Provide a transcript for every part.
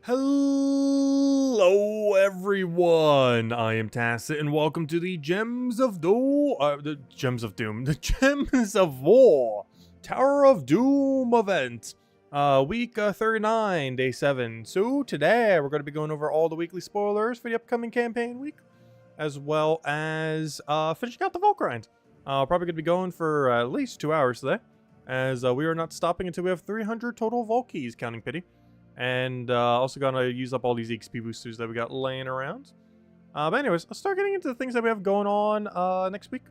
Hello, everyone. I am Tacit, and welcome to the Gems of Doom, the Gems of Doom, the Gems of War, Tower of Doom event, week 39, day 7. So today we're going to be going over all the weekly spoilers for the upcoming campaign week, as well as finishing out the Vault grind. Probably going to be going for at least 2 hours today, as we are not stopping until we have 300 total Vault keys, counting pity. And also gonna use up all these XP boosters that we got laying around. But anyways, let's start getting into the things that we have going on next week.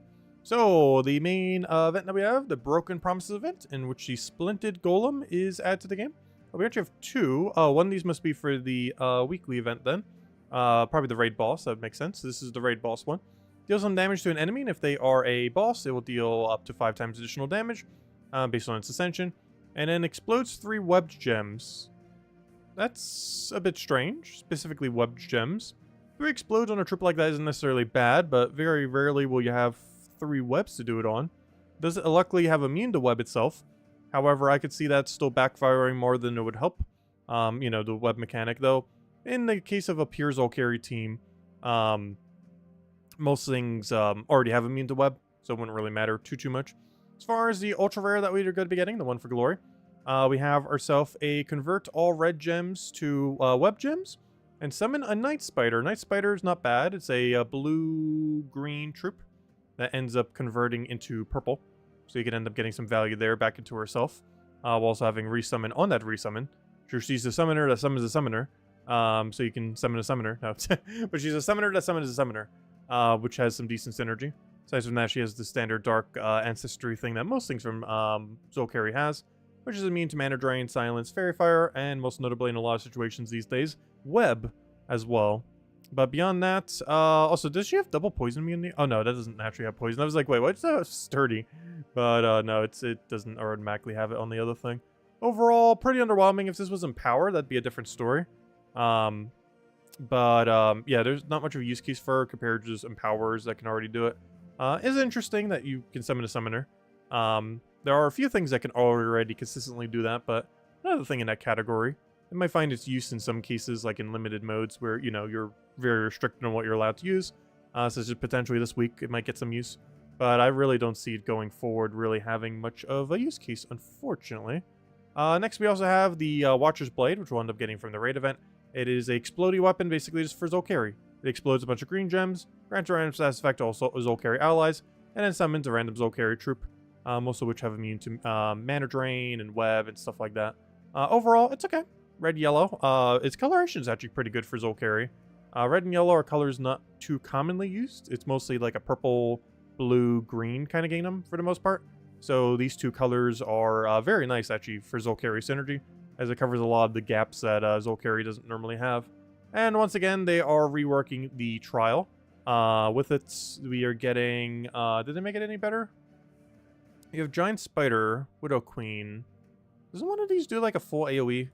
So the main event that we have, the Broken Promises event, in which the Splinted Golem is added to the game. We actually have two. One of these must be for the weekly event then. Probably the raid boss, that would make sense. This is the raid boss one. Deals some damage to an enemy, and if they are a boss, it will deal up to 5 times additional damage based on its ascension. And then explodes 3 webbed gems. That's a bit strange, specifically webbed gems. 3 explodes on a trip like that isn't necessarily bad, but very rarely will you have 3 webs to do it on. Does it luckily have immune to web itself? However, I could see that still backfiring more than it would help. You know, the web mechanic, though. In the case of a pure Zolkari team, most things already have immune to web, so it wouldn't really matter too much. As far as the ultra rare that we're going to be getting, the one for glory, we have ourselves a convert all red gems to web gems and summon a night spider. Night spider is not bad. It's a blue-green troop that ends up converting into purple. So you can end up getting some value there back into herself. While also having resummon on that resummon. Sure, she's a summoner that summons a summoner. So you can summon a summoner. No, but she's a summoner that summons a summoner. Which has some decent synergy. Aside from that, she has the standard dark ancestry thing that most things from Zolkari has, which is immune to mana drain, silence, fairy fire, and most notably in a lot of situations these days, web as well. But beyond that, also, does she have double poison immunity? Oh no, that doesn't naturally have poison. I was like, wait, what's that sturdy? But no, it doesn't automatically have it on the other thing. Overall, pretty underwhelming. If this was Empower, that'd be a different story. Yeah, there's not much of a use case for her compared to just Empowers that can already do it. It's interesting that you can summon a summoner. There are a few things that can already consistently do that, but another thing in that category. It might find its use in some cases, like in limited modes, where, you know, you're very restricted on what you're allowed to use. So just potentially this week, it might get some use. But I really don't see it going forward really having much of a use case, unfortunately. Next, we also have the Watcher's Blade, which we'll end up getting from the raid event. It is a explodey weapon, basically just for Zolkari. It explodes a bunch of green gems, grants a random status effect to all Zolkari allies, and then summons a random Zolkari troop. Most of which have immune to mana drain and web and stuff like that. Overall, it's okay. Red, yellow. Its coloration is actually pretty good for Zolkari. Red and yellow are colors not too commonly used. It's mostly like a purple, blue, green kind of gingham for the most part. So these two colors are very nice actually for Zolkari synergy, as it covers a lot of the gaps that Zolkari doesn't normally have. And once again, they are reworking the trial. With it, we are getting... did they make it any better? You have Giant Spider, Widow Queen. Doesn't one of these do like a full AoE?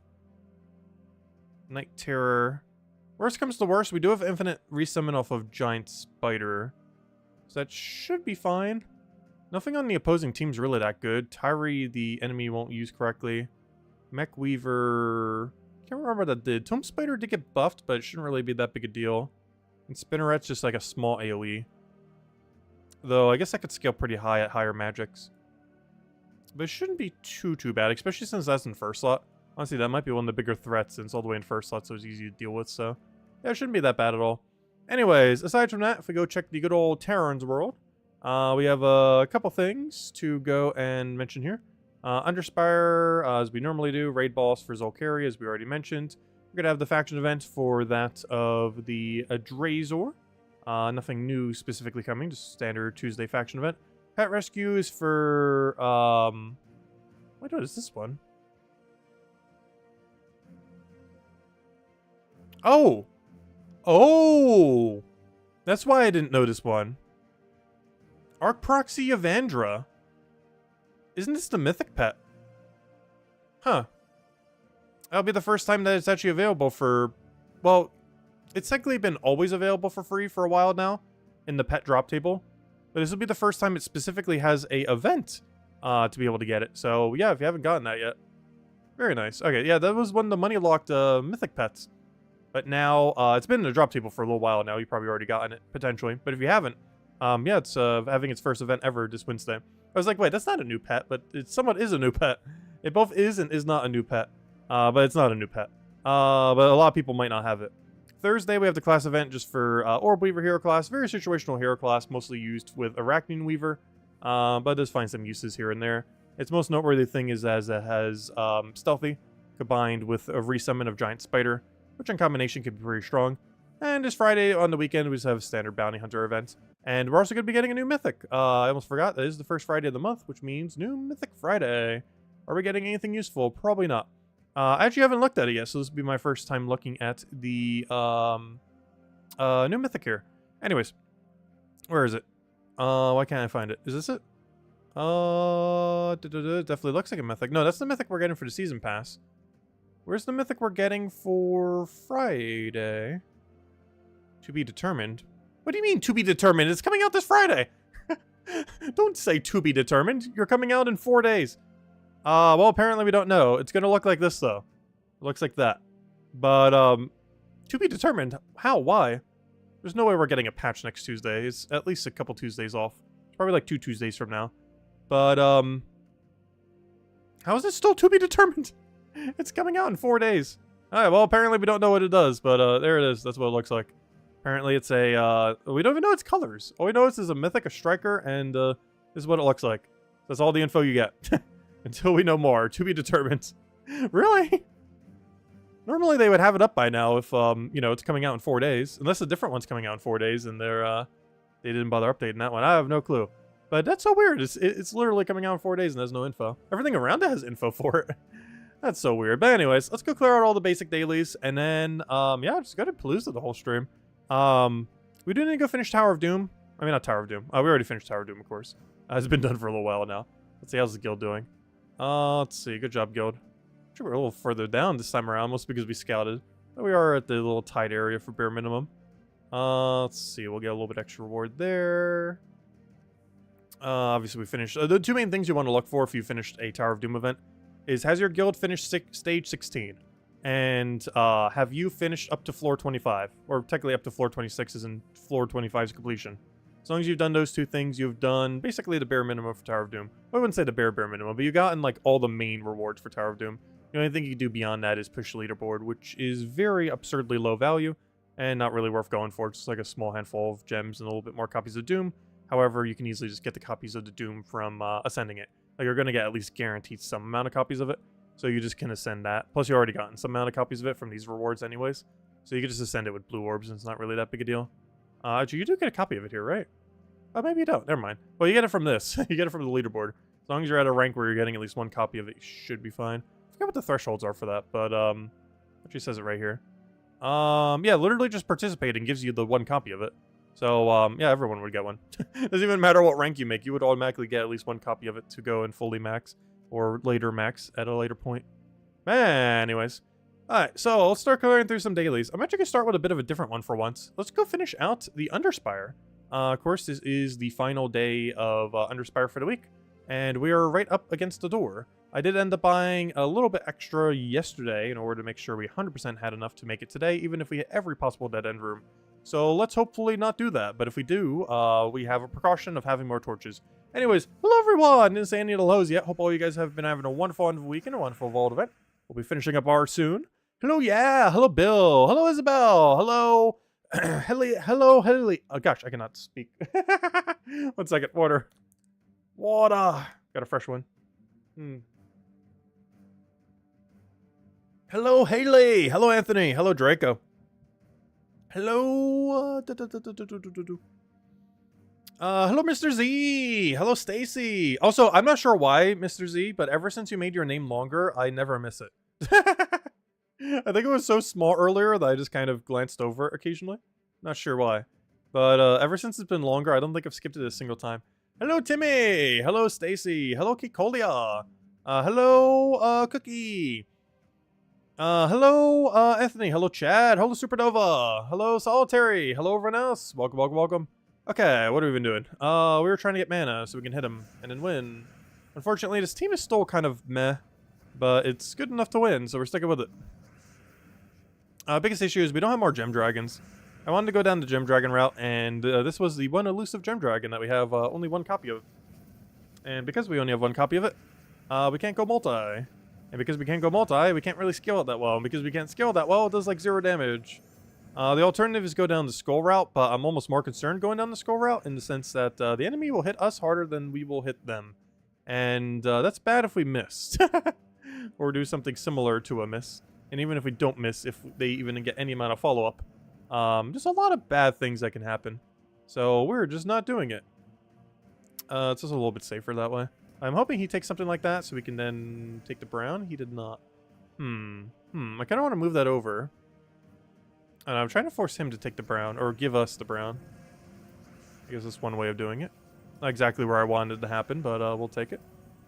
Night Terror. Worst comes to worst, we do have infinite resummon off of Giant Spider. So that should be fine. Nothing on the opposing team's really that good. Tyree, the enemy won't use correctly. Mech Weaver... Can't remember what that did. Tomb Spider did get buffed, but it shouldn't really be that big a deal. And Spinneret's just like a small AoE. Though, I guess that could scale pretty high at higher magics. But it shouldn't be too bad, especially since that's in first slot. Honestly, that might be one of the bigger threats since all the way in first slot, so it's easy to deal with, so... Yeah, it shouldn't be that bad at all. Anyways, aside from that, if we go check the good old Terran's world, we have a couple things to go and mention here. Underspire, as we normally do, raid boss for Zolkari, as we already mentioned. We're gonna have the faction event for that of the Drazor. Nothing new specifically coming, just standard Tuesday faction event. Pet Rescue is for, what is this one? Oh! Oh! That's why I didn't know this one. Arc Proxy Evandra. Isn't this the mythic pet? Huh. That'll be the first time that it's actually available for... Well, it's technically been always available for free for a while now in the pet drop table. But this will be the first time it specifically has a event to be able to get it. So, yeah, if you haven't gotten that yet, Very nice. Okay, yeah, that was one of the money locked mythic pets. But now, it's been in the drop table for a little while now. You've probably already gotten it, potentially. But if you haven't, yeah, it's having its first event ever this Wednesday. I was like, wait, that's not a new pet, but it somewhat is a new pet. It both is and is not a new pet. But it's not a new pet. But a lot of people might not have it. Thursday, we have the class event just for Orb Weaver hero class. Very situational hero class, mostly used with Arachnian Weaver. But it does find some uses here and there. Its most noteworthy thing is as it has Stealthy, combined with a resummon of Giant Spider, which in combination can be pretty strong. And this Friday on the weekend, we just have a standard Bounty Hunter event. And we're also going to be getting a new Mythic. I almost forgot, that is the first Friday of the month, which means new Mythic Friday. Are we getting anything useful? Probably not. I actually haven't looked at it yet, so this will be my first time looking at the new Mythic here. Anyways, where is it? Why can't I find it? Is this it? Definitely looks like a Mythic. No, that's the Mythic we're getting for the Season Pass. Where's the Mythic we're getting for Friday? To be determined. What do you mean, to be determined? It's coming out this Friday! Don't say to be determined. You're coming out in 4 days. Well, apparently we don't know. It's gonna look like this, though. It looks like that. But, to be determined. How? Why? There's no way we're getting a patch next Tuesday. It's at least a couple Tuesdays off. It's probably like 2 Tuesdays from now. But, how is it still to be determined? It's coming out in 4 days. Alright, well, apparently we don't know what it does, but, there it is. That's what it looks like. Apparently it's a, we don't even know its colors. All we know is a Mythic, a Striker, and, this is what it looks like. That's all the info you get. Until we know more. To be determined. Really? Normally they would have it up by now if, you know, it's coming out in 4 days. Unless a different one's coming out in 4 days and they didn't bother updating that one. I have no clue. But that's so weird. It's literally coming out in 4 days and there's no info. Everything around it has info for it. That's so weird. But anyways, let's go clear out all the basic dailies. And then, yeah, just go to Palooza the whole stream. We do need to go finish Tower of Doom. I mean, not Tower of Doom. We already finished Tower of Doom, of course. It's been done for a little while now. Let's see, how's the guild doing? Let's see. Good job, guild. Actually, we're a little further down this time around, mostly because we scouted. But we are at the little tide area for bare minimum. Let's see. We'll get a little bit extra reward there. Obviously, we finished. The two main things you want to look for if you finished a Tower of Doom event is, has your guild finished stage 16? And have you finished up to floor 25? Or technically up to floor 26 is in floor 25's completion. As long as you've done those two things, you've done basically the bare minimum for Tower of Doom. I wouldn't say the bare minimum, but you've gotten like all the main rewards for Tower of Doom. The only thing you can do beyond that is push the leaderboard, which is very absurdly low value and not really worth going for. It's just like a small handful of gems and a little bit more copies of Doom. However, you can easily just get the copies of the Doom from ascending it. Like, you're going to get at least guaranteed some amount of copies of it. So you just can ascend that. Plus, you already gotten some amount of copies of it from these rewards anyways. So you can just ascend it with blue orbs and it's not really that big a deal. Actually, you do get a copy of it here, right? Oh, maybe you don't. Never mind. Well, you get it from this. You get it from the leaderboard. As long as you're at a rank where you're getting at least one copy of it, you should be fine. I forget what the thresholds are for that, but, actually says it right here. Yeah, literally just participating gives you the one copy of it. So, yeah, everyone would get one. Doesn't even matter what rank you make. You would automatically get at least one copy of it to go and fully max. Or later max at a later point. Anyways. Alright, so let's start going through some dailies. I'm actually going to start with a bit of a different one for once. Let's go finish out the Underspire. Of course, this is the final day of Underspire for the week. And we are right up against the door. I did end up buying a little bit extra yesterday in order to make sure we 100% had enough to make it today, even if we hit every possible dead-end room. So let's hopefully not do that. But if we do, we have a precaution of having more torches. Anyways, hello everyone! Didn't say any of the hellos yet. Hope all you guys have been having a wonderful week and a wonderful Vault event. We'll be finishing up ours soon. Hello, yeah! Hello, Bill! Hello, Isabel! Hello! hello! Oh gosh, I cannot speak. 1 second. Water. Water! Got a fresh one. Hello, Haley! Hello, Anthony! Hello, Draco! Hello, hello, Mr. Z. Hello, Stacy. Also, I'm not sure why, Mr. Z, but ever since you made your name longer, I never miss it. I think it was so small earlier that I just kind of glanced over it occasionally. Not sure why. But ever since it's been longer, I don't think I've skipped it a single time. Hello, Timmy. Hello, Stacy. Hello, Kikolia. Hello, Cookie. Hello, Anthony. Hello, Chad. Hello, Supernova. Hello, Solitary. Hello, everyone else. Welcome, welcome, welcome. Okay, what have we been doing? We were trying to get mana so we can hit him and then win. Unfortunately, this team is still kind of meh. but it's good enough to win, so we're sticking with it. Biggest issue is we don't have more gem dragons. I wanted to go down the gem dragon route, and this was the one elusive gem dragon that we have only one copy of. And because we only have one copy of it, we can't go multi. And because we can't go multi, we can't really scale it that well. And because we can't scale it that well, it does like 0 damage. The alternative is go down the skull route, but I'm almost more concerned going down the skull route in the sense that the enemy will hit us harder than we will hit them. And that's bad if we miss. Or do something similar to a miss. And even if we don't miss, if they even get any amount of follow-up. Just a lot of bad things that can happen. So we're just not doing it. It's just a little bit safer that way. I'm hoping he takes something like that so we can then take the brown. He did not. I kind of want to move that over. And I'm trying to force him to take the brown, or give us the brown. I guess that's one way of doing it. Not exactly where I wanted it to happen, but we'll take it.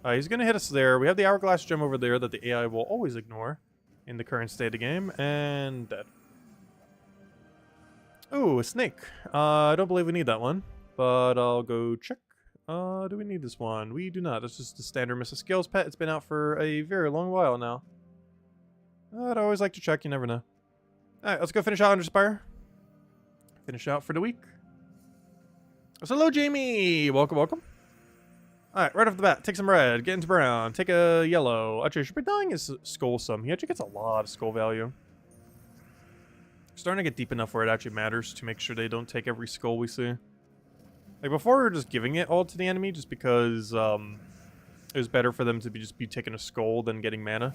He's going to hit us there. We have the hourglass gem over there that the AI will always ignore in the current state of the game, and dead. Ooh, a snake. I don't believe we need that one, but I'll go check. Do we need this one? We do not. That's just the standard Mrs. Skills pet. It's been out for a very long while now. I'd always like to check. You never know. Alright, let's go finish out Underspire. Finish out for the week. So, hello, Jamie! Welcome, welcome. Alright, right off the bat, take some red, get into brown, take a yellow. Actually, should be dying is skullsome. He actually gets a lot of skull value. Starting to get deep enough where it actually matters to make sure they don't take every skull we see. Like, before we were just giving it all to the enemy just because it was better for them to just be taking a skull than getting mana.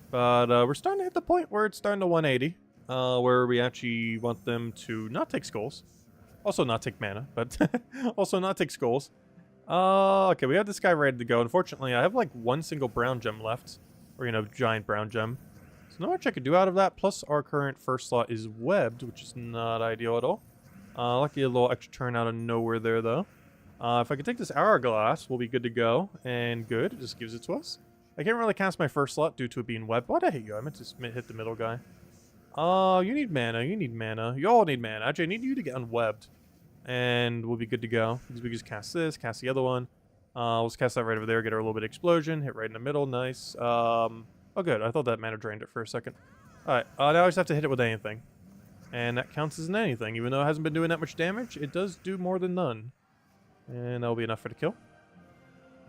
But we're starting to hit the point where it's starting to 180. Where we actually want them to not take skulls. Also not take mana, but also not take skulls. Okay, we have this guy ready to go. Unfortunately, I have like one single brown gem left. Or, you know, giant brown gem. So not much I could do out of that. Plus, our current first slot is webbed, which is not ideal at all. Lucky a little extra turn out of nowhere there, though. If I could take this hourglass, we'll be good to go. And good, it just gives it to us. I can't really cast my first slot due to it being webbed. Why'd I hit you? I meant to hit the middle guy. You need mana. You need mana. You all need mana. Actually, I need you to get unwebbed. And we'll be good to go. Because we just cast this, cast the other one. Let's cast that right over there, get our little bit of explosion. Hit right in the middle. Nice. Oh, good. I thought that mana drained it for a second. Alright, now I just have to hit it with anything. And that counts as an anything. Even though it hasn't been doing that much damage, it does do more than none. And that'll be enough for the kill.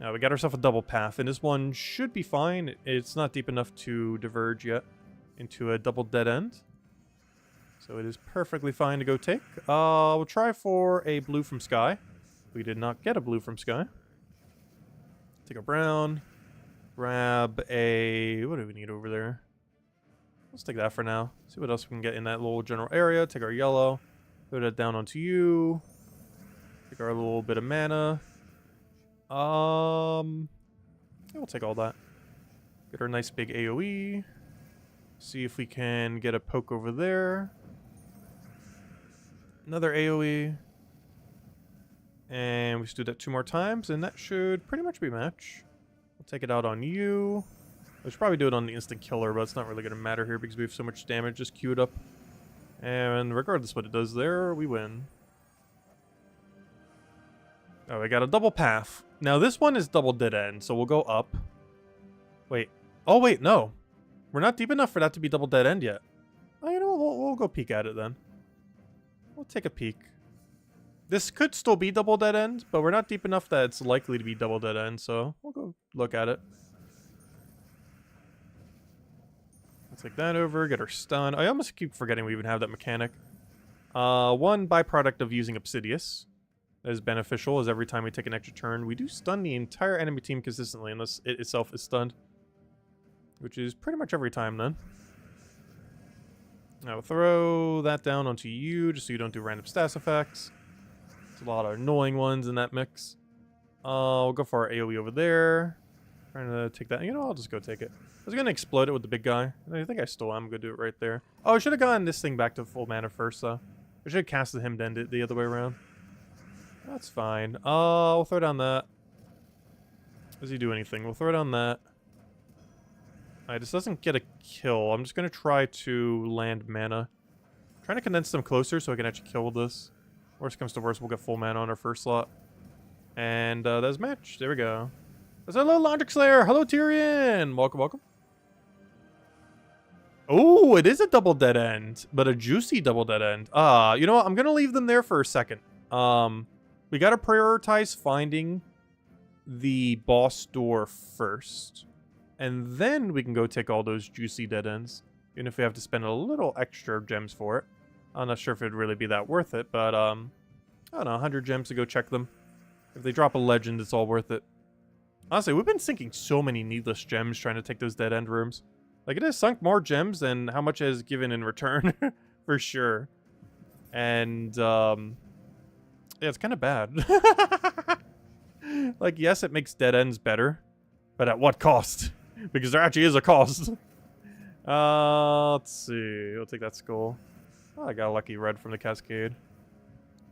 Now, we got ourselves a double path. And this one should be fine. It's not deep enough to diverge yet into a double dead end. So it is perfectly fine to go take. We'll try for a blue from sky. We did not get a blue from sky. Take a brown. Grab a... what do we need over there? Let's take that for now. See what else we can get in that little general area. Take our yellow. Put it down onto you. Take our little bit of mana. Yeah, we'll take all that. Get our nice big AoE. See if we can get a poke over there. Another AoE. And we just do that 2 more times, and that should pretty much be match. We'll take it out on you. We should probably do it on the instant killer, but it's not really going to matter here because we have so much damage just queued up. And regardless of what it does there, we win. Oh, we got a double path. Now this one is double dead end, so we'll go up. Wait. Oh, wait, no. We're not deep enough for that to be double dead end yet. Oh, you know what? We'll go peek at it then. We'll take a peek. This could still be double dead end, but we're not deep enough that it's likely to be double dead end, so we'll go look at it. Let's take that over, get our stun. I almost keep forgetting we even have that mechanic. One byproduct of using Obsidious that is beneficial is every time we take an extra turn, we do stun the entire enemy team consistently unless it itself is stunned. Which is pretty much every time then. Now we'll throw that down onto you just so you don't do random stats effects. There's a lot of annoying ones in that mix. We'll go for our AoE over there. Trying to take that. You know, I'll just go take it. I was going to explode it with the big guy. I think I still am going to do it right there. Oh, I should have gotten this thing back to full mana first, though. I should have casted him then the other way around. That's fine. We'll throw down that. Does he do anything? We'll throw down that. Alright, this doesn't get a kill. I'm just going to try to land mana. I'm trying to condense them closer so I can actually kill this. Worst comes to worst, we'll get full mana on our first slot. And that's match. There we go. Hello, Logic Slayer. Hello, Tyrion. Welcome, welcome. Oh, it is a double dead end, but a juicy double dead end. You know what? I'm gonna leave them there for a second. We gotta prioritize finding the boss door first, and then we can go take all those juicy dead ends, even if we have to spend a little extra gems for it. I'm not sure if it'd really be that worth it, but I don't know, 100 gems to go check them. If they drop a legend, it's all worth it. Honestly, we've been sinking so many needless gems trying to take those dead end rooms. Like, it has sunk more gems than how much it has given in return, for sure. And, yeah, it's kind of bad. Like, yes, it makes dead ends better, but at what cost? Because there actually is a cost. Let's see. We'll take that skull. Oh, I got a lucky red from the cascade.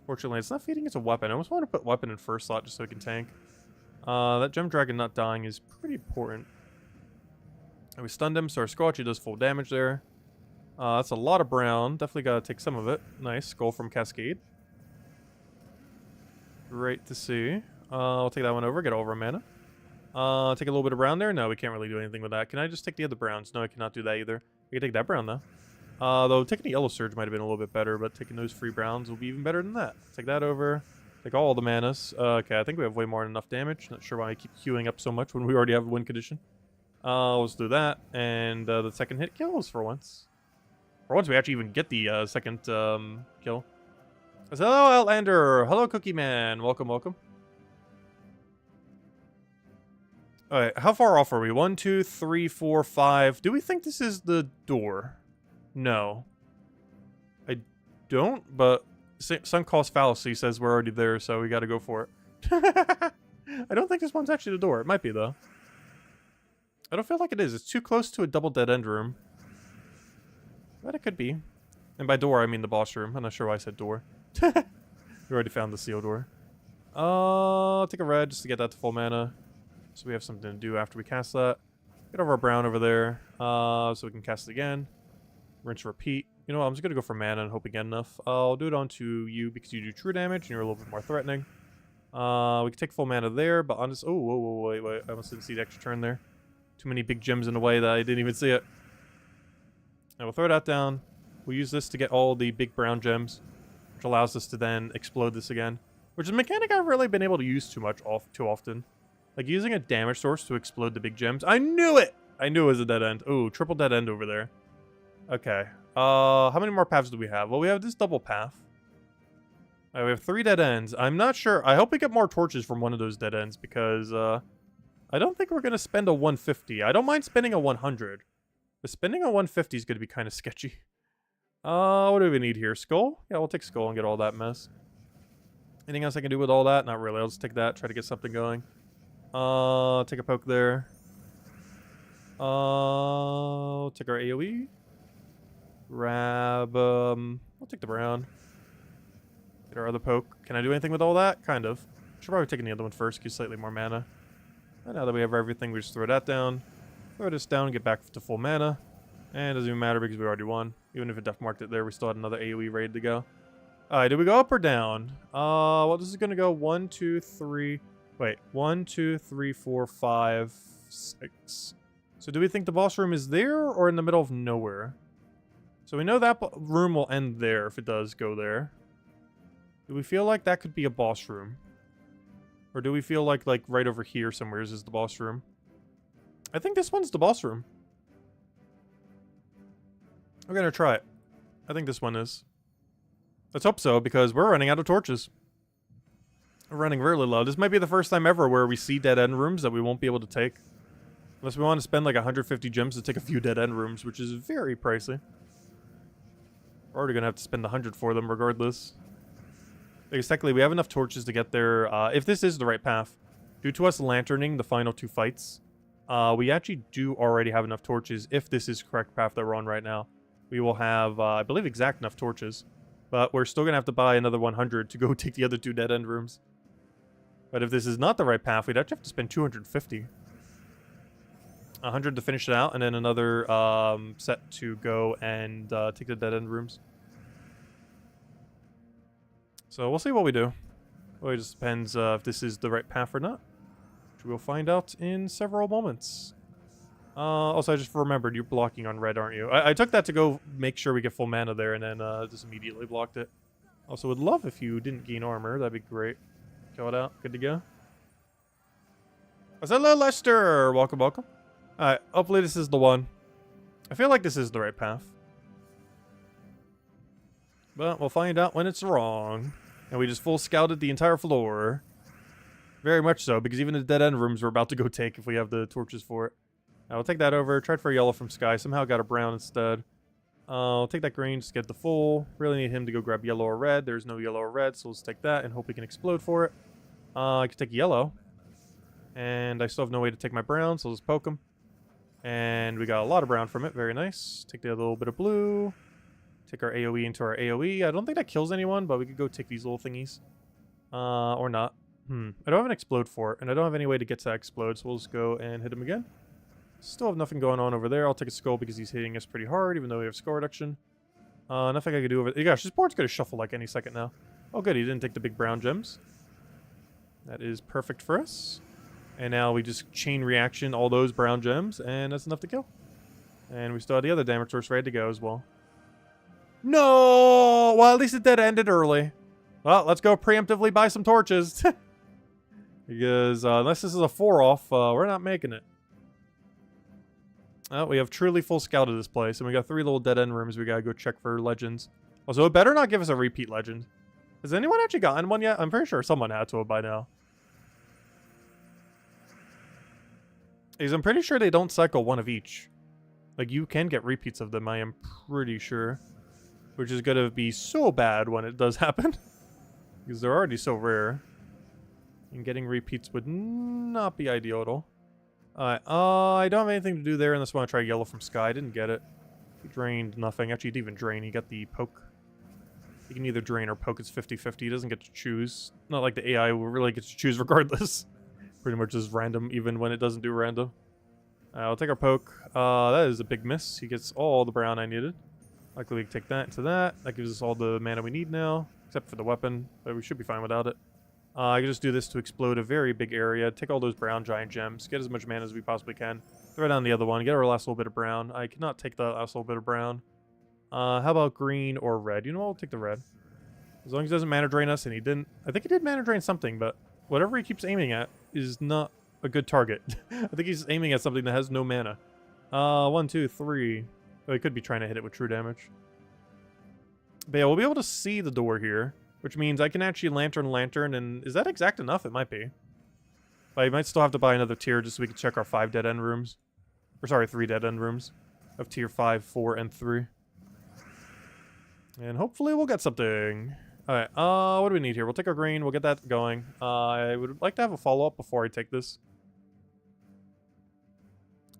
Fortunately, it's not feeding its a weapon. I almost want to put weapon in first slot just so it can tank. That gem dragon not dying is pretty important. And we stunned him, so our skull actually does full damage there. That's a lot of brown. Definitely gotta take some of it. Nice. Skull from cascade. Great to see. I'll take that one over. Get over a mana. Take a little bit of brown there. No, we can't really do anything with that. Can I just take the other browns? No, I cannot do that either. We can take that brown, though. Though taking the yellow surge might have been a little bit better, but taking those free browns will be even better than that. Take that over. Take all the manas. Okay, I think we have way more than enough damage. Not sure why I keep queuing up so much when we already have a win condition. Let's do that. And the second hit kills for once. For once we actually even get the second kill. Hello, Outlander. Hello, Cookie Man. Welcome, welcome. Alright, how far off are we? 1, 2, 3, 4, 5. Do we think this is the door? No. I don't, but Sunk Cost Fallacy says we're already there, so we gotta go for it. I don't think this one's actually the door. It might be, though. I don't feel like it is. It's too close to a double dead end room. But it could be. And by door, I mean the boss room. I'm not sure why I said door. We already found the seal door. I'll take a red just to get that to full mana. So we have something to do after we cast that. Get over our brown over there. So we can cast it again. Rinse, repeat. You know what? I'm just going to go for mana and hope we get enough. I'll do it onto you because you do true damage and you're a little bit more threatening. We can take full mana there, but on this... Oh, whoa, wait. I almost didn't see the extra turn there. Too many big gems in the way that I didn't even see it. Now we'll throw that down. We'll use this to get all the big brown gems, which allows us to then explode this again. Which is a mechanic I've really been able to use too often. Like using a damage source to explode the big gems. I knew it! I knew it was a dead end. Ooh, triple dead end over there. Okay. How many more paths do we have? Well, we have this double path. We have 3 dead ends. I'm not sure. I hope we get more torches from one of those dead ends because I don't think we're going to spend a 150. I don't mind spending a 100. But spending a 150 is going to be kind of sketchy. What do we need here? Skull? Yeah, we'll take skull and get all that mess. Anything else I can do with all that? Not really. I'll just take that, try to get something going. Take a poke there. Take our AoE. Grab, we'll take the brown. Get our other poke. Can I do anything with all that? Kind of. Should probably take the other one first, give slightly more mana. And now that we have everything, we just throw that down. Throw this down, get back to full mana. And it doesn't even matter because we already won. Even if it def marked it there, we still had another AoE raid to go. Alright, did we go up or down? Well, this is gonna go 1, 2, 3... Wait, 1, 2, 3, 4, 5, 6. So do we think the boss room is there or in the middle of nowhere? So we know that room will end there if it does go there. Do we feel like that could be a boss room? Or do we feel like right over here somewhere is the boss room? I think this one's the boss room. We're gonna try it. I think this one is. Let's hope so, because we're running out of torches. We're running really low. This might be the first time ever where we see dead end rooms that we won't be able to take. Unless we want to spend like 150 gems to take a few dead end rooms, which is very pricey. We're already gonna have to spend 100 for them regardless. Because technically we have enough torches to get there, if this is the right path. Due to us lanterning the final 2 fights, we actually do already have enough torches if this is the correct path that we're on right now. We will have, I believe, exact enough torches. But we're still gonna have to buy another 100 to go take the other 2 dead end rooms. But if this is not the right path, we'd actually have to spend 250. 100 to finish it out, and then another set to go and take the dead end rooms. So we'll see what we do. Well, it just depends if this is the right path or not. which we'll find out in several moments. Also, I just remembered you're blocking on red, aren't you? I took that to go make sure we get full mana there, and then just immediately blocked it. Also, would love if you didn't gain armor. That'd be great. Kill it out. Good to go. Hello, Lester. Welcome, welcome. Alright, hopefully this is the one. I feel like this is the right path. But we'll find out when it's wrong. And we just full scouted the entire floor. Very much so, because even the dead end rooms we're about to go take if we have the torches for it. I'll take that over. Tried for a yellow from Sky. Somehow got a brown instead. I'll take that green, just get the full. Really need him to go grab yellow or red. There's no yellow or red, so let's take that and hope we can explode for it. I can take yellow. And I still have no way to take my brown, so I'll just poke him. And we got a lot of brown from it. Very nice. Take the little bit of blue. Take our AoE into our AoE. I don't think that kills anyone, but we could go take these little thingies. Or not. I don't have an explode for it, and I don't have any way to get to that explode, so we'll just go and hit him again. Still have nothing going on over there. I'll take a skull because he's hitting us pretty hard, even though we have skull reduction. Nothing I can do over there. Gosh, this board's going to shuffle like any second now. Oh, good. He didn't take the big brown gems. That is perfect for us. And now we just chain reaction all those brown gems, and that's enough to kill. And we still have the other damage source ready to go as well. No! Well, at least it dead ended early. Well, let's go preemptively buy some torches. Because unless this is a 4-off, we're not making it. Oh, we have truly full scouted this place, and we got 3 little dead end rooms we gotta go check for legends. Also, it better not give us a repeat legend. Has anyone actually gotten one yet? I'm pretty sure someone had to have by now. Because I'm pretty sure they don't cycle one of each. Like, you can get repeats of them, I am pretty sure. Which is gonna be so bad when it does happen. Because they're already so rare. And getting repeats would not be ideal at all. Alright, I don't have anything to do there unless I want to try yellow from Sky. I didn't get it. He drained nothing. Actually, he didn't even drain. He got the poke. He can either drain or poke. It's 50-50. He doesn't get to choose. Not like the AI will really get to choose regardless. Pretty much just random, even when it doesn't do random. I'll take our poke. That is a big miss. He gets all the brown I needed. Luckily, we can take that into that. That gives us all the mana we need now, except for the weapon, but we should be fine without it. I can just do this to explode a very big area, take all those brown giant gems, get as much mana as we possibly can, throw down the other one, get our last little bit of brown. I cannot take the last little bit of brown. How about green or red? You know what? We'll take the red. As long as he doesn't mana drain us, and he didn't. I think he did mana drain something, but whatever he keeps aiming at is not a good target. I think he's aiming at something that has no mana. 1, 2, 3. Oh, he could be trying to hit it with true damage. But yeah, we'll be able to see the door here, which means I can actually lantern, and is that exact enough? It might be. But I might still have to buy another tier just so we can check our 5 dead end rooms. Or sorry, 3 dead end rooms of tier 5, 4, and 3. And hopefully we'll get something. Alright, what do we need here? We'll take our green, we'll get that going. I would like to have a follow-up before I take this.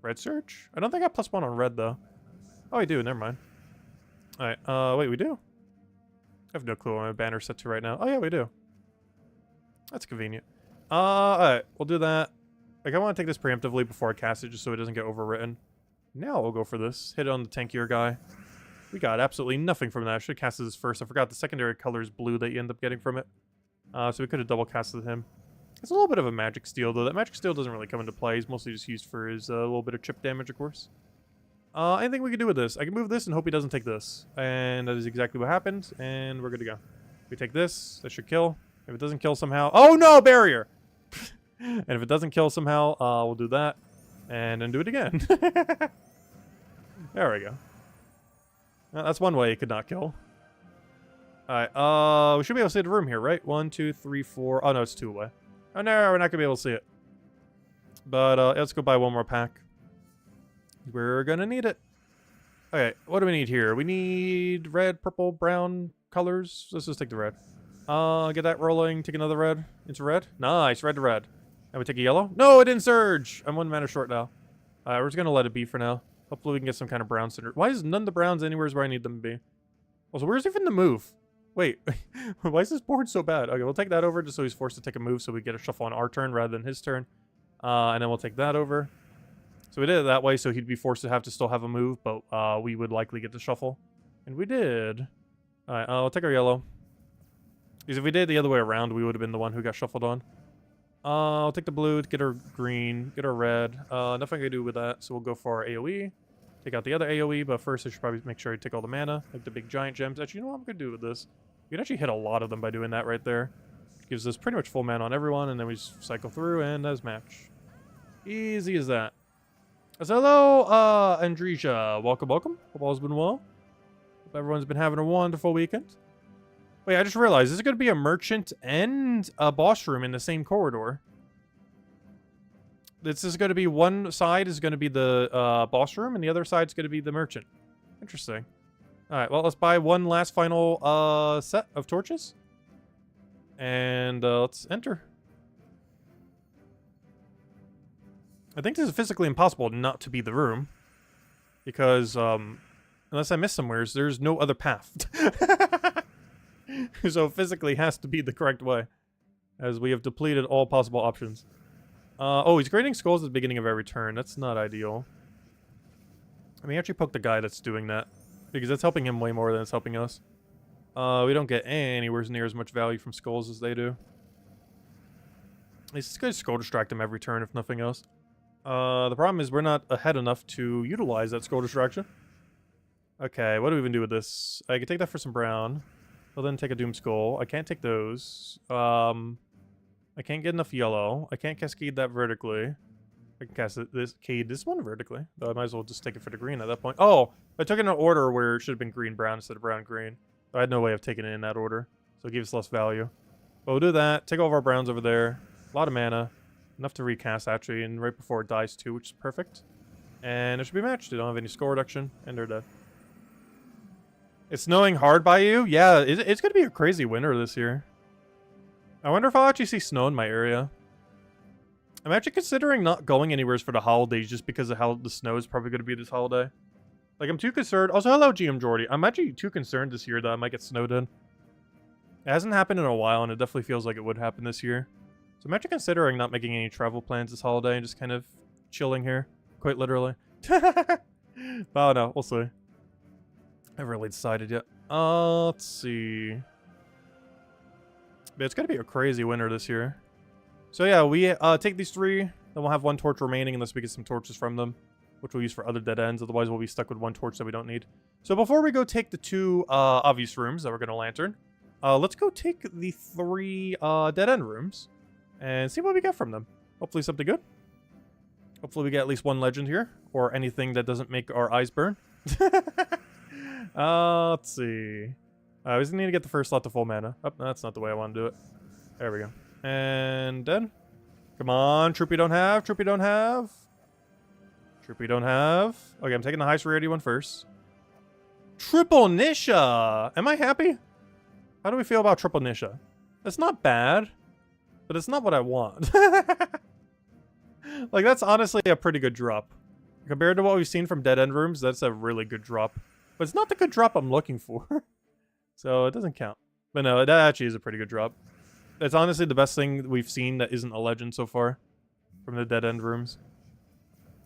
Red search? I don't think I have +1 on red, though. Oh, I do, never mind. Alright, wait, we do? I have no clue what my banner's set to right now. Oh, yeah, we do. That's convenient. Alright, we'll do that. Like, I want to take this preemptively before I cast it, just so it doesn't get overwritten. Now we'll go for this. Hit it on the tankier guy. We got absolutely nothing from that. I should have casted this first. I forgot the secondary color is blue that you end up getting from it. So we could have double casted him. It's a little bit of a magic steal, though. That magic steal doesn't really come into play. He's mostly just used for his little bit of chip damage, of course. Anything we can do with this? I can move this and hope he doesn't take this. And that is exactly what happened, and we're good to go. We take this. That should kill. If it doesn't kill somehow... Oh, no! Barrier! And if it doesn't kill somehow, we'll do that. And then do it again. There we go. Well, that's one way it could not kill. Alright, we should be able to see the room here, right? 1, 2, 3, 4... Oh, no, it's 2 away. Oh, no, we're not going to be able to see it. But, let's go buy one more pack. We're gonna need it. Okay, what do we need here? We need red, purple, brown colors. Let's just take the red. Get that rolling. Take another red. Into red. Nice, red to red. And we take a yellow. No, it didn't surge. I'm 1 mana short now. We're just gonna let it be for now. Hopefully we can get some kind of brown center. Why is none of the browns anywhere where I need them to be? Also, where's even the move? Wait, why is this board so bad? Okay, we'll take that over just so he's forced to take a move so we get a shuffle on our turn rather than his turn. And then we'll take that over. So we did it that way, so he'd be forced to have to still have a move, but we would likely get the shuffle. And we did. Alright, I'll take our yellow. Because if we did it the other way around, we would have been the one who got shuffled on. I'll take the blue to get our green, get our red. Nothing I can do with that, so we'll go for our AoE. Take out the other AoE, but first I should probably make sure I take all the mana, like the big giant gems. Actually, you know what I'm going to do with this? You can actually hit a lot of them by doing that right there. Gives us pretty much full mana on everyone, and then we just cycle through, and that's match. Easy as that. So hello, Andresia. Welcome, welcome. Hope all's been well. Hope everyone's been having a wonderful weekend. Wait, I just realized, this is going to be a merchant and a boss room in the same corridor. This is going to be, one side is going to be the boss room, and the other side is going to be the merchant. Interesting. Alright, well, let's buy one last final set of torches. And let's enter. I think this is physically impossible not to be the room. Because, unless I miss somewhere, there's no other path. So physically has to be the correct way. As we have depleted all possible options. Oh, he's grading skulls at the beginning of every turn. That's not ideal. I mean, actually poke the guy that's doing that. Because that's helping him way more than it's helping us. We don't get anywhere near as much value from skulls as they do. It's just going to skull distract him every turn, if nothing else. The problem is we're not ahead enough to utilize that skull distraction. Okay, what do we even do with this? I can take that for some brown. I'll then take a Doom Skull. I can't take those. I can't get enough yellow. I can't cascade that vertically. I can cascade this one vertically. Though I might as well just take it for the green at that point. Oh, I took it in an order where it should have been green-brown instead of brown-green. I had no way of taking it in that order. So it gives us less value. But we'll do that. Take all of our browns over there. A lot of mana. Enough to recast, actually. And right before it dies, too, which is perfect. And it should be matched. They don't have any score reduction. And they're dead. It's snowing hard by you? Yeah, it's going to be a crazy winter this year. I wonder if I'll actually see snow in my area. I'm actually considering not going anywhere for the holidays just because of how the snow is probably going to be this holiday. Like, I'm too concerned. Also, hello, GM Jordy. I'm actually too concerned this year that I might get snowed in. It hasn't happened in a while, and it definitely feels like it would happen this year. So I'm actually considering not making any travel plans this holiday and just kind of chilling here. Quite literally. But I don't know. We'll see. I haven't really decided yet. Let's see. But it's going to be a crazy winter this year. So yeah, we take these three. Then we'll have one torch remaining unless we get some torches from them, which we'll use for other dead ends. Otherwise, we'll be stuck with one torch that we don't need. So before we go take the two obvious rooms that we're going to lantern, let's go take the three dead end rooms and see what we get from them. Hopefully something good. Hopefully we get at least one legend here, or anything that doesn't make our eyes burn. Let's see. We just need to get the first slot to full mana. Oh, that's not the way I want to do it. There we go. And then, come on, troop you don't have, troop you don't have. Troop you don't have. Okay, I'm taking the highest rarity one first. Triple Nisha! Am I happy? How do we feel about Triple Nisha? It's not bad, but it's not what I want. Like, that's honestly a pretty good drop. Compared to what we've seen from Dead End Rooms, that's a really good drop. But it's not the good drop I'm looking for. So it doesn't count. But no, that actually is a pretty good drop. It's honestly the best thing we've seen that isn't a legend so far from the Dead End Rooms.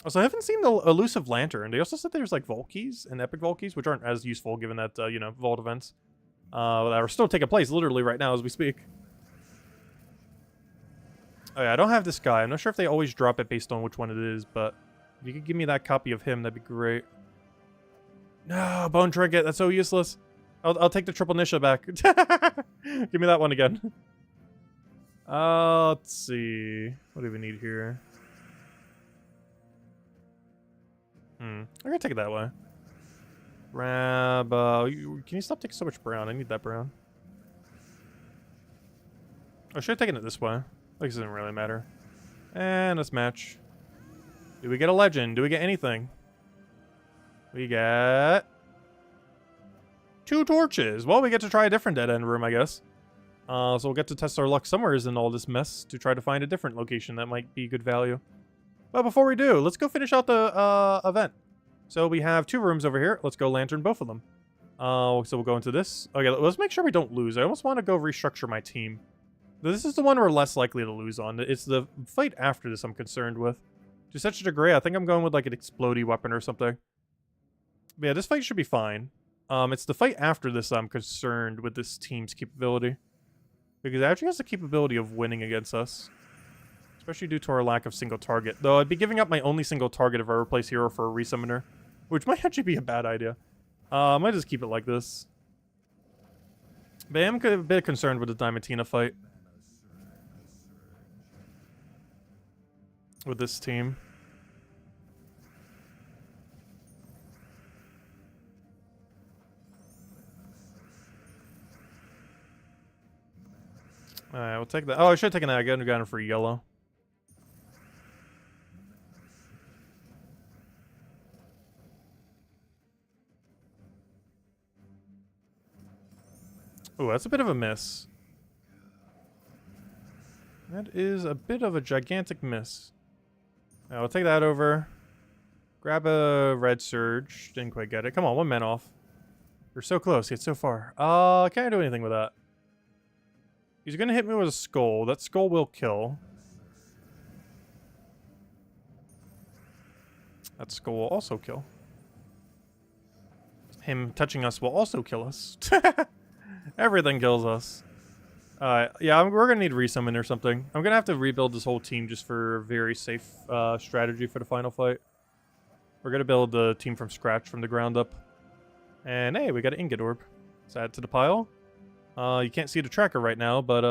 Also, I haven't seen the Elusive Lantern. They also said there's like Vault Keys and Epic Vault Keys, which aren't as useful given that, you know, Vault events that are still taking place literally right now as we speak. Oh yeah, I don't have this guy. I'm not sure if they always drop it based on which one it is, but if you could give me that copy of him, that'd be great. No, Bone Trinket. That's so useless. I'll take the Triple Nisha back. Give me that one again. Let's see. What do we need here? I'm gonna take it that way. Grab, can you stop taking so much brown? I need that brown. I should have taken it this way. Like, it doesn't really matter. And let's match. Do we get a legend? Do we get anything? We get 2 torches. Well, we get to try a different dead end room, I guess. So we'll get to test our luck somewhere in all this mess to try to find a different location that might be good value. But before we do, let's go finish out the event. So we have 2 rooms over here. Let's go lantern both of them. So we'll go into this. Okay, let's make sure we don't lose. I almost want to go restructure my team. This is the one we're less likely to lose on. It's the fight after this I'm concerned with. To such a degree, I think I'm going with like an explodey weapon or something. But yeah, this fight should be fine. It's the fight after this I'm concerned with this team's capability. Because it actually has the capability of winning against us. Especially due to our lack of single target. Though I'd be giving up my only single target if I replace hero for a resummoner, which might actually be a bad idea. I might just keep it like this. But I'm a bit concerned with the Diamantina fight. With this team. Alright, we'll take that. Oh, I should have taken that. I got him for yellow. Ooh, that's a bit of a miss. That is a bit of a gigantic miss. I'll take that over. Grab a red surge. Didn't quite get it. Come on, 1 man off. We're so close, yet so far. Can't do anything with that. He's gonna hit me with a skull. That skull will kill. That skull will also kill. Him touching us will also kill us. Everything kills us. Yeah, we're gonna need resummon or something. I'm gonna have to rebuild this whole team just for a very safe strategy for the final fight. We're gonna build the team from scratch, from the ground up. And hey, we got an ingot orb. Let's add it to the pile. You can't see the tracker right now, but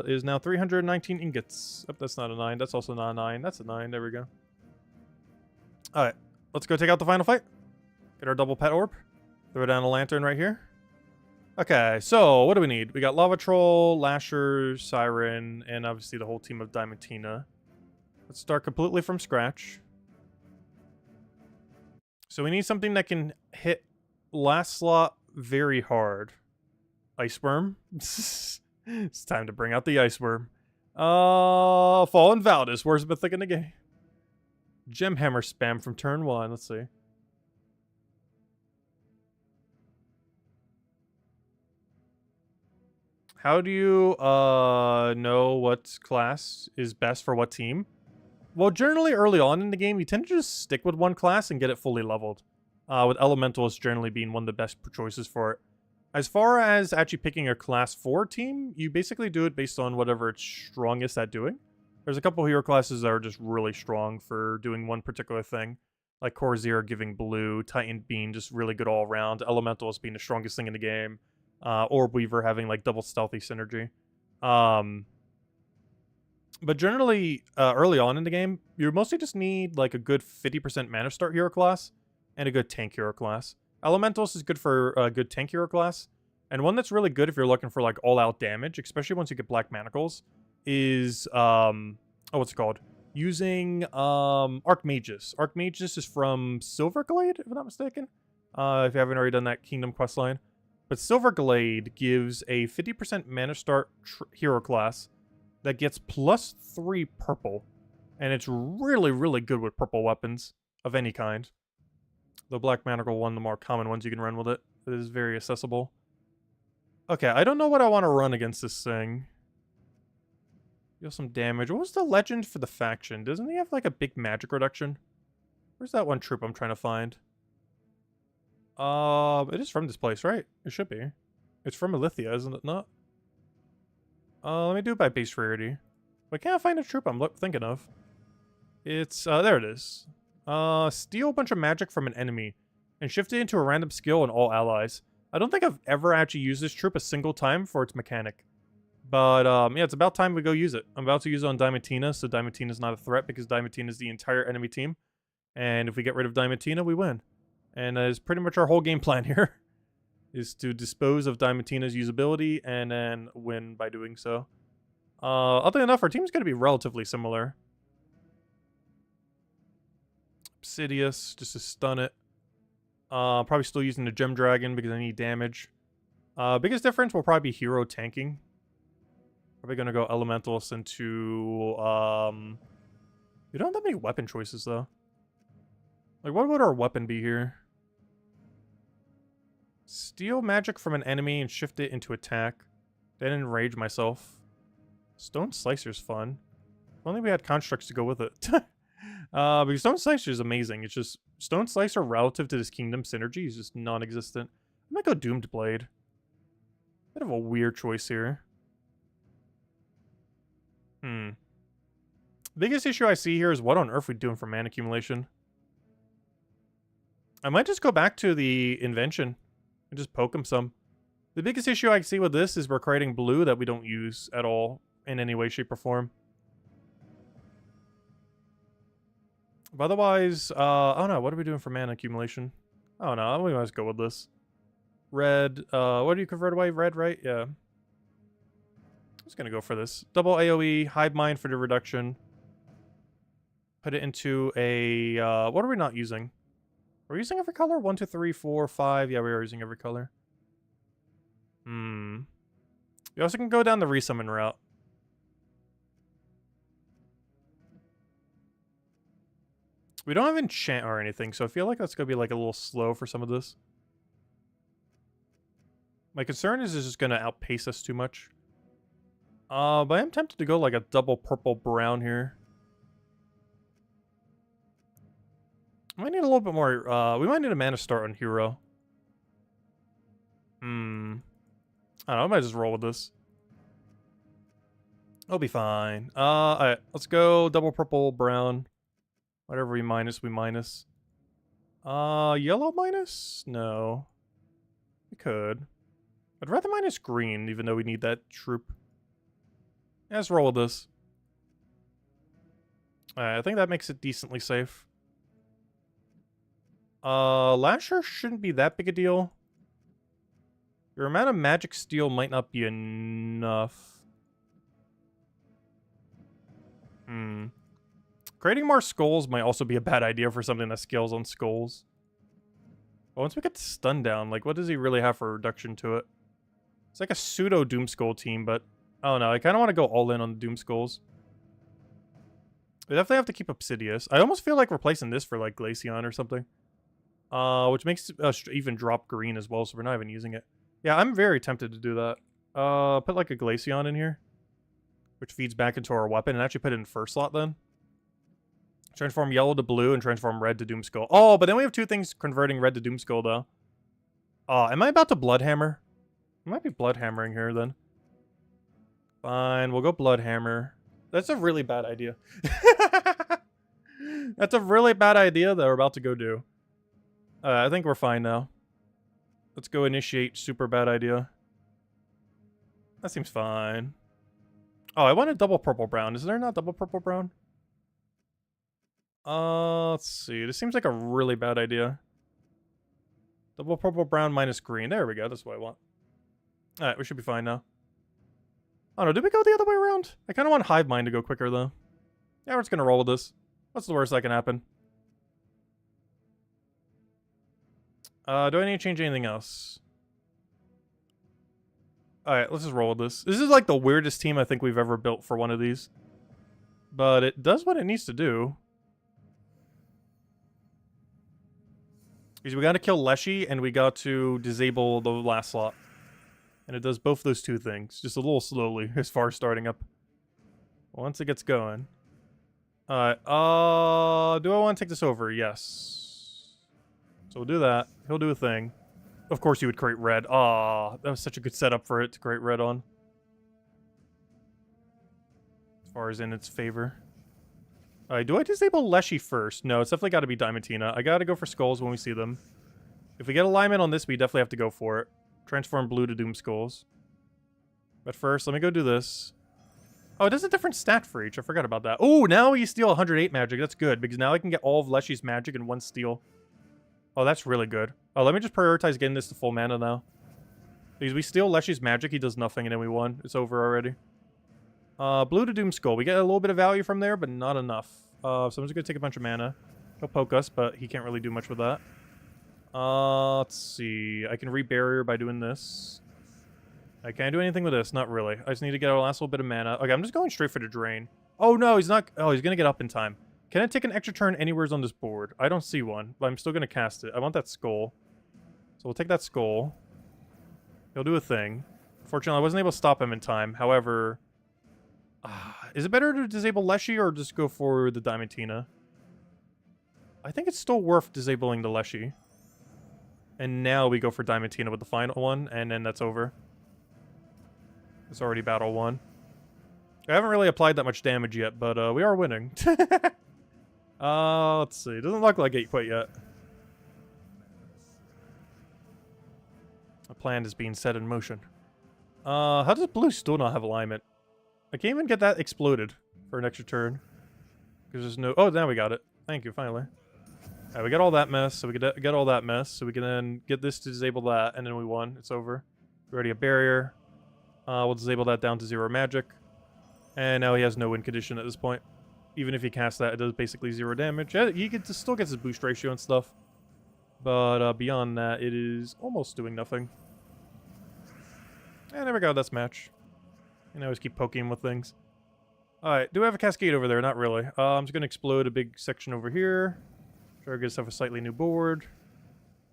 it is now 319 ingots. Oh, that's not a 9. That's also not a 9. That's a 9. There we go. Alright, let's go take out the final fight. Get our double pet orb. Throw down a lantern right here. Okay, so what do we need? We got Lava Troll, Lasher, Siren, and obviously the whole team of Diamantina. Let's start completely from scratch. So we need something that can hit last slot very hard. Iceworm. It's time to bring out the Iceworm. Fallen Valdis, worst mythic in the game. Gemhammer spam from turn 1, let's see. How do you know what class is best for what team? Well, generally early on in the game, you tend to just stick with one class and get it fully leveled. With Elementals generally being one of the best choices for it. As far as actually picking a class 4 team, you basically do it based on whatever it's strongest at doing. There's a couple hero classes that are just really strong for doing one particular thing. Like Corsair giving blue, Titan being just really good all around, Elementals being the strongest thing in the game. Orb Weaver having like double stealthy synergy. But generally, early on in the game, you mostly just need like a good 50% mana start hero class and a good tank hero class. Elementals is good for a good tank hero class. And one that's really good if you're looking for like all-out damage, especially once you get Black Manacles, is what's it called? Using Archmagus. Archmagus is from Silverglade, if I'm not mistaken. If you haven't already done that Kingdom quest line. But Silverglade gives a 50% mana start hero class that gets +3 purple. And it's really, really good with purple weapons of any kind. The Black Manacle one, the more common ones you can run with it. It is very accessible. Okay, I don't know what I want to run against this thing. Deal some damage. What was the legend for the faction? Doesn't he have like a big magic reduction? Where's that one troop I'm trying to find? It is from this place, right? It should be. It's from Alithia, isn't it not? Let me do it by base rarity. Why can't I find a troop I'm thinking of? It's, there it is. Steal a bunch of magic from an enemy and shift it into a random skill on all allies. I don't think I've ever actually used this troop a single time for its mechanic. But, yeah, it's about time we go use it. I'm about to use it on Diamantina, so Diamantina's not a threat because Diamantina is the entire enemy team. And if we get rid of Diamantina, we win. And that is pretty much our whole game plan here. Is to dispose of Diamantina's usability and then win by doing so. Oddly enough, our team's going to be relatively similar. Obsidious, just to stun it. Probably still using the Gem Dragon because I need damage. Biggest difference will probably be hero tanking. Probably going to go Elementalist into... we don't have that many weapon choices, though. Like, what would our weapon be here? Steal magic from an enemy and shift it into attack. Then enrage myself. Stone Slicer's fun. If only we had constructs to go with it. Because Stone Slicer is amazing. It's just Stone Slicer relative to this Kingdom synergy is just non-existent. I might go Doomed Blade. Bit of the biggest issue I see here is what on earth we doing for mana accumulation. I might just go back to the invention and just poke him some. The biggest issue I see with this is we're creating blue that we don't use at all in any way, shape, or form. But otherwise, oh no, what are we doing for mana accumulation? Oh no, we might just go with this. Red, what do you convert away? Red, right? Yeah. I'm just gonna go for this. Double AoE, Hive Mind for the reduction. Put it into a, what are we not using? Are we using every color? 1, 2, 3, 4, 5. Yeah, we are using every color. We also can go down the resummon route. We don't have enchant or anything, so I feel like that's going to be like a little slow for some of this. My concern is it's just going to outpace us too much. But I am tempted to go like a double purple brown here. We might need a little bit more, we might need a mana start on hero. I don't know, I might just roll with this. It'll be fine. Alright, let's go double purple brown. Whatever we minus, we minus. Yellow minus? No. We could. I'd rather minus green, even though we need that troop. Yeah, let's roll with this. Alright, I think that makes it decently safe. Lasher shouldn't be that big a deal. Your amount of magic steel might not be enough. Creating more skulls might also be a bad idea for something that scales on skulls. But once we get the stun down, like, what does he really have for reduction to it? It's like a pseudo Doom Skull team, but I don't know. I kind of want to go all in on the Doom Skulls. We definitely have to keep Obsidious. I almost feel like replacing this for, like, Glaceon or something. Which makes us even drop green as well, so we're not even using it. Yeah, I'm very tempted to do that. Put, like, a Glaceon in here. Which feeds back into our weapon, and actually put it in first slot then. Transform yellow to blue and transform red to Doomskull. Oh, but then we have two things converting red to Doomskull, though. Am I about to Bloodhammer? I might be Bloodhammering here, then. Fine, we'll go Bloodhammer. That's a really bad idea. That's a really bad idea that we're about to go do. I think we're fine now. Let's go initiate super bad idea. That seems fine. Oh, I want a double purple brown. Is there not double purple brown? Let's see. This seems like a really bad idea. Double purple brown minus green. There we go. That's what I want. Alright, we should be fine now. Oh no, did we go the other way around? I kind of want Hive Mind to go quicker, though. Yeah, we're just gonna roll with this. What's the worst that can happen? Do I need to change anything else? Alright, let's just roll with this. This is like the weirdest team I think we've ever built for one of these. But it does what it needs to do. Because we got to kill Leshy, and we got to disable the last slot. And it does both those two things. Just a little slowly, as far as starting up. Once it gets going. Alright, do I want to take this over? Yes. So we'll do that. He'll do a thing. Of course he would create red. That was such a good setup for it to create red on. As far as in its favor. Alright, do I disable Leshy first? No, it's definitely got to be Diamantina. I got to go for skulls when we see them. If we get alignment on this, we definitely have to go for it. Transform blue to Doom Skulls. But first, let me go do this. Oh, it does a different stat for each. I forgot about that. Oh, now we steal 108 magic. That's good, because now I can get all of Leshy's magic in one steal. Oh, that's really good. Oh, let me just prioritize getting this to full mana now. Because we steal Leshy's magic, he does nothing, and then we won. It's over already. Blue to Doom Skull. We get a little bit of value from there, but not enough. So I'm just going to take a bunch of mana. He'll poke us, but he can't really do much with that. Let's see. I can re-barrier by doing this. Can I do anything with this? Not really. I just need to get our last little bit of mana. Okay, I'm just going straight for the drain. Oh, no, he's not... Oh, he's going to get up in time. Can I take an extra turn anywhere on this board? I don't see one, but I'm still going to cast it. I want that skull. So we'll take that skull. He'll do a thing. Fortunately, I wasn't able to stop him in time. However... is it better to disable Leshy or just go for the Diamantina? I think it's still worth disabling the Leshy. And now we go for Diamantina with the final one, and then that's over. It's already battle won. I haven't really applied that much damage yet, but we are winning. Let's see. It doesn't look like it quite yet. A plan is being set in motion. How does blue still not have alignment? I can't even get that exploded for an extra turn. Because there's no... Oh, now we got it. Thank you, finally. Alright, we got all that mess, so we can get all that mess, so we can then get this to disable that, and then we won. It's over. We already have barrier. We'll disable that down to 0 magic. And now he has no win condition at this point. Even if he casts that, it does basically 0 damage. Yeah, he still gets his boost ratio and stuff. But beyond that, it is almost doing nothing. And there we go, that's match. And I always keep poking him with things. Alright, do I have a cascade over there? Not really. I'm just going to explode a big section over here. Try to get yourself a slightly new board.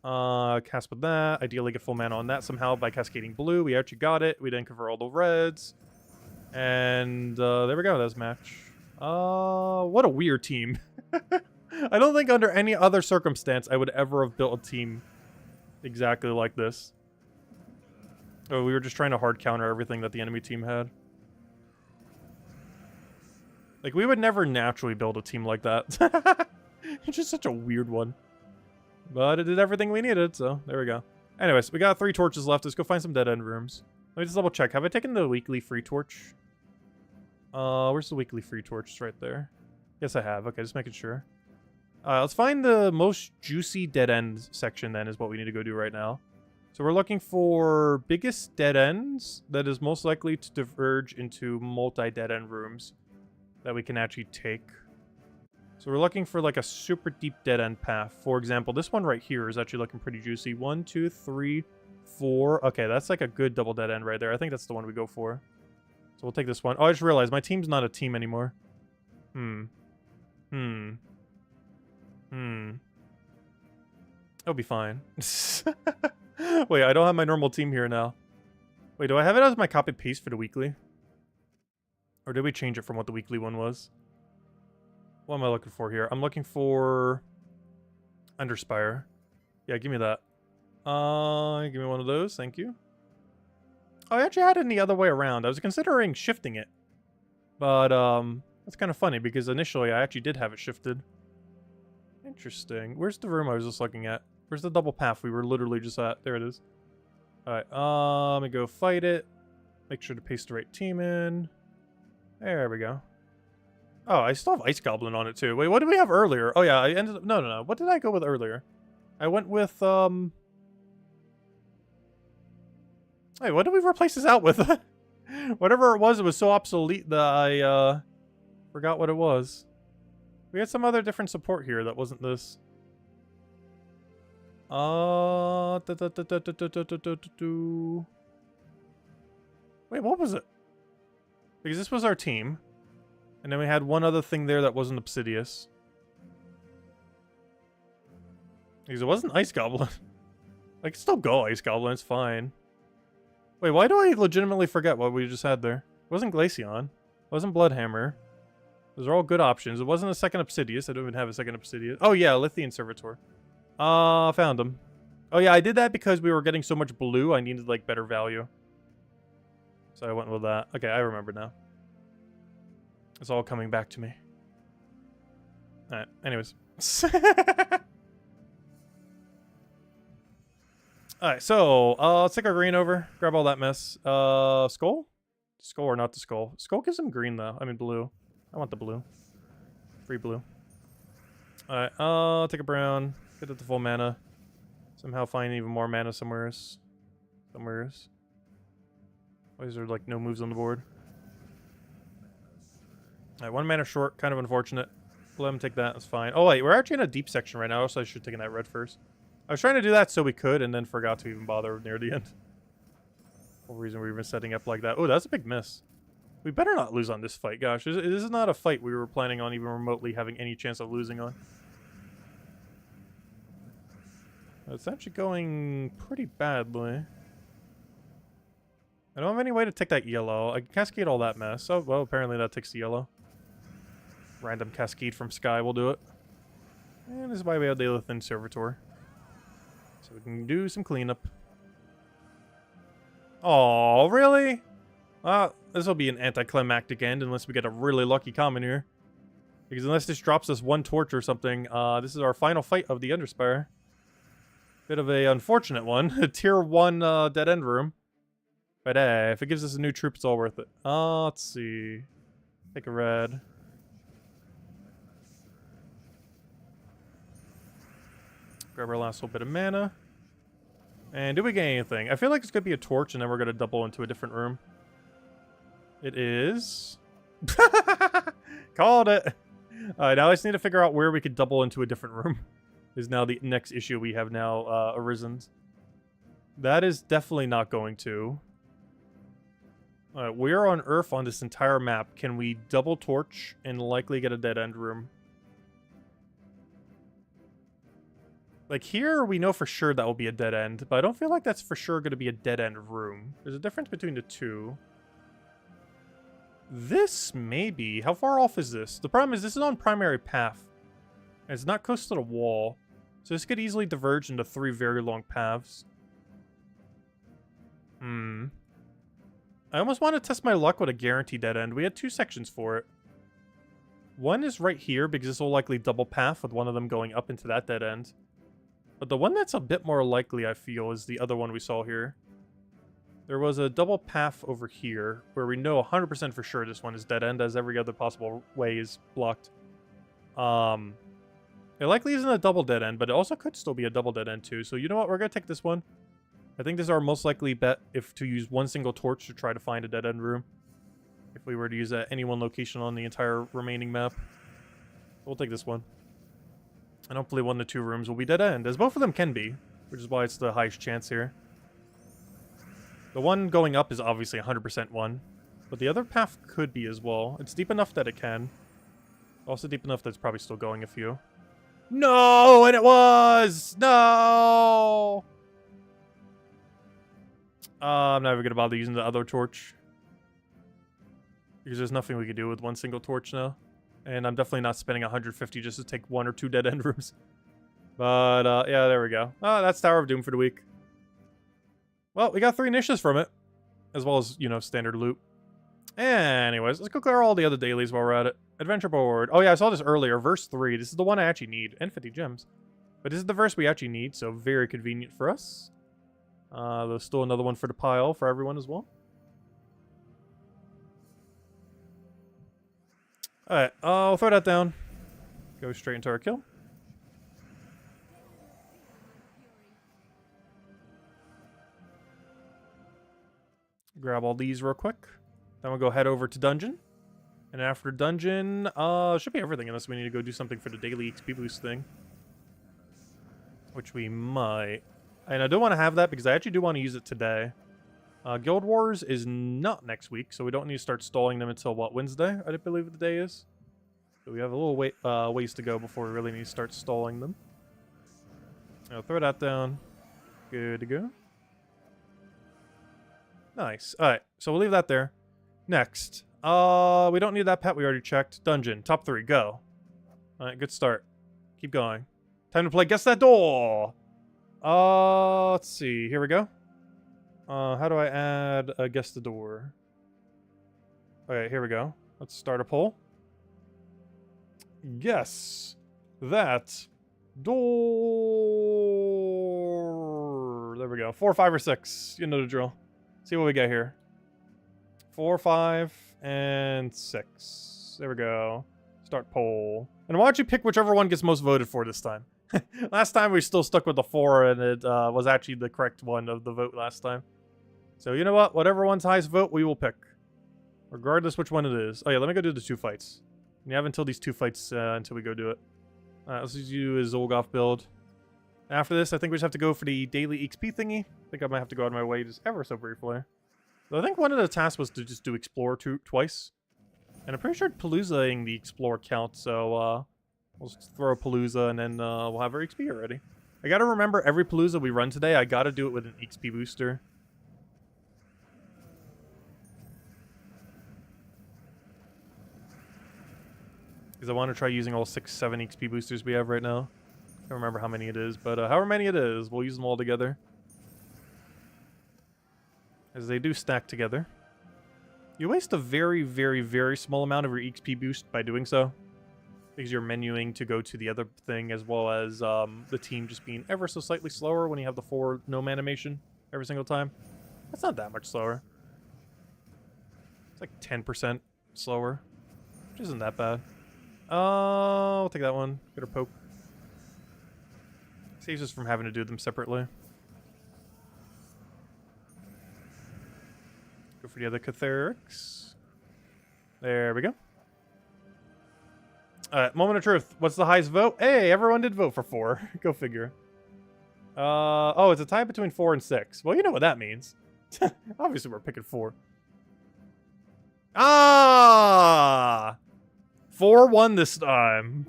Cast with that. Ideally get full mana on that somehow by cascading blue. We actually got it. We didn't cover all the reds. And there we go, that's match. What a weird team. I don't think under any other circumstance I would ever have built a team exactly like this. Oh, we were just trying to hard counter everything that the enemy team had. Like, we would never naturally build a team like that. It's just such a weird one. But it did everything we needed, so there we go. Anyways, we got 3 torches left. Let's go find some dead-end rooms. Let me just double check. Have I taken the weekly free torch? Where's the weekly free torch? It's right there. Yes, I have. Okay, just making sure. Let's find the most juicy dead-end section then is what we need to go do right now. So we're looking for biggest dead ends that is most likely to diverge into multi-dead-end rooms that we can actually take. So we're looking for like a super deep dead-end path. For example, this one right here is actually looking pretty juicy. 1, 2, 3, 4. Okay, that's like a good double dead end right there. I think that's the one we go for. So we'll take this one. Oh, I just realized my team's not a team anymore. It'll be fine. Wait, I don't have my normal team here now. Wait, do I have it as my copy paste for the weekly? Or did we change it from what the weekly one was? What am I looking for here? I'm looking for Underspire. Yeah, give me that. Give me one of those, thank you. Oh, I actually had it the other way around. I was considering shifting it. But, that's kind of funny because initially I actually did have it shifted. Interesting. Where's the room I was just looking at? Where's the double path we were literally just at? There it is. Alright, let me go fight it. Make sure to paste the right team in. There we go. Oh, I still have Ice Goblin on it too. Wait, what did we have earlier? Oh yeah, I ended up... No. What did I go with earlier? I went with, Wait, what did we replace this out with? Whatever it was so obsolete that I, forgot what it was. We had some other different support here that wasn't this. Wait, what was it? Because this was our team. And then we had one other thing there that wasn't Obsidious. Because it wasn't Ice Goblin. I can still go Ice Goblin, it's fine. Wait, why do I legitimately forget what we just had there? It wasn't Glaceon. It wasn't Bloodhammer. Those are all good options. It wasn't a second Obsidious. I don't even have a second Obsidious. Oh yeah, Lithian Servitor. Found him. Oh yeah, I did that because we were getting so much blue, I needed like better value. So I went with that. Okay, I remember now. It's all coming back to me. Alright, anyways. Alright, so, let's take our green over. Grab all that mess. Skull? Skull or not the skull? Skull gives him green, though. I mean, blue. I want the blue. Free blue. Alright, take a brown. Get it to full mana. Somehow find even more mana somewheres. Somewheres. Why is there, like, no moves on the board? Alright, 1 mana short. Kind of unfortunate. Let him take that. That's fine. Oh, wait. We're actually in a deep section right now, so I should have taken that red first. I was trying to do that so we could, and then forgot to even bother near the end. Whole reason we were even setting up like that. Oh, that's a big miss. We better not lose on this fight. Gosh, this is not a fight we were planning on even remotely having any chance of losing on. It's actually going pretty badly. I don't have any way to take that yellow. I can cascade all that mess. Oh, well, apparently that takes the yellow. Random cascade from Sky will do it. And this is why we have the Lithian Servitor. So we can do some cleanup. Oh, really? This will be an anticlimactic end unless we get a really lucky common here. Because unless this drops us one torch or something, this is our final fight of the Underspire. Bit of a unfortunate one. A tier 1 dead end room. But hey, if it gives us a new troop, it's all worth it. Let's see. Take a red. Grab our last little bit of mana. And do we get anything? I feel like it's going to be a torch and then we're going to double into a different room. It is... Called it! Alright, now I just need to figure out where we could double into a different room. Is now the next issue we have now arisen. That is definitely not going to. Alright, we're on Earth on this entire map. Can we double torch and likely get a dead end room? Like here, we know for sure that will be a dead end, but I don't feel like that's for sure going to be a dead end room. There's a difference between the two. This maybe. How far off is this? The problem is this is on primary path. And it's not close to the wall. So this could easily diverge into 3 very long paths. I almost want to test my luck with a guaranteed dead end. We had 2 sections for it. One is right here because this will likely double path with one of them going up into that dead end. But the one that's a bit more likely, I feel, is the other one we saw here. There was a double path over here where we know 100% for sure this one is dead end as every other possible way is blocked. It likely isn't a double dead end, but it also could still be a double dead end too. So you know what? We're going to take this one. I think this is our most likely bet if to use one single torch to try to find a dead end room. If we were to use any one location on the entire remaining map. We'll take this one. And hopefully one of the 2 rooms will be dead end, as both of them can be, which is why it's the highest chance here. The one going up is obviously 100% one, but the other path could be as well. It's deep enough that it can. Also deep enough that it's probably still going a few. No! And it was! No! I'm never going to bother using the other torch. Because there's nothing we can do with one single torch now. And I'm definitely not spending 150 just to take 1 or 2 dead end rooms. But, yeah, there we go. That's Tower of Doom for the week. Well, we got 3 niches from it. As well as, you know, standard loot. Anyways, let's go clear all the other dailies while we're at it. Adventure board. Oh, yeah, I saw this earlier. Verse 3. This is the one I actually need. And 50 gems. But this is the verse we actually need, so very convenient for us. There's still another one for the pile for everyone as well. Alright, I'll throw that down. Go straight into our kill. Grab all these real quick. Then we'll go head over to dungeon. And after dungeon, should be everything unless we need to go do something for the daily XP boost thing. Which we might. And I don't want to have that because I actually do want to use it today. Guild Wars is not next week, so we don't need to start stalling them until, what, Wednesday? I believe the day is. So we have a little ways to go before we really need to start stalling them. I'll throw that down. Good to go. Nice. Alright, so we'll leave that there. Next. We don't need that pet we already checked. Dungeon. Top 3. Go. Alright, good start. Keep going. Time to play Guess That Door! Let's see. Here we go. How do I add a Guess the Door? Okay, here we go. Let's start a poll. Guess that door. There we go. 4, 5, or 6. You know the drill. See what we get here. 4, 5, and 6. There we go. Start poll. And why don't you pick whichever one gets most voted for this time? Last time we still stuck with the 4, and it was actually the correct one of the vote last time. So you know what? Whatever one's highest vote, we will pick. Regardless which one it is. Oh yeah, let me go do the 2 fights. You have until these 2 fights until we go do it. Alright, let's just do a Zolgoth build. After this, I think we just have to go for the daily XP thingy. I think I might have to go out of my way just ever so briefly. So I think one of the tasks was to just do Explore twice. And I'm pretty sure Palooza-ing the Explore count, so we'll just throw a Palooza and then we'll have our XP already. I gotta remember every Palooza we run today, I gotta do it with an XP booster. Because I want to try using all 6, 7 XP boosters we have right now. I don't remember how many it is, but however many it is, we'll use them all together. As they do stack together. You waste a very, very, very small amount of your XP boost by doing so. Because you're menuing to go to the other thing, as well as the team just being ever so slightly slower when you have the 4 gnome animation every single time. That's not that much slower. It's like 10% slower, which isn't that bad. I'll take that one. Get her poke. Saves us from having to do them separately. Go for the other Catherics. There we go. Alright, moment of truth. What's the highest vote? Hey, everyone did vote for 4. Go figure. Oh, it's a tie between 4 and 6. Well, you know what that means. Obviously, we're picking 4. Ah! 4-1 this time.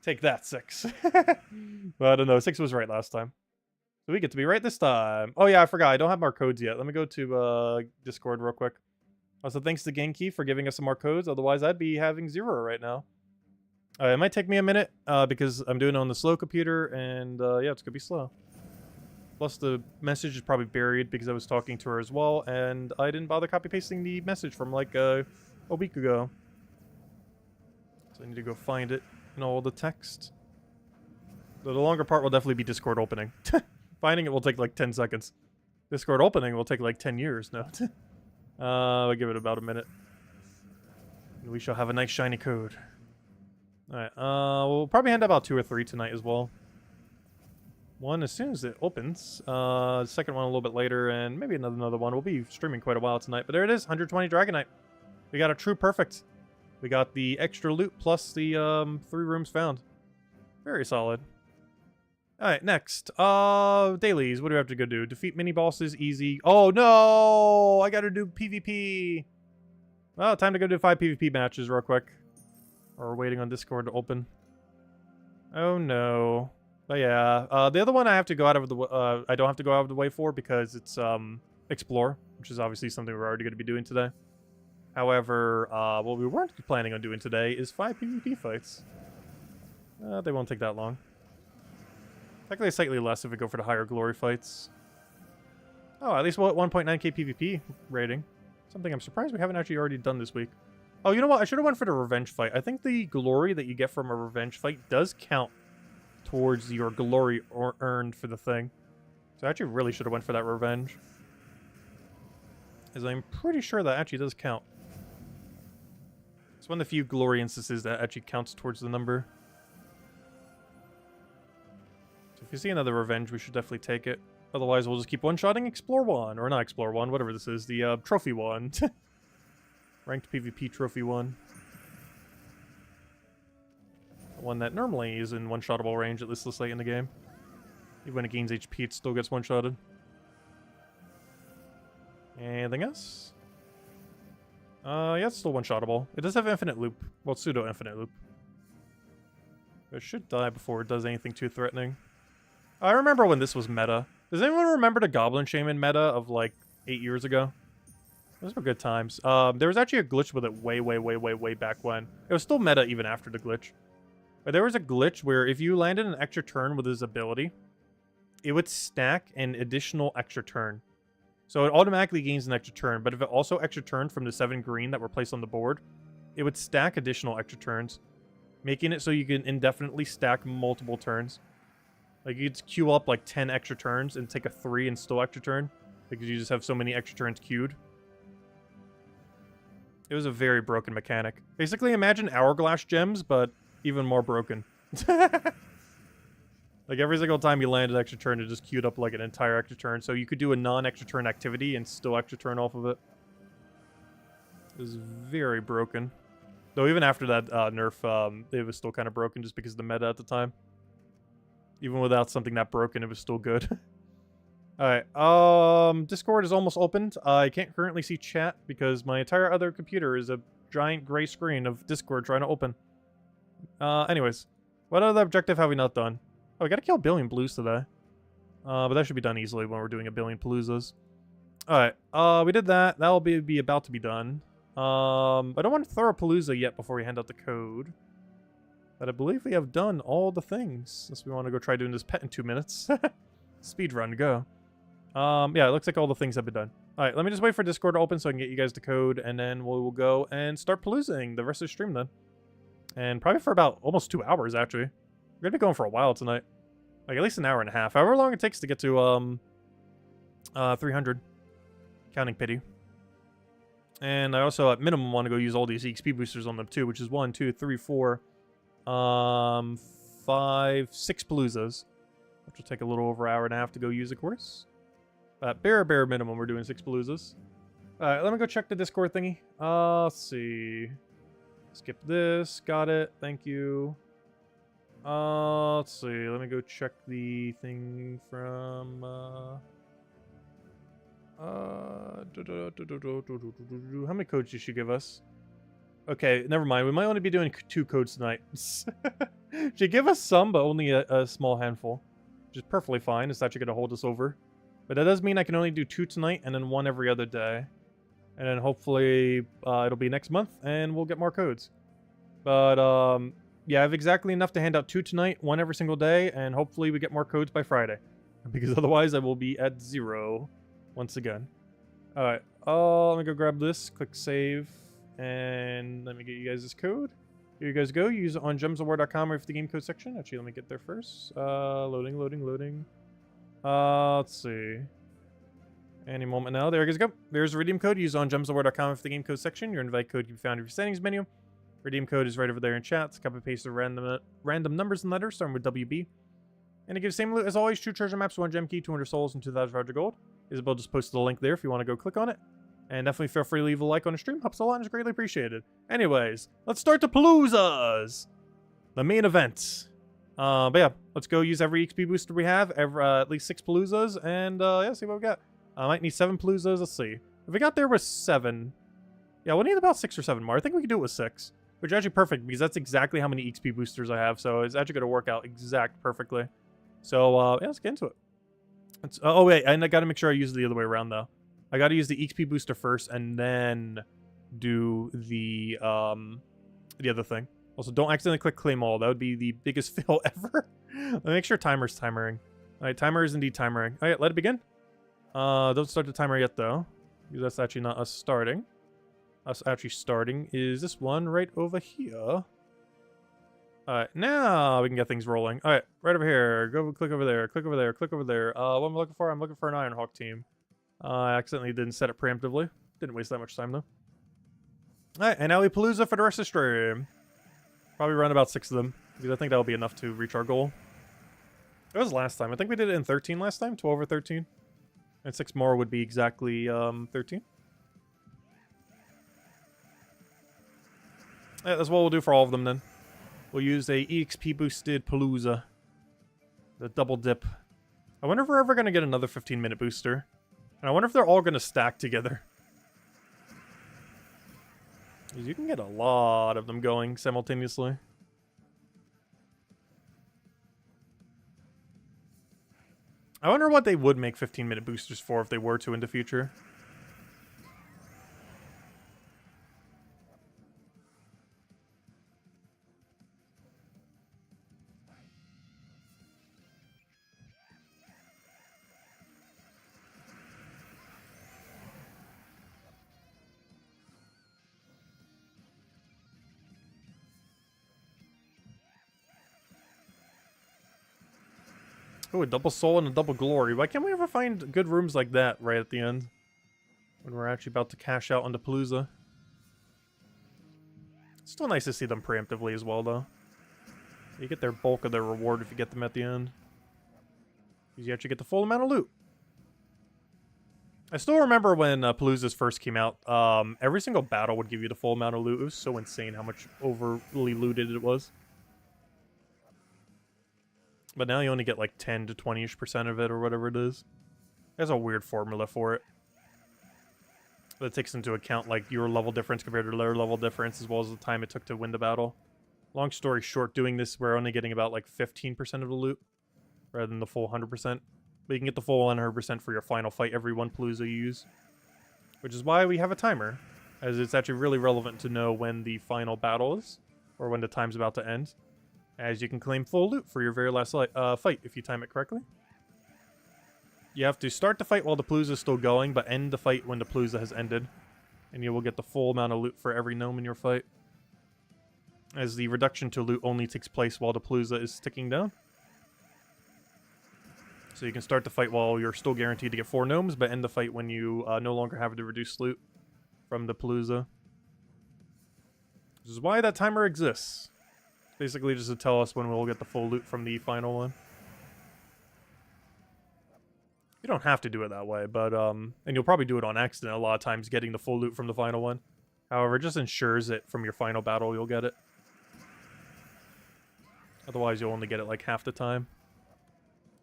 Take that, 6. Well, I don't know. 6 was right last time. So we get to be right this time. Oh, yeah, I forgot. I don't have more codes yet. Let me go to Discord real quick. Also, thanks to Genki for giving us some more codes. Otherwise, I'd be having 0 right now. It might take me a minute because I'm doing it on the slow computer. And, yeah, it's going to be slow. Plus, the message is probably buried because I was talking to her as well. And I didn't bother copy-pasting the message from, like, a week ago. So I need to go find it in all the text. So the longer part will definitely be Discord opening. Finding it will take, like, 10 seconds. Discord opening will take, like, 10 years. No. I'll give it about a minute. And we shall have a nice shiny code. Alright, we'll probably hand out about 2 or 3 tonight as well. One as soon as it opens. The second one a little bit later, and maybe another one. We'll be streaming quite a while tonight. But there it is, 120 Dragonite. We got a true perfect. We got the extra loot plus the 3 rooms found. Very solid. Alright, next. Dailies. What do we have to go do? Defeat mini bosses, easy. Oh no! I gotta do PvP. Well, time to go do 5 PvP matches real quick. Or we're waiting on Discord to open. Oh no. But yeah, the other one I have to go out of the I don't have to go out of the way for because it's Explore, which is obviously something we're already going to be doing today. However, what we weren't planning on doing today is 5 PvP fights. They won't take that long. Technically slightly less if we go for the higher glory fights. Oh, at least we'll at 1.9k PvP rating. Something I'm surprised we haven't actually already done this week. Oh, you know what? I should have went for the revenge fight. I think the glory that you get from a revenge fight does count towards your glory earned for the thing. So I actually really should have went for that revenge. As I'm pretty sure that actually does count. It's one of the few glory instances that actually counts towards the number. So if you see another revenge, we should definitely take it. Otherwise, we'll just keep one-shotting Explore 1. Or not Explore 1, whatever this is. The Trophy 1. Ranked PvP Trophy 1. One that normally is in one-shottable range, at least this late in the game. Even when it gains HP, it still gets one-shotted. Anything else? Yeah, it's still one-shottable. It does have infinite loop. Well, pseudo-infinite loop. It should die before it does anything too threatening. I remember when this was meta. Does anyone remember the Goblin Shaman meta of, like, 8 years ago? Those were good times. There was actually a glitch with it way back when. It was still meta even after the glitch. But there was a glitch where if you landed an extra turn with his ability, it would stack an additional extra turn. So it automatically gains an extra turn, but if it also extra turned from the 7 green that were placed on the board, it would stack additional extra turns, making it so you can indefinitely stack multiple turns. Like, you'd queue up like 10 extra turns and take a 3 and still extra turn, because you just have so many extra turns queued. It was a very broken mechanic. Basically, imagine Hourglass gems, but even more broken. Like, every single time you landed extra turn, it just queued up like an entire extra turn. So you could do a non-extra turn activity and still extra turn off of it. It was very broken. Though even after that nerf, it was still kind of broken just because of the meta at the time. Even without something that broken, it was still good. Alright, Discord is almost opened. I can't currently see chat because my entire other computer is a giant gray screen of Discord trying to open. Anyways, what other objective have we not done? Oh, we gotta kill a billion blues today. But that should be done easily when we're doing a billion paloozas. Alright, we did that. That'll be about to be done. I don't want to throw a palooza yet before we hand out the code. But I believe we have done all the things. Unless we want to go try doing this pet in 2 minutes. Speed run, go. Yeah, it looks like all the things have been done. Alright, let me just wait for Discord to open so I can get you guys the code, and then we will go and start paloozing the rest of the stream then. And probably for about almost 2 hours, actually. We're gonna be going for a while tonight. Like, at least an hour and a half. However long it takes to get to, 300. Counting pity. And I also, at minimum, want to go use all these EXP boosters on them, too, which is 1, 2, 3, 4, 5, 6 paloozas. Which will take a little over an hour and a half to go use, of course. But bare minimum, we're doing 6 paloozas. Alright, let me go check the Discord thingy. Let's see. Skip this. Got it. Thank you. Let's see. Let me go check the thing from, how many codes did she give us? Okay, never mind. We might only be doing 2 codes tonight. She gave us some, but only a small handful. Which is perfectly fine. It's actually going to hold us over. But that does mean I can only do 2 tonight and then 1 every other day. And then hopefully it'll be next month and we'll get more codes. But yeah, I have exactly enough to hand out 2 tonight, 1 every single day, and hopefully we get more codes by Friday. Because otherwise I will be at 0 once again. Alright, let me go grab this, click save, and let me get you guys this code. Here you guys go. Use it on gemsofwar.com or for the game code section. Actually, let me get there first. Loading. Let's see. Any moment now. There you guys go. There's a redeem code. Use it on gemsofwar.com for the game code section. Your invite code can be found in your settings menu. Redeem code is right over there in chat. Copy paste the random numbers and letters starting with WB. And to give the same loot as always, 2 treasure maps, 1 gem key, 200 souls, and 2,000 Roger gold. Isabel just posted the link there if you want to go click on it. And definitely feel free to leave a like on the stream. Helps a lot and is greatly appreciated. Anyways, let's start the paloozas! The main event. But yeah, let's go use every XP booster we have. At least 6 paloozas. And yeah, see what we got. I might need 7 paloozas. Let's see. If we got there with 7... Yeah, we'll need about 6 or 7 more. I think we can do it with 6. Which is actually perfect because that's exactly how many XP boosters I have. So it's actually going to work out perfectly. So yeah, let's get into it. Oh wait, and I got to make sure I use it the other way around though. I got to use the XP booster first and then do the other thing. Also, don't accidentally click claim all. That would be the biggest fail ever. Let me make sure timer's timering. All right, timer is indeed timering. All right, let it begin. Don't start the timer yet though, because that's actually not us starting. Us actually starting is this one right over here. Alright, now we can get things rolling. Alright, right over here. Go click over there. Click over there. Click over there. What am I looking for? I'm looking for an Ironhawk team. I accidentally didn't set it preemptively. Didn't waste that much time though. Alright, and now we palooza for the rest of the stream. Probably run about 6 of them, because I think that'll be enough to reach our goal. It was last time. I think we did it in 13 last time. 12 or 13. And 6 more would be exactly 13. Yeah, that's what we'll do for all of them then. We'll use a EXP boosted palooza. The double dip. I wonder if we're ever going to get another 15-minute booster. And I wonder if they're all going to stack together. Because you can get a lot of them going simultaneously. I wonder what they would make 15-minute boosters for if they were to in the future. Oh, a double soul and a double glory. Why can't we ever find good rooms like that right at the end? When we're actually about to cash out on the Palooza. It's still nice to see them preemptively as well, though. You get their bulk of their reward if you get them at the end. Because you actually get the full amount of loot. I still remember when Paloozas first came out, every single battle would give you the full amount of loot. It was so insane how much overly looted it was. But now you only get like 10 to 20-ish% of it or whatever it is. There's a weird formula for it. That takes into account like your level difference compared to their level difference as well as the time it took to win the battle. Long story short, doing this, we're only getting about like 15% of the loot rather than the full 100%. But you can get the full 100% for your final fight every one Palooza you use. Which is why we have a timer, as it's actually really relevant to know when the final battle is, or when the time's about to end. As you can claim full loot for your very last fight if you time it correctly. You have to start the fight while the Palooza is still going, but end the fight when the Palooza has ended. And you will get the full amount of loot for every gnome in your fight. As the reduction to loot only takes place while the Palooza is ticking down. So you can start the fight while you're still guaranteed to get 4 gnomes, but end the fight when you no longer have the reduced loot from the Palooza. Which is why that timer exists. Basically just to tell us when we'll get the full loot from the final one. You don't have to do it that way, but and you'll probably do it on accident a lot of times, getting the full loot from the final one. However, it just ensures that from your final battle you'll get it. Otherwise you'll only get it like half the time.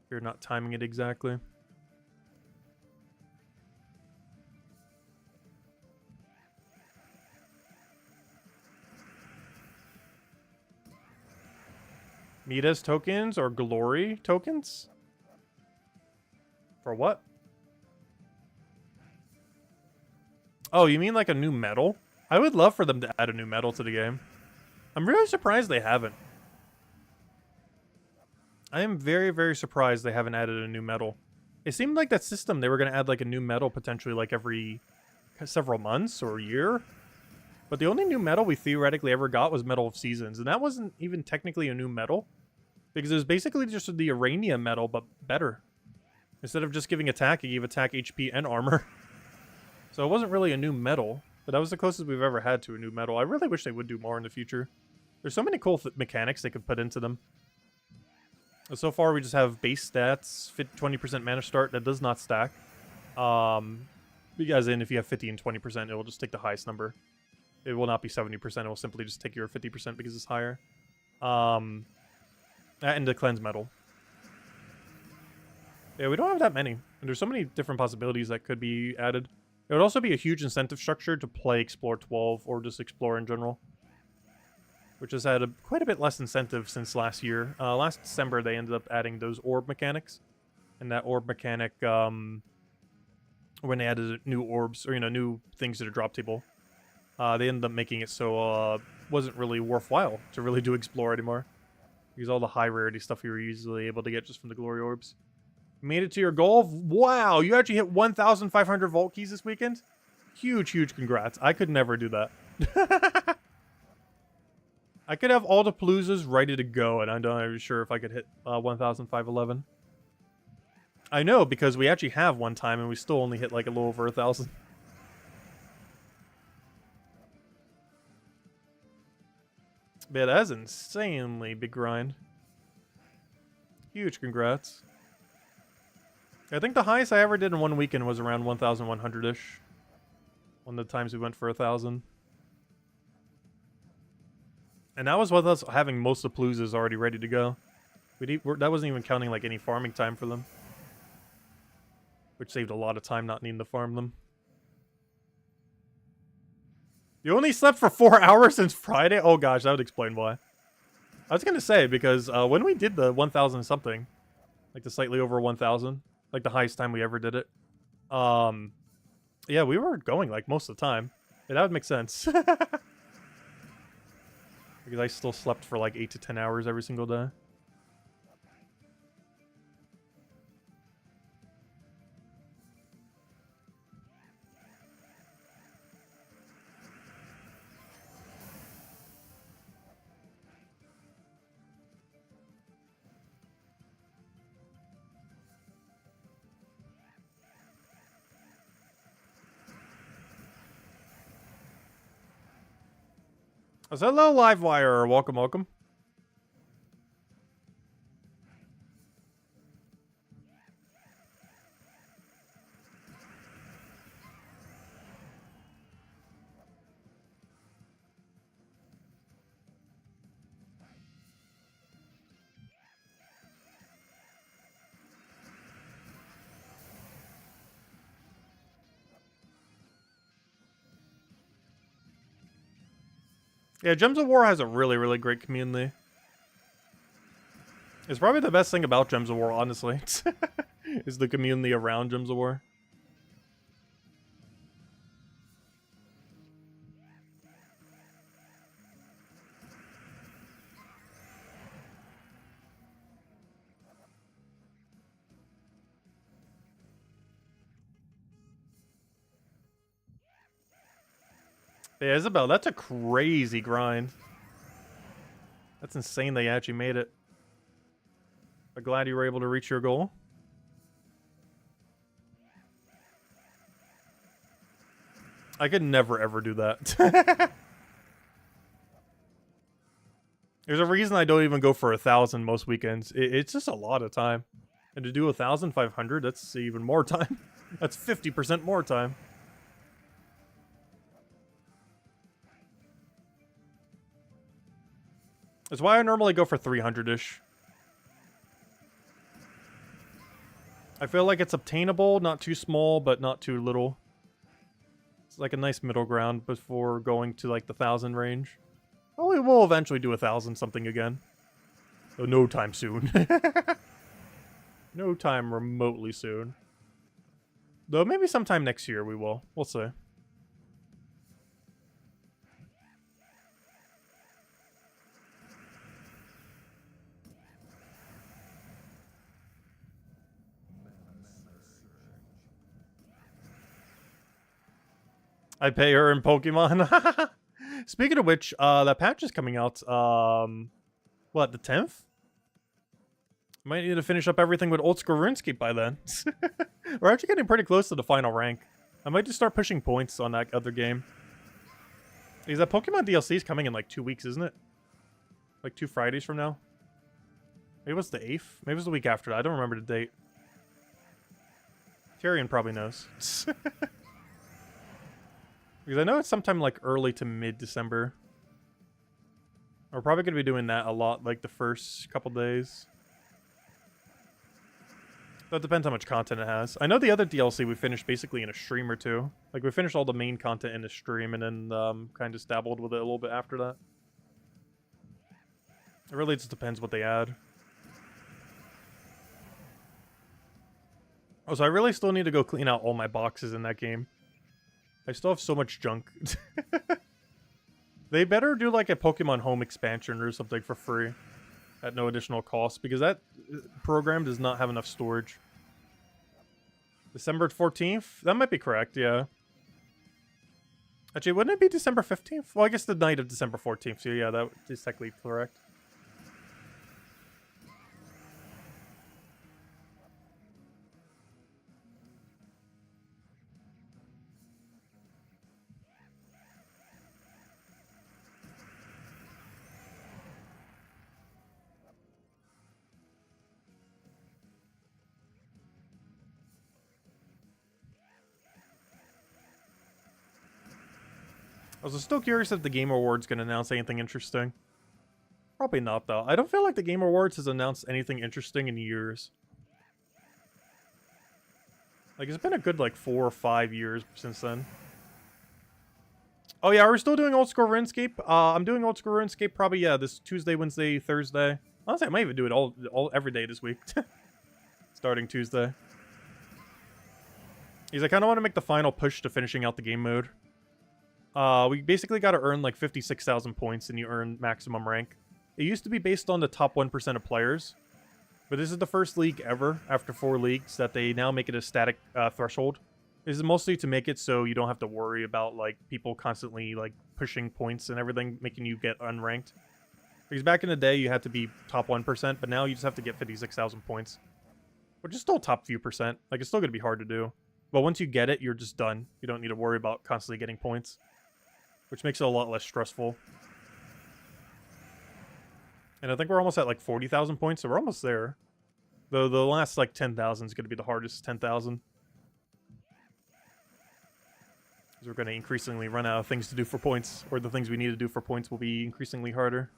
If you're not timing it exactly. Midas tokens or glory tokens? For what? Oh, you mean like a new medal? I would love for them to add a new medal to the game. I'm really surprised they haven't. I am very, very surprised they haven't added a new medal. It seemed like that system, they were going to add like a new medal potentially like every several months or a year. But the only new medal we theoretically ever got was Medal of Seasons. And that wasn't even technically a new medal. Because it was basically just the Urania medal, but better. Instead of just giving attack, it gave attack, HP, and armor. So it wasn't really a new medal. But that was the closest we've ever had to a new medal. I really wish they would do more in the future. There's so many cool mechanics they could put into them. So far, we just have base stats, 20% mana start, that does not stack. Because if you have 50 and 20%, it will just take the highest number. It will not be 70%, it will simply just take your 50% because it's higher. And the cleanse medal. Yeah, we don't have that many. And there's so many different possibilities that could be added. It would also be a huge incentive structure to play Explore 12 or just Explore in general. Which has had quite a bit less incentive since last year. Last December, they ended up adding those orb mechanics. And that orb mechanic, when they added new orbs, or, new things to the drop table, they ended up making it so it wasn't really worthwhile to really do Explore anymore. Because all the high rarity stuff you were usually able to get just from the glory orbs. Made it to your goal? Wow, you actually hit 1,500 vault keys this weekend? Huge, huge congrats. I could never do that. I could have all the Paloozas ready to go, and I'm not even sure if I could hit 1,511. I know, because we actually have one time, and we still only hit like a little over 1,000. Yeah, that's insanely big grind. Huge congrats. I think the highest I ever did in one weekend was around 1,100-ish. One of the times we went for 1,000. And that was with us having most of the Paloozas already ready to go. That wasn't even counting like any farming time for them. Which saved a lot of time not needing to farm them. You only slept for 4 hours since Friday? Oh gosh, that would explain why. I was gonna say, because when we did the 1,000 something, like the slightly over 1,000, like the highest time we ever did it, yeah, we were going like most of the time. Yeah, that would make sense. Because I still slept for like 8 to 10 hours every single day. So hello, Livewire. Welcome, welcome. Yeah, Gems of War has a really, really great community. It's probably the best thing about Gems of War, honestly. Is the community around Gems of War. Yeah, Isabel, that's a crazy grind. That's insane that you actually made it. I'm glad you were able to reach your goal. I could never ever do that. There's a reason I don't even go for 1,000 most weekends. It's just a lot of time. And to do 1,500, that's even more time. That's 50% more time. That's why I normally go for 300-ish. I feel like it's obtainable, not too small, but not too little. It's like a nice middle ground before going to like the 1,000 range. Well, we will eventually do 1,000 something again. Though no time soon. No time remotely soon. Though maybe sometime next year we will. We'll see. I pay her in Pokemon. Speaking of which, that patch is coming out, what, the 10th? Might need to finish up everything with Old School RuneScape by then. We're actually getting pretty close to the final rank. I might just start pushing points on that other game. Because that Pokemon DLC is coming in like 2 weeks, isn't it? Like 2 Fridays from now? Maybe it was the 8th? Maybe it was the week after that. I don't remember the date. Tyrion probably knows. Because I know it's sometime like early to mid-December. We're probably going to be doing that a lot, like the first couple days. That depends how much content it has. I know the other DLC we finished basically in a stream or two. Like, we finished all the main content in a stream and then kind of dabbled with it a little bit after that. It really just depends what they add. Oh, so I really still need to go clean out all my boxes in that game. I still have so much junk. They better do like a Pokemon Home expansion or something for free. At no additional cost, because that program does not have enough storage. December 14th? That might be correct, yeah. Actually, wouldn't it be December 15th? Well, I guess the night of December 14th, so yeah, that is technically correct. I was still curious if the Game Awards gonna announce anything interesting. Probably not, though. I don't feel like the Game Awards has announced anything interesting in years. Like, it's been a good, like, 4 or 5 years since then. Oh, yeah, we're still doing Old School RuneScape. I'm doing Old School RuneScape probably, yeah, this Tuesday, Wednesday, Thursday. Honestly, I might even do it every day this week. Starting Tuesday. Because I kind of want to make the final push to finishing out the game mode. We basically got to earn like 56,000 points and you earn maximum rank. It used to be based on the top 1% of players. But this is the first league ever, after 4 leagues, that they now make it a static threshold. This is mostly to make it so you don't have to worry about like people constantly like pushing points and everything, making you get unranked. Because back in the day, you had to be top 1%, but now you just have to get 56,000 points. Which is still top few percent. Like, it's still going to be hard to do. But once you get it, you're just done. You don't need to worry about constantly getting points. Which makes it a lot less stressful. And I think we're almost at like 40,000 points, so we're almost there. Though the last like 10,000 is going to be the hardest 10,000. Because we're going to increasingly run out of things to do for points. Or the things we need to do for points will be increasingly harder.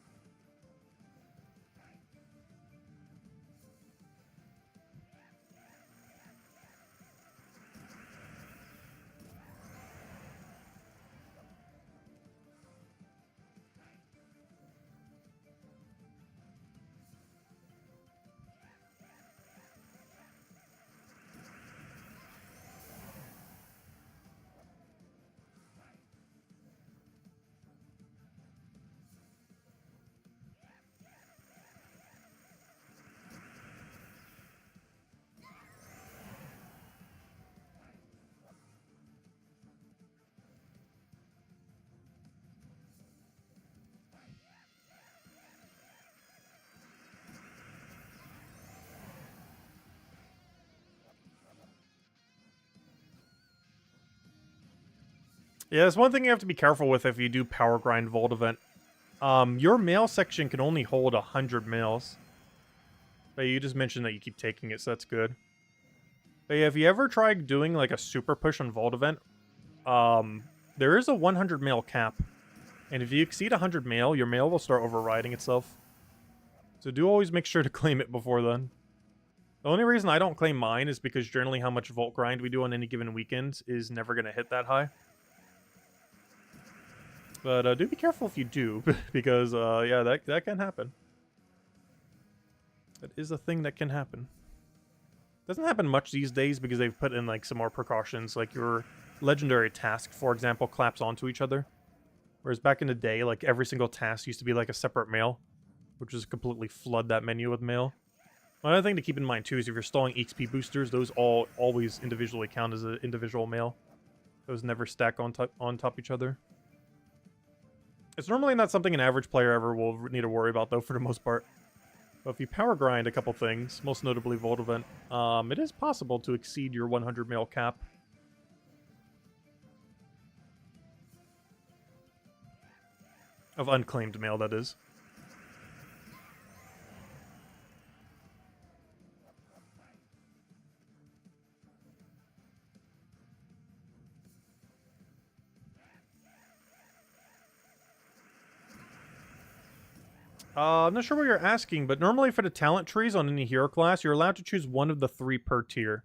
Yeah, there's one thing you have to be careful with if you do power grind Vault Event. Your mail section can only hold 100 mails. But you just mentioned that you keep taking it, so that's good. But yeah, if you ever try doing like a super push on Vault Event, there is a 100 mail cap. And if you exceed 100 mail, your mail will start overriding itself. So do always make sure to claim it before then. The only reason I don't claim mine is because generally how much Vault grind we do on any given weekend is never going to hit that high. But do be careful if you do, because yeah, that can happen. That is a thing that can happen. Doesn't happen much these days because they've put in like some more precautions, like your legendary task, for example, claps onto each other. Whereas back in the day, like every single task used to be like a separate mail, which is completely flood that menu with mail. Another thing to keep in mind too is if you're stalling XP boosters, those always individually count as an individual mail. Those never stack on top each other. It's normally not something an average player ever will need to worry about though, for the most part. But if you power grind a couple things, most notably Vault Event, it is possible to exceed your 100 mail cap. Of unclaimed mail, that is. I'm not sure what you're asking, but normally for the talent trees on any hero class, you're allowed to choose one of the 3 per tier.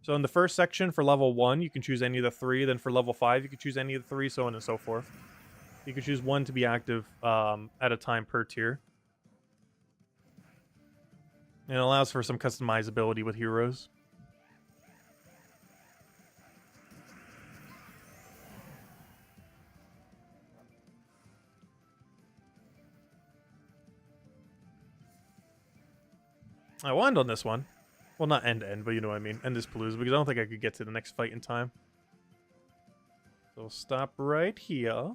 So in the first section, for level 1, you can choose any of the 3. Then for level 5, you can choose any of the 3, so on and so forth. You can choose 1 to be active at a time per tier. And it allows for some customizability with heroes. I will end on this one. Well, not end, but you know what I mean. End this Poloa, because I don't think I could get to the next fight in time. So we'll stop right here.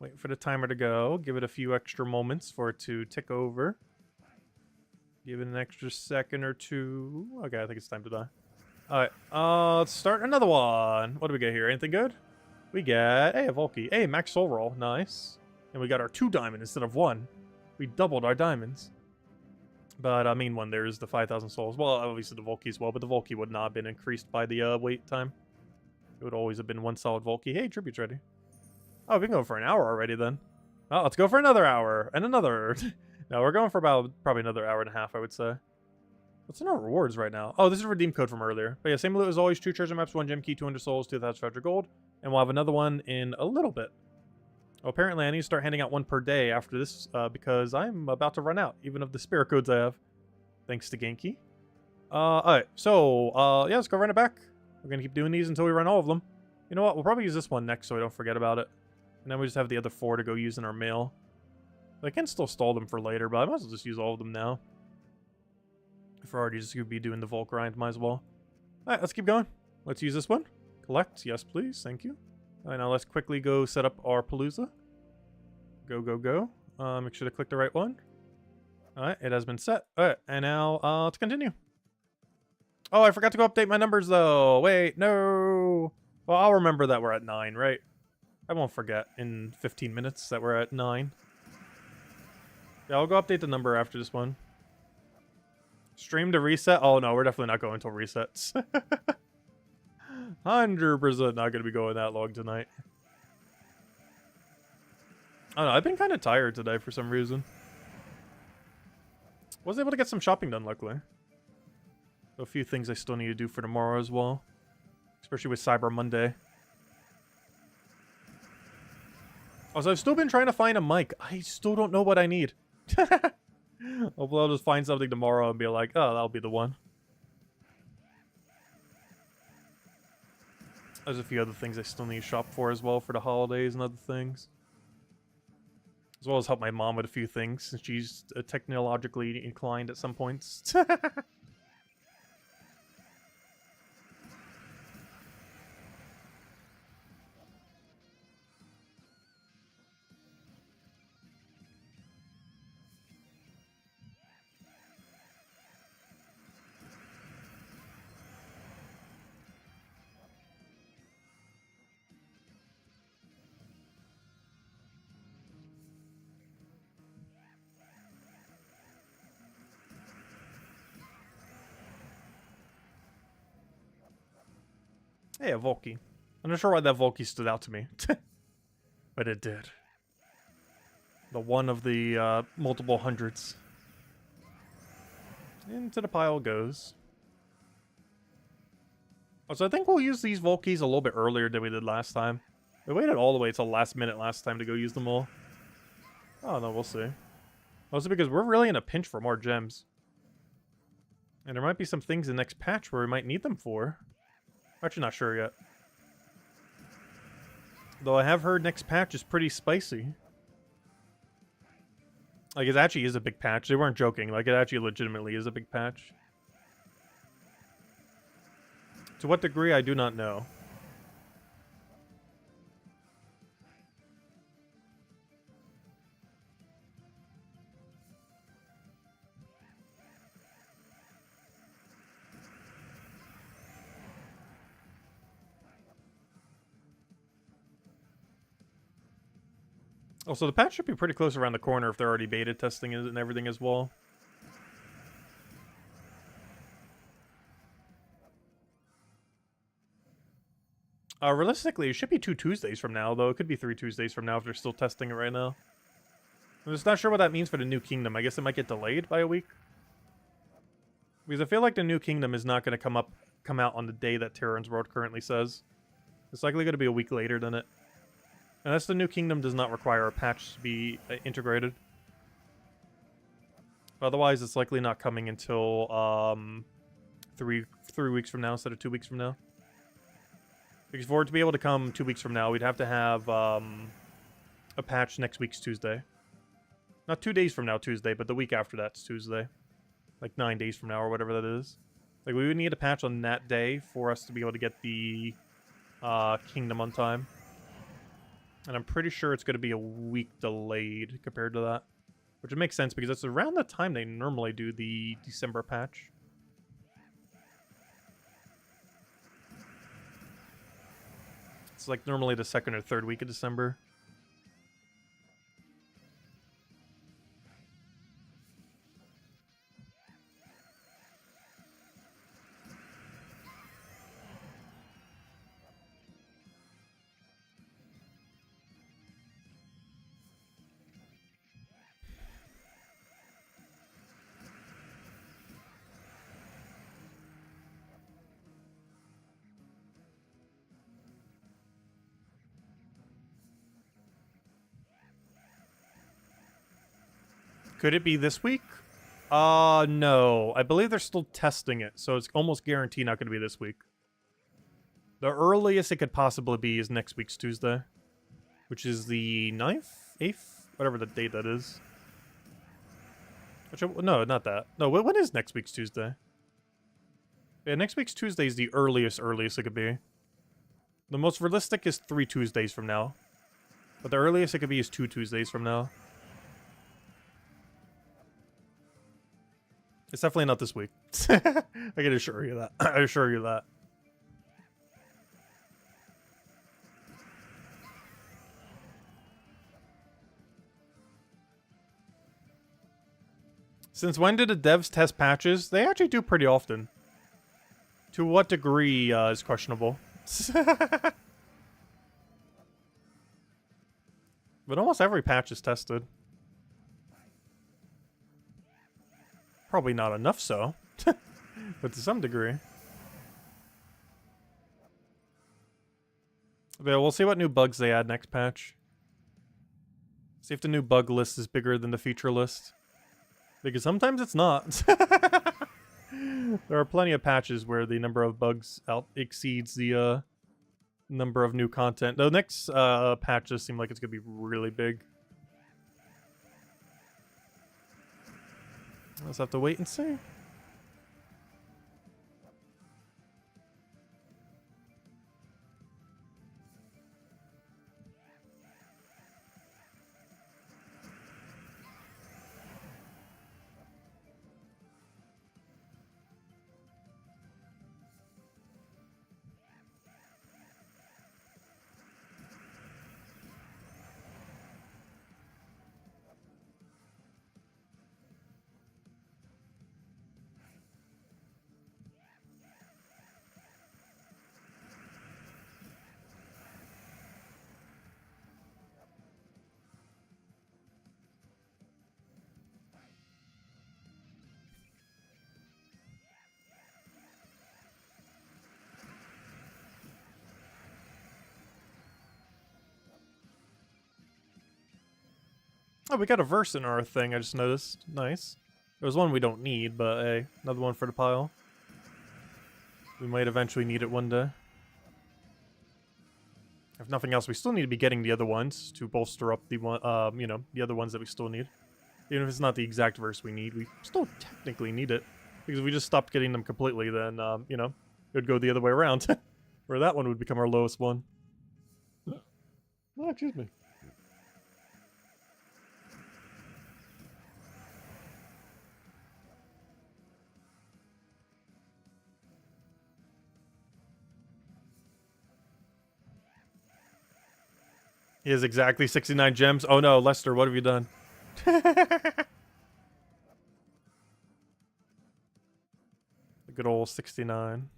Wait for the timer to go. Give it a few extra moments for it to tick over. Give it an extra second or two. Okay, I think it's time to die. Alright, let's start another one. What do we get here? Anything good? We got, hey, a Volky. Hey, max soul roll. Nice. And we got our 2 diamond instead of 1. We doubled our diamonds. But I mean, when there's the 5,000 souls. Well, obviously the Volky as well, but the Volky would not have been increased by the wait time. It would always have been 1 solid Volky. Hey, tribute's ready. Oh, we can go for an hour already then. Oh, let's go for another hour. And another. No, we're going for about probably another hour and a half, I would say. What's in our rewards right now? Oh, this is a redeem code from earlier. But yeah, same loot as always. 2 treasure maps, 1 gem key, 200 souls, 2,500 gold. And we'll have another one in a little bit. Well, apparently I need to start handing out 1 per day after this because I'm about to run out, even of the spirit codes I have. Thanks to Genki. Alright, so, yeah, let's go run it back. We're gonna keep doing these until we run all of them. You know what, we'll probably use this one next so I don't forget about it. And then we just have the other 4 to go use in our mail. I can still stall them for later, but I might as well just use all of them now. If we're already just gonna be doing the Vault grind, might as well. Alright, let's keep going. Let's use this one. Collect, yes please, thank you. Alright, now let's quickly go set up our Poloa. Go, go, go. Make sure to click the right one. Alright, it has been set. Alright, and now, let's continue. Oh, I forgot to go update my numbers, though. Wait, no. Well, I'll remember that we're at 9, right? I won't forget in 15 minutes that we're at 9. Yeah, I'll go update the number after this one. Stream to reset? Oh, no, we're definitely not going until resets. 100% not going to be going that long tonight. I don't know, I've been kind of tired today for some reason. Was able to get some shopping done, luckily. A few things I still need to do for tomorrow as well. Especially with Cyber Monday. Also, I've still been trying to find a mic. I still don't know what I need. Hopefully I'll just find something tomorrow and be like, oh, that'll be the one. There's a few other things I still need to shop for as well for the holidays and other things. As well as help my mom with a few things, since she's technologically inclined at some points. Hey, a Volky. I'm not sure why that Volky stood out to me. But it did. The one of the multiple hundreds. Into the pile goes. Oh, so I think we'll use these Volkies a little bit earlier than we did last time. We waited all the way till last minute last time to go use them all. Oh, no, we'll see. Also because we're really in a pinch for more gems. And there might be some things in the next patch where we might need them for. I'm actually not sure yet. Though I have heard next patch is pretty spicy. Like, it actually is a big patch. They weren't joking. Like, it actually legitimately is a big patch. To what degree, I do not know. Also, the patch should be pretty close around the corner if they're already beta testing it and everything as well. Realistically, it should be 2 Tuesdays from now, though. It could be 3 Tuesdays from now if they're still testing it right now. I'm just not sure what that means for the New Kingdom. I guess it might get delayed by a week. Because I feel like the New Kingdom is not going to come out on the day that Terran's World currently says. It's likely going to be a week later than it. Unless the New Kingdom does not require a patch to be integrated. Otherwise, it's likely not coming until 3 weeks from now instead of 2 weeks from now. Because for it to be able to come 2 weeks from now, we'd have to have a patch next week's Tuesday. Not 2 days from now Tuesday, but the week after that's Tuesday. Like 9 days from now or whatever that is. Like, we would need a patch on that day for us to be able to get the Kingdom on time. And I'm pretty sure it's going to be a week delayed compared to that. Which would make sense because that's around the time they normally do the December patch. It's like normally the 2nd or 3rd week of December. Could it be this week? No. I believe they're still testing it, so it's almost guaranteed not going to be this week. The earliest it could possibly be is next week's Tuesday. Which is the 9th? 8th? Whatever the date that is. No, not that. No, when is next week's Tuesday? Yeah, next week's Tuesday is the earliest it could be. The most realistic is 3 Tuesdays from now. But the earliest it could be is 2 Tuesdays from now. It's definitely not this week. I can assure you that. I assure you that. Since when did the devs test patches? They actually do pretty often. To what degree is questionable. But almost every patch is tested. Probably not enough so. But to some degree. But we'll see what new bugs they add next patch. See if the new bug list is bigger than the feature list. Because sometimes it's not. There are plenty of patches where the number of bugs exceeds the number of new content. The next patch does seem like it's going to be really big. Let's have to wait and see. Oh, we got a verse in our thing, I just noticed. Nice. There's one we don't need, but hey, another one for the pile. We might eventually need it one day. If nothing else, we still need to be getting the other ones to bolster up the one, you know, the other ones that we still need. Even if it's not the exact verse we need, we still technically need it. Because if we just stopped getting them completely, then, you know, it would go the other way around. Where that one would become our lowest one. Oh, excuse me. He has exactly 69 gems. Oh no, Lester, what have you done? The good old 69.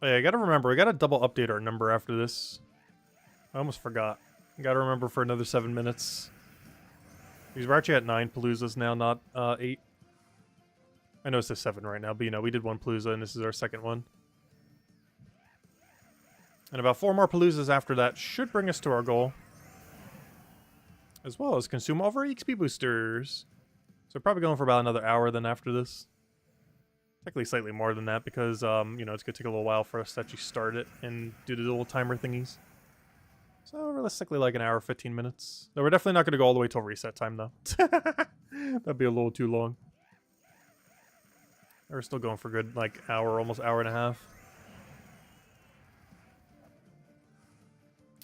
Hey, I gotta remember, we gotta double update our number after this. I almost forgot. I gotta remember for another 7 minutes. Because we're actually at 9 Paloozas now, not 8. I know it says 7 right now, but you know, we did 1 Palooza and this is our second one. And about 4 more Paloozas after that should bring us to our goal. As well as consume all of our XP boosters. So we're probably going for about another hour then after this. Technically slightly more than that because, you know, it's going to take a little while for us to actually start it and do the little timer thingies. So realistically like an hour, 15 minutes. No, we're definitely not going to go all the way till reset time though. That'd be a little too long. We're still going for a good, like, hour, almost hour and a half.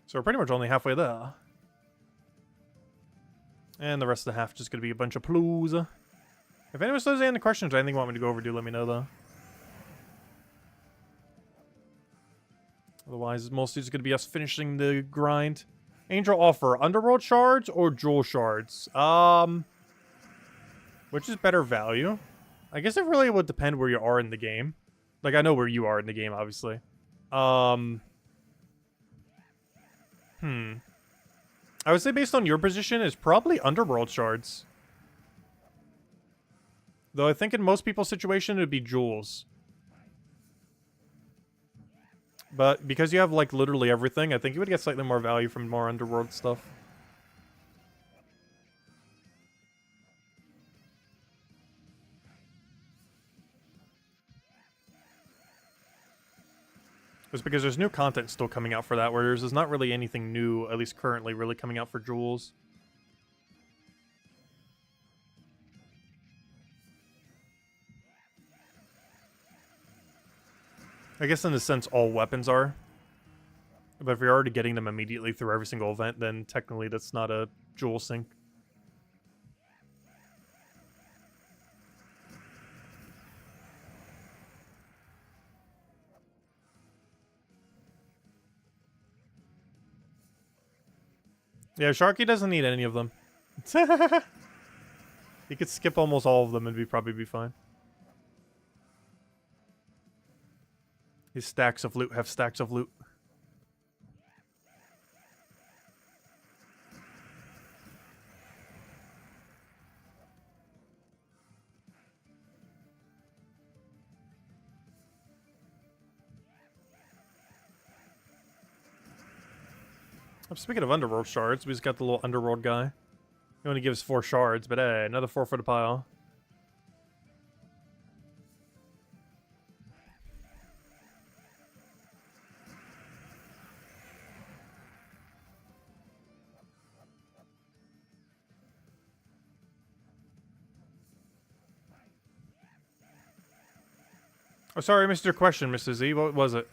So we're pretty much only halfway there. And the rest of the half is just going to be a bunch of Palooza. If anyone still has any questions or anything you want me to go over, do let me know, though. Otherwise, it's mostly just going to be us finishing the grind. Angel offer, Underworld shards or Jewel shards? Which is better value? I guess it really would depend where you are in the game. Like, I know where you are in the game, obviously. I would say based on your position, it's probably Underworld shards. Though I think in most people's situation, it would be jewels. But because you have, like, literally everything, I think you would get slightly more value from more Underworld stuff. Just because there's new content still coming out for that, whereas there's not really anything new, at least currently, really coming out for jewels. I guess in a sense all weapons are. But if you're already getting them immediately through every single event, then technically that's not a jewel sync. Yeah, Sharky doesn't need any of them. He could skip almost all of them and probably be fine. His stacks of loot have stacks of loot. Speaking of Underworld shards, we just got the little Underworld guy. He only gives 4 shards, but hey, another 4 for the pile. Oh, sorry, I missed your question, Mr. Z. What was it?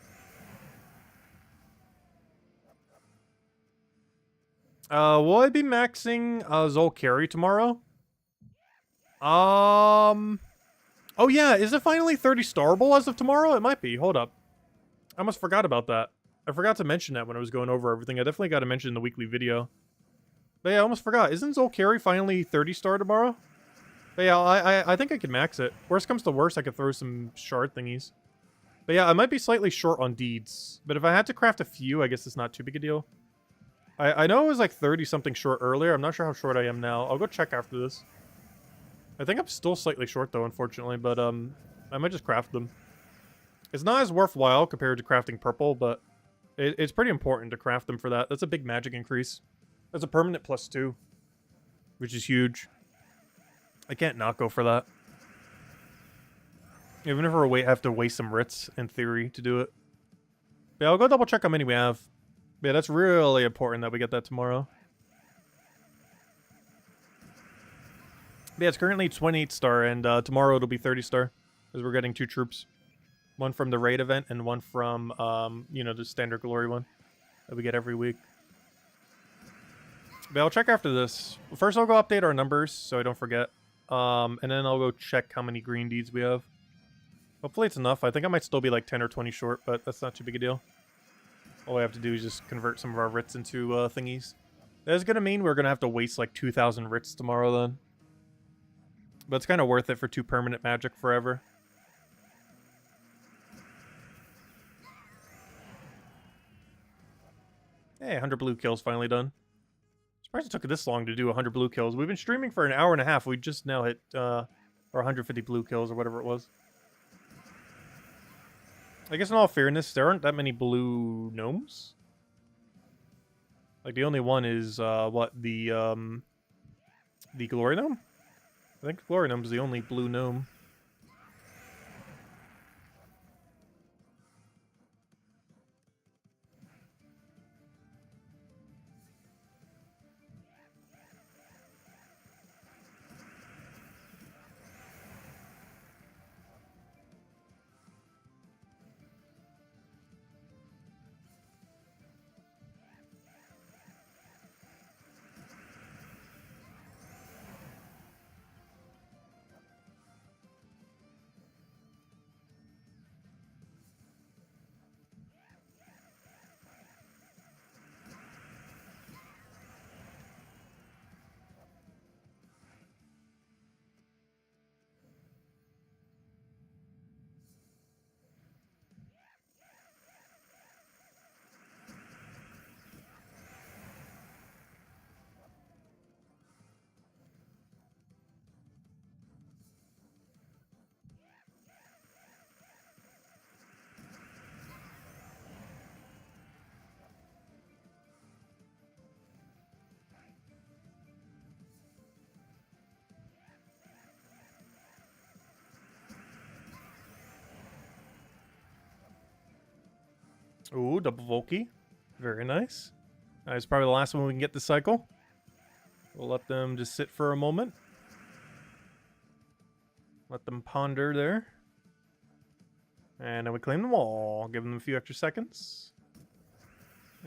Will I be maxing Zol Carry tomorrow? Oh yeah, is it finally 30 starable as of tomorrow? It might be. Hold up. I almost forgot about that. I forgot to mention that when I was going over everything. I definitely got to mention in the weekly video. But yeah, I almost forgot. Isn't Zol Carry finally 30 star tomorrow? But yeah, I think I could max it. Worst comes to worst, I could throw some shard thingies. But yeah, I might be slightly short on deeds. But if I had to craft a few, I guess it's not too big a deal. I know it was like 30 something short earlier. I'm not sure how short I am now. I'll go check after this. I think I'm still slightly short though, unfortunately, but I might just craft them. It's not as worthwhile compared to crafting purple, but it's pretty important to craft them for that. That's a big magic increase. That's a permanent +2, which is huge. I can't not go for that. Even if I have to waste some writs, in theory, to do it. Yeah, I'll go double check how many we have. Yeah, that's really important that we get that tomorrow. Yeah, it's currently 28 star, and tomorrow it'll be 30 star, because we're getting 2 troops. One from the raid event, and one from, you know, the standard glory one that we get every week. But I'll check after this. First, I'll go update our numbers, so I don't forget. And then I'll go check how many green deeds we have. Hopefully it's enough. I think I might still be like 10 or 20 short, but that's not too big a deal. All we have to do is just convert some of our writs into thingies. That's going to mean we're going to have to waste like 2,000 writs tomorrow then. But it's kind of worth it for 2 permanent magic forever. Hey, 100 blue kills finally done. Surprised it took this long to do 100 blue kills. We've been streaming for an hour and a half. We just now hit our 150 blue kills or whatever it was. I guess in all fairness, there aren't that many blue gnomes. Like the only one is what, the glory gnome? I think glory gnome is the only blue gnome. Ooh, double Volky. Very nice. It's probably the last one we can get this cycle. We'll let them just sit for a moment. Let them ponder there. And then we claim them all. Give them a few extra seconds.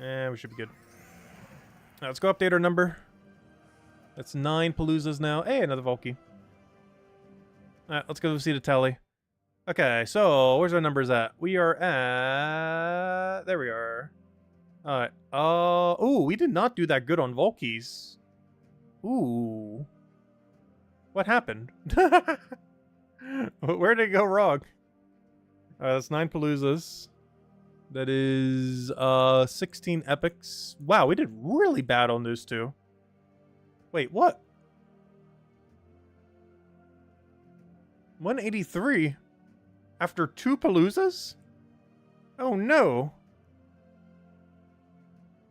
And we should be good. Now let's go update our number. That's 9 Paloozas now. Hey, another Volky. Alright, let's go see the tally. Okay, so where's our numbers at? We are at... There we are. Alright. Ooh, we did not do that good on Volkies. Ooh. What happened? Where did it go wrong? Alright, that's 9 Paloozas. That is 16 epics. Wow, we did really bad on those two. Wait, what? 183? After 2 Paloozas? Oh no.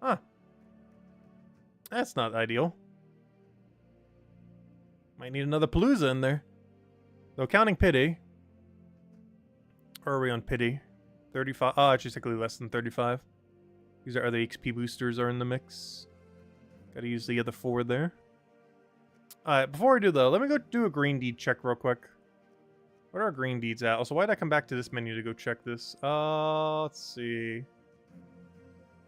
Huh. That's not ideal. Might need another Palooza in there. Though counting pity. Or are we on pity? 35. Oh, actually technically less than 35. These are the XP boosters are in the mix. Gotta use the other 4 there. Alright, before we do though, let me go do a green deed check real quick. What are our green deeds at? Also, why did I come back to this menu to go check this? Let's see.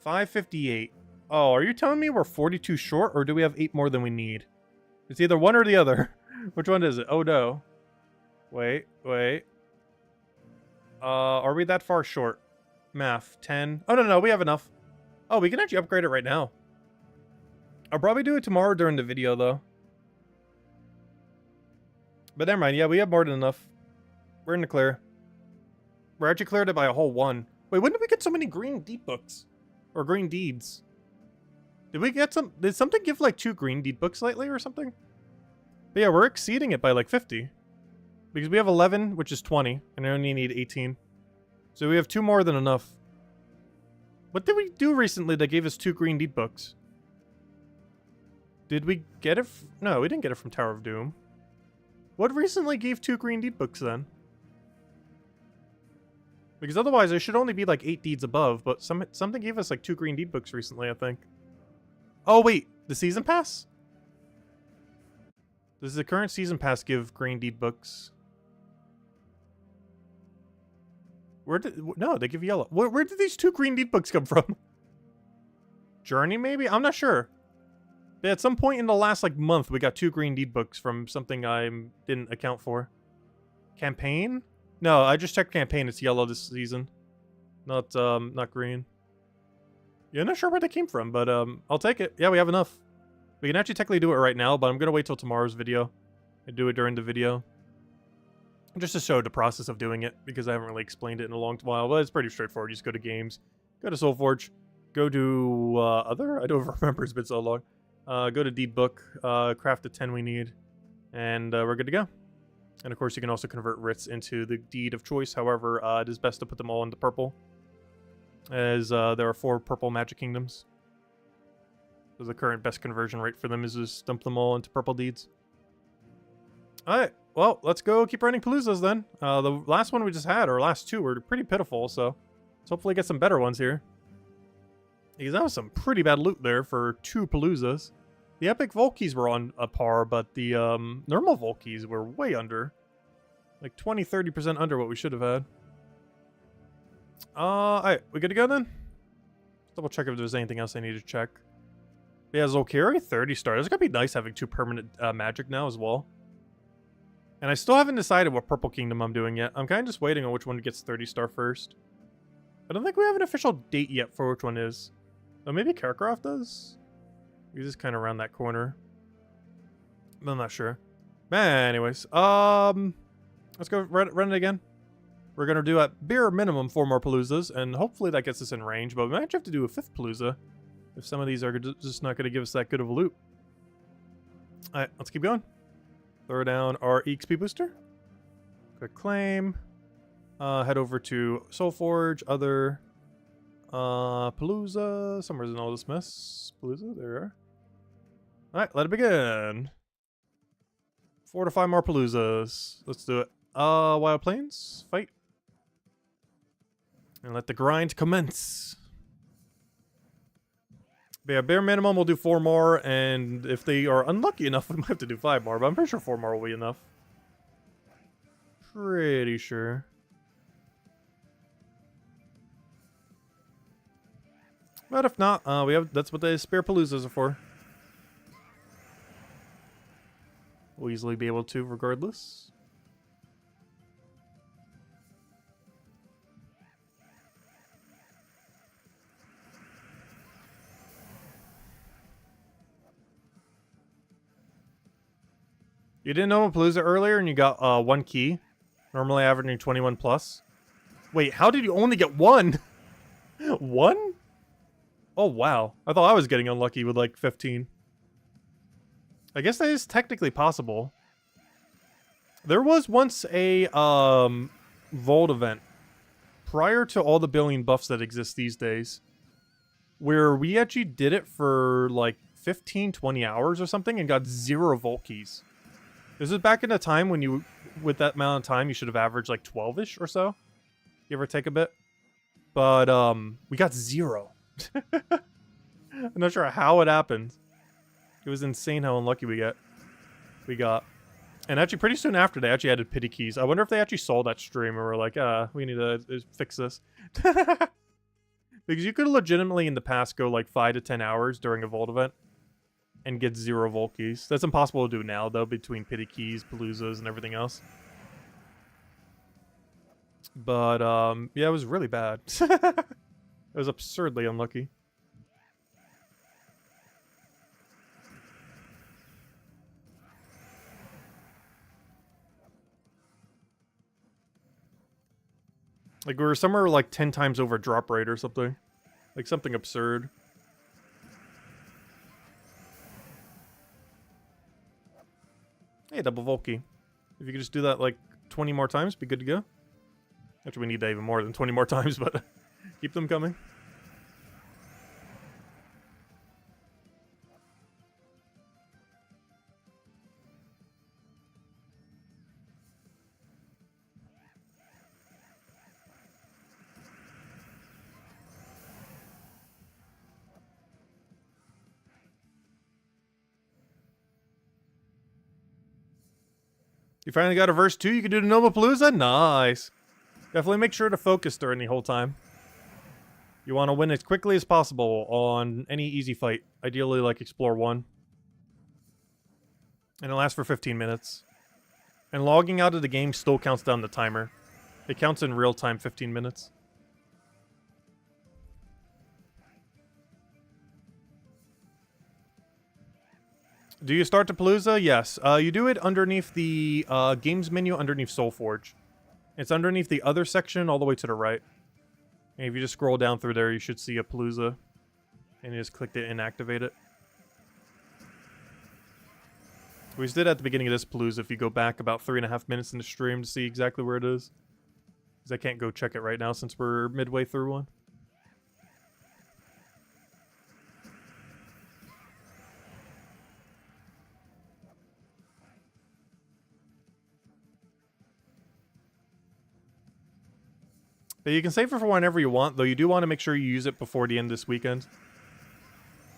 558. Oh, are you telling me we're 42 short, or do we have 8 more than we need? It's either one or the other. Which one is it? Oh, no. Wait. Are we that far short? Math. 10. Oh, no, we have enough. Oh, we can actually upgrade it right now. I'll probably do it tomorrow during the video, though. But never mind. Yeah, we have more than enough. We're in the clear. We're actually cleared it by a whole 1. Wait, when did we get so many green deed books? Or green deeds? Did we get some... Did something give like 2 green deed books lately or something? But yeah, we're exceeding it by like 50. Because we have 11, which is 20, and I only need 18. So we have 2 more than enough. What did we do recently that gave us 2 green deed books? Did we get it? No, we didn't get it from Tower of Doom. What recently gave 2 green deed books then? Because otherwise there should only be like 8 deeds above, but something gave us like 2 green deed books recently, I think. Oh wait, the season pass? Does the current season pass give green deed books? No, they give yellow. Where did these 2 green deed books come from? Journey, maybe? I'm not sure. But at some point in the last, like, month, we got 2 green deed books from something I didn't account for. Campaign? No, I just checked campaign. It's yellow this season. Not green. Yeah, not sure where they came from, but, I'll take it. Yeah, we have enough. We can actually technically do it right now, but I'm gonna wait till tomorrow's video and do it during the video. Just to show the process of doing it, because I haven't really explained it in a long while, but it's pretty straightforward. You just go to games, go to Soulforge, go to other? I don't remember, it's been so long. Go to deed book, craft the 10 we need, and we're good to go. And of course you can also convert writs into the deed of choice, however, it is best to put them all into purple, as there are 4 purple magic kingdoms. So the current best conversion rate for them is just dump them all into purple deeds. Alright. Well, let's go keep running Paloozas then. The last one we just had, or last 2, were pretty pitiful, so let's hopefully get some better ones here. Because that was some pretty bad loot there for 2 Paloozas. The epic Volkies were on a par, but the normal Volkies were way under. Like 20-30% under what we should have had. Alright, we good to go then? Double check if there's anything else I need to check. Yeah, Zolkiri, 30 stars. It's gonna be nice having 2 permanent magic now as well. And I still haven't decided what Purple Kingdom I'm doing yet. I'm kind of just waiting on which one gets 30 star first. I don't think we have an official date yet for which one is. Oh, maybe Karkaroff does? He's just kind of around that corner. I'm not sure. Anyways, let's go run it again. We're gonna do at bare minimum 4 more Paloozas, and hopefully that gets us in range, but we might have to do a 5th Palooza if some of these are just not gonna give us that good of a loot. Alright, let's keep going. Throw down our EXP booster. Quick claim. Head over to Soulforge, other Palooza. Somewhere's in all this mess. Palooza, there we are. Alright, let it begin. 4 to 5 more Paloozas. Let's do it. Wild Plains, fight. And let the grind commence. But yeah, bare minimum, we'll do 4 more, and if they are unlucky enough, we might have to do 5 more, but I'm pretty sure 4 more will be enough. Pretty sure. But if not, that's what the spare Paloozas are for. We'll easily be able to, regardless. You didn't know Palooza earlier and you got 1 key? Normally averaging 21 plus. Wait, how did you only get 1? 1? Oh, wow. I thought I was getting unlucky with like 15. I guess that is technically possible. There was once a Vault event prior to all the billion buffs that exist these days, where we actually did it for like 15-20 hours or something and got 0 Vault keys. This is back in a time when you, with that amount of time, you should have averaged like 12-ish or so. Give or take a bit. But, we got 0. I'm not sure how it happened. It was insane how unlucky we got. And actually, pretty soon after, they actually added pity keys. I wonder if they actually saw that stream and were like, we need to fix this. Because you could legitimately, in the past, go like 5 to 10 hours during a Vault event and get 0 Vault keys. That's impossible to do now, though, between pity keys, Paloozas, and everything else. But, yeah, it was really bad. It was absurdly unlucky. Like, we were somewhere like 10 times over drop rate or something. Like, something absurd. Hey, double Volky. If you could just do that like 20 more times, be good to go. Actually, we need that even more than 20 more times, but keep them coming. You finally got a verse 2, you can do the Nomapalooza? Nice. Definitely make sure to focus during the whole time. You want to win as quickly as possible on any easy fight. Ideally, like Explore 1. And it lasts for 15 minutes. And logging out of the game still counts down the timer. It counts in real time 15 minutes. Do you start the Palooza? Yes. You do it underneath the games menu underneath Soulforge. It's underneath the other section all the way to the right. And if you just scroll down through there, you should see a Palooza. And you just click it and activate it. We just did at the beginning of this Palooza if you go back about 3.5 minutes in the stream to see exactly where it is. Because I can't go check it right now since we're midway through one. But you can save it for whenever you want, though you do want to make sure you use it before the end of this weekend.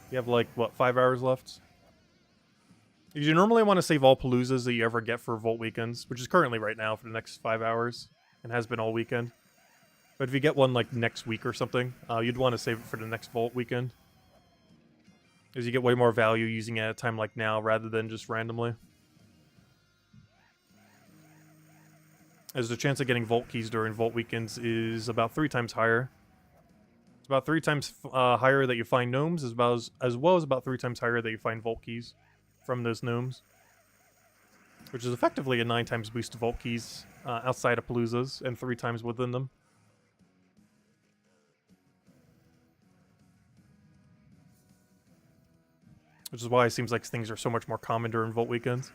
You have like, what, 5 hours left? You normally want to save all Paloozas that you ever get for Vault weekends, which is currently right now for the next 5 hours, and has been all weekend. But if you get one like next week or something, you'd want to save it for the next Vault weekend. Because you get way more value using it at a time like now rather than just randomly. As the chance of getting Vault keys during Vault weekends is about 3 times higher. It's about 3 times higher that you find gnomes, as well as about 3 times higher that you find Vault keys from those gnomes. Which is effectively a 9 times boost to Vault keys outside of Paloozas, and 3 times within them. Which is why it seems like things are so much more common during Vault weekends.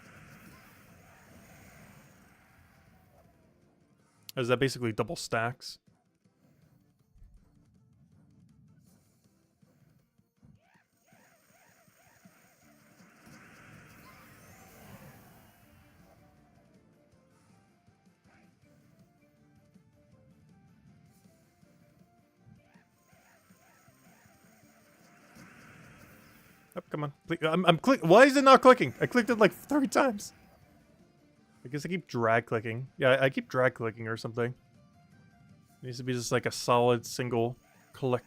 As that basically double stacks. Oh, come on. I'm click. Why is it not clicking? I clicked it like 3 times. I guess I keep drag clicking. Yeah, I keep drag clicking or something. It needs to be just like a solid single click.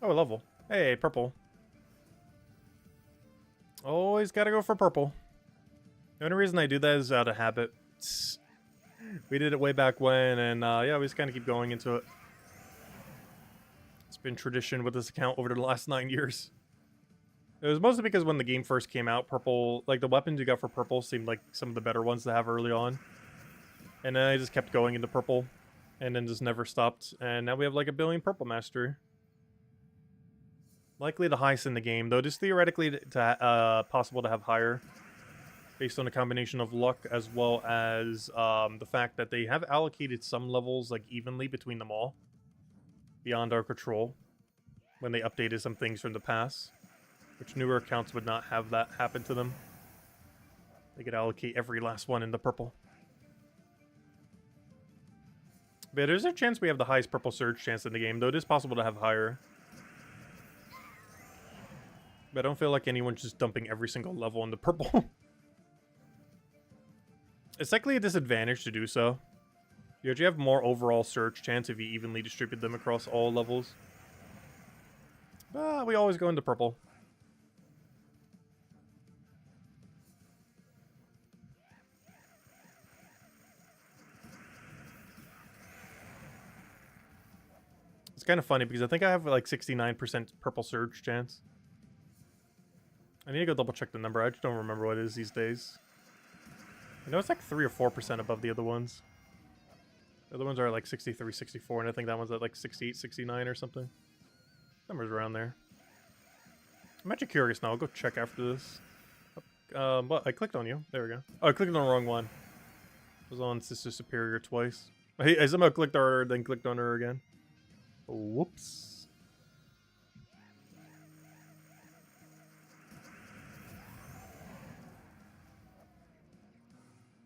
Oh, a level. Hey, purple. Always gotta go for purple. The only reason I do that is out of habit. We did it way back when, and yeah, we just kind of keep going into it. It's been tradition with this account over the last 9 years. It was mostly because when the game first came out, purple, like the weapons you got for purple seemed like some of the better ones to have early on. And then I just kept going into purple, and then just never stopped. And now we have like 1 billion purple mastery. Likely the highest in the game, though it is theoretically possible to have higher, based on a combination of luck as well as the fact that they have allocated some levels like evenly between them all, beyond our control, when they updated some things from the past, which newer accounts would not have that happen to them. They could allocate every last one in the purple. But there's a chance we have the highest purple surge chance in the game, though it is possible to have higher. But I don't feel like anyone's just dumping every single level in the purple. It's likely a disadvantage to do so. You actually have more overall surge chance if you evenly distribute them across all levels. But we always go into purple. It's kind of funny because I think I have like 69% purple surge chance. I need to go double check the number. I just don't remember what it is these days. I know it's like 3 or 4% above the other ones. The other ones are like 63, 64, and I think that one's at like 68, 69 or something. Numbers around there. I'm actually curious now. I'll go check after this. What? I clicked on you. There we go. Oh, I clicked on the wrong one. I was on Sister Superior twice. I somehow clicked on her, then clicked on her again. Whoops.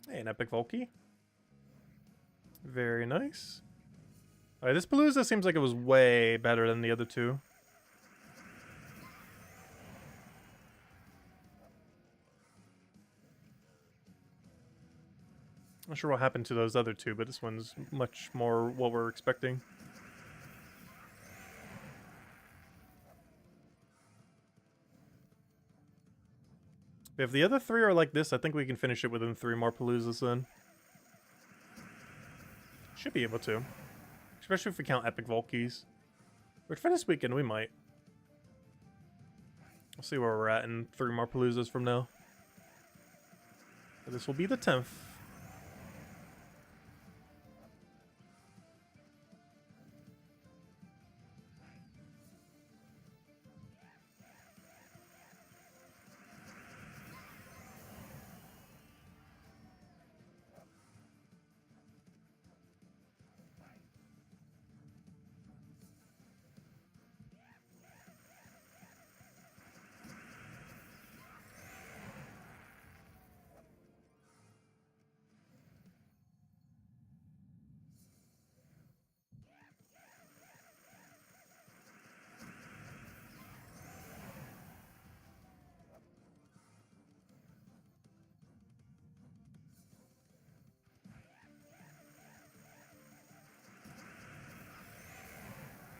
Hey, an epic Volkey. Very nice. Alright, this Palooza seems like it was way better than the other two. Not sure what happened to those other two, but this one's much more what we're expecting. If the other three are like this, I think we can finish it within 3 more Paloozas then. Should be able to. Especially if we count epic Volkeys. Which for this weekend we might. We'll see where we're at in 3 more Paloozas from now. But this will be the 10th.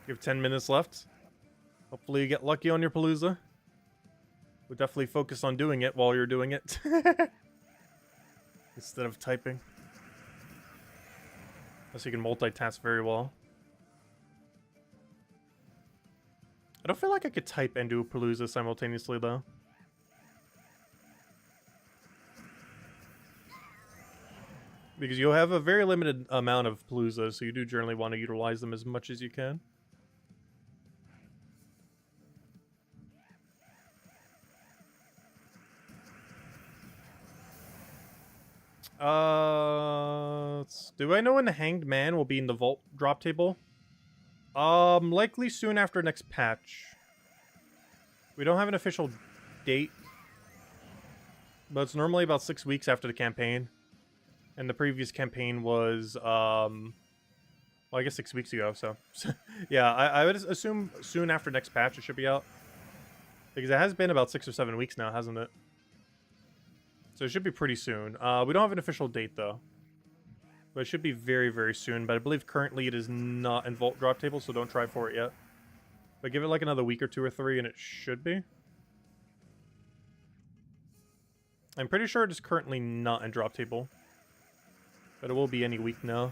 You have 10 minutes left. Hopefully you get lucky on your Palooza. We'll definitely focus on doing it while you're doing it. Instead of typing. Unless you can multitask very well. I don't feel like I could type and do a Palooza simultaneously though. Because you'll have a very limited amount of Paloozas, so you do generally want to utilize them as much as you can. Do I know when the Hanged Man will be in the vault drop table? Likely soon after next patch. We don't have an official date, but it's normally about 6 weeks after the campaign. And the previous campaign was, well, I guess 6 weeks ago, so. Yeah, I would assume soon after next patch it should be out. Because it has been about 6 or 7 weeks now, hasn't it? So it should be pretty soon. We don't have an official date, though. But it should be very, very soon. But I believe currently it is not in Vault Drop Table, so don't try for it yet. But give it like another week or 2 or 3 and it should be. I'm pretty sure it is currently not in drop table. But it will be any week now.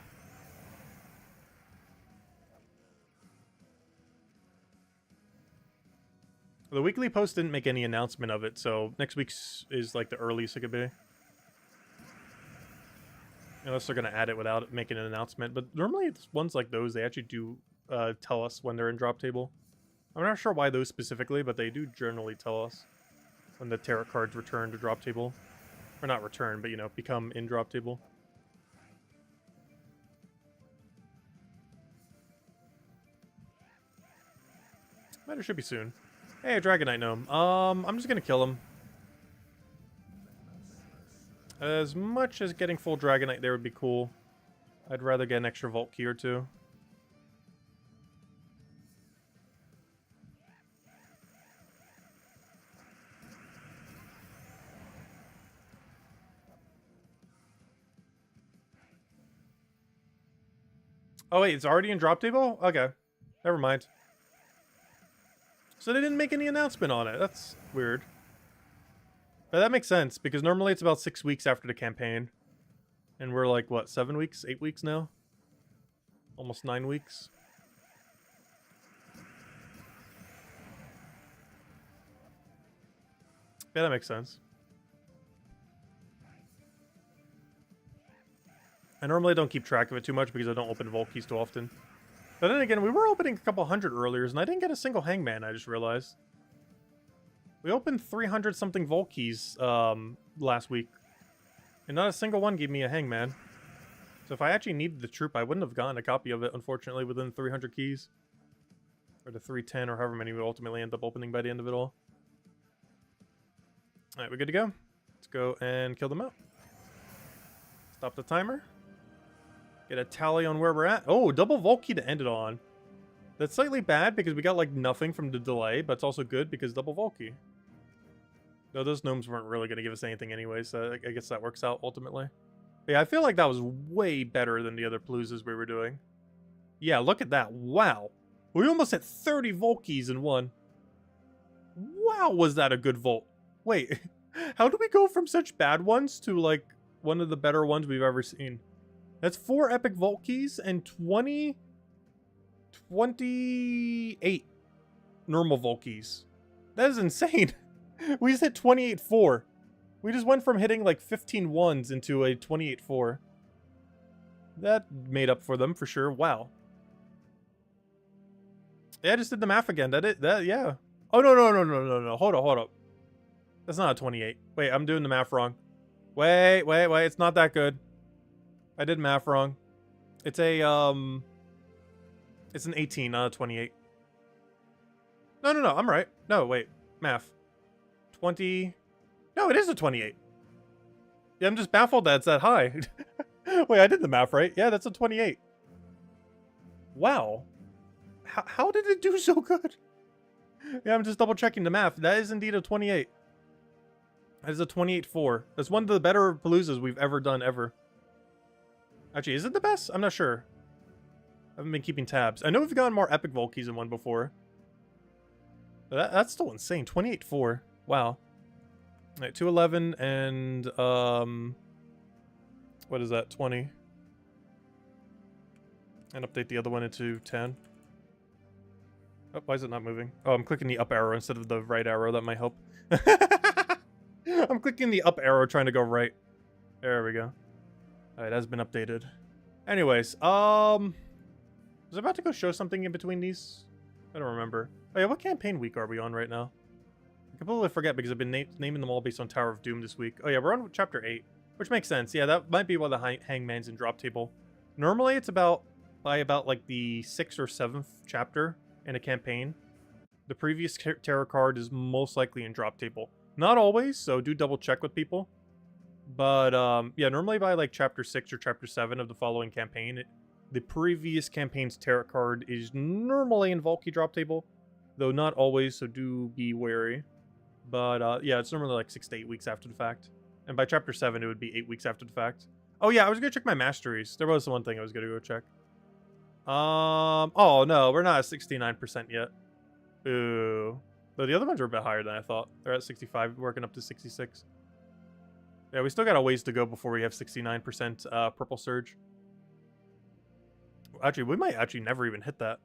The weekly post didn't make any announcement of it, so next week's is like the earliest it could be. Unless they're going to add it without making an announcement. But normally it's ones like those, they actually do tell us when they're in drop table. I'm not sure why those specifically, but they do generally tell us when the tarot cards return to drop table. Or not return, but, you know, become in drop table. But it should be soon. Hey, Dragonite Gnome. I'm just going to kill him. As much as getting full Dragonite there would be cool, I'd rather get an extra Vault Key or 2. Oh wait, it's already in drop table? Okay. Never mind. So they didn't make any announcement on it. That's weird. But that makes sense, because normally it's about 6 weeks after the campaign. And we're like, what, 7 weeks? 8 weeks now? Almost 9 weeks. Yeah, that makes sense. I normally don't keep track of it too much because I don't open Vault Keys too often. But then again, we were opening a couple hundred earlier, and I didn't get a single Hangman, I just realized. We opened 300-something Vault Keys last week. And not a single one gave me a Hangman. So if I actually needed the troop, I wouldn't have gotten a copy of it, unfortunately, within 300 keys. Or the 310, or however many we ultimately end up opening by the end of it all. Alright, we're good to go. Let's go and kill them out. Stop the timer. Get a tally on where we're at. Oh, double Vault Key to end it on. That's slightly bad because we got like nothing from the delay, but it's also good because double Vault Key. Though those gnomes weren't really going to give us anything anyway, so I guess that works out ultimately. But yeah, I feel like that was way better than the other Paloozas we were doing. Yeah, look at that. Wow. We almost hit 30 Vault Keys in one. Wow, was that a good Vault? Wait, how do we go from such bad ones to like one of the better ones we've ever seen? That's 4 epic Vault Keys and 28 normal Vault Keys. That is insane. We just hit 28-4. We just went from hitting like 15 ones into a 28-4. That made up for them for sure. Wow. Yeah, I just did the math again. Yeah. Oh, no. Hold up. That's not a 28. Wait, I'm doing the math wrong. Wait. It's not that good. I did math wrong. It's a, it's an 18, not a 28. No, I'm right. No, wait. Math. 20. No, it is a 28. Yeah, I'm just baffled that it's that high. Wait, I did the math right. Yeah, that's a 28. Wow. How did it do so good? Yeah, I'm just double checking the math. That is indeed a 28. That is a 28-4. That's one of the better Paloozas we've ever done, ever. Actually, is it the best? I'm not sure. I haven't been keeping tabs. I know we've gotten more epic Vault Keys in one before. But that's still insane. 28-4. Wow. Alright, 211 and, what is that? 20. And update the other one into 10. Oh, why is it not moving? Oh, I'm clicking the up arrow instead of the right arrow. That might help. I'm clicking the up arrow trying to go right. There we go. Alright, it has been updated. Anyways, was I about to go show something in between these? I don't remember. Oh yeah, what campaign week are we on right now? I completely forget because I've been naming them all based on Tower of Doom this week. Oh yeah, we're on chapter 8, which makes sense. Yeah, that might be why the Hangman's in drop table. Normally it's by about like the 6th or 7th chapter in a campaign. The previous tarot card is most likely in drop table. Not always, so do double check with people. But yeah, normally by like chapter 6 or chapter 7 of the following campaign, the previous campaign's tarot card is normally in Vault Key drop table, though not always, so do be wary. But yeah, it's normally like 6 to 8 weeks after the fact. And by chapter 7, it would be 8 weeks after the fact. Oh yeah, I was gonna check my masteries. There was one thing I was gonna go check. Oh no, we're not at 69% yet. Ooh. But the other ones are a bit higher than I thought. They're at 65, working up to 66. Yeah, we still got a ways to go before we have 69% purple surge. Actually, we might actually never even hit that.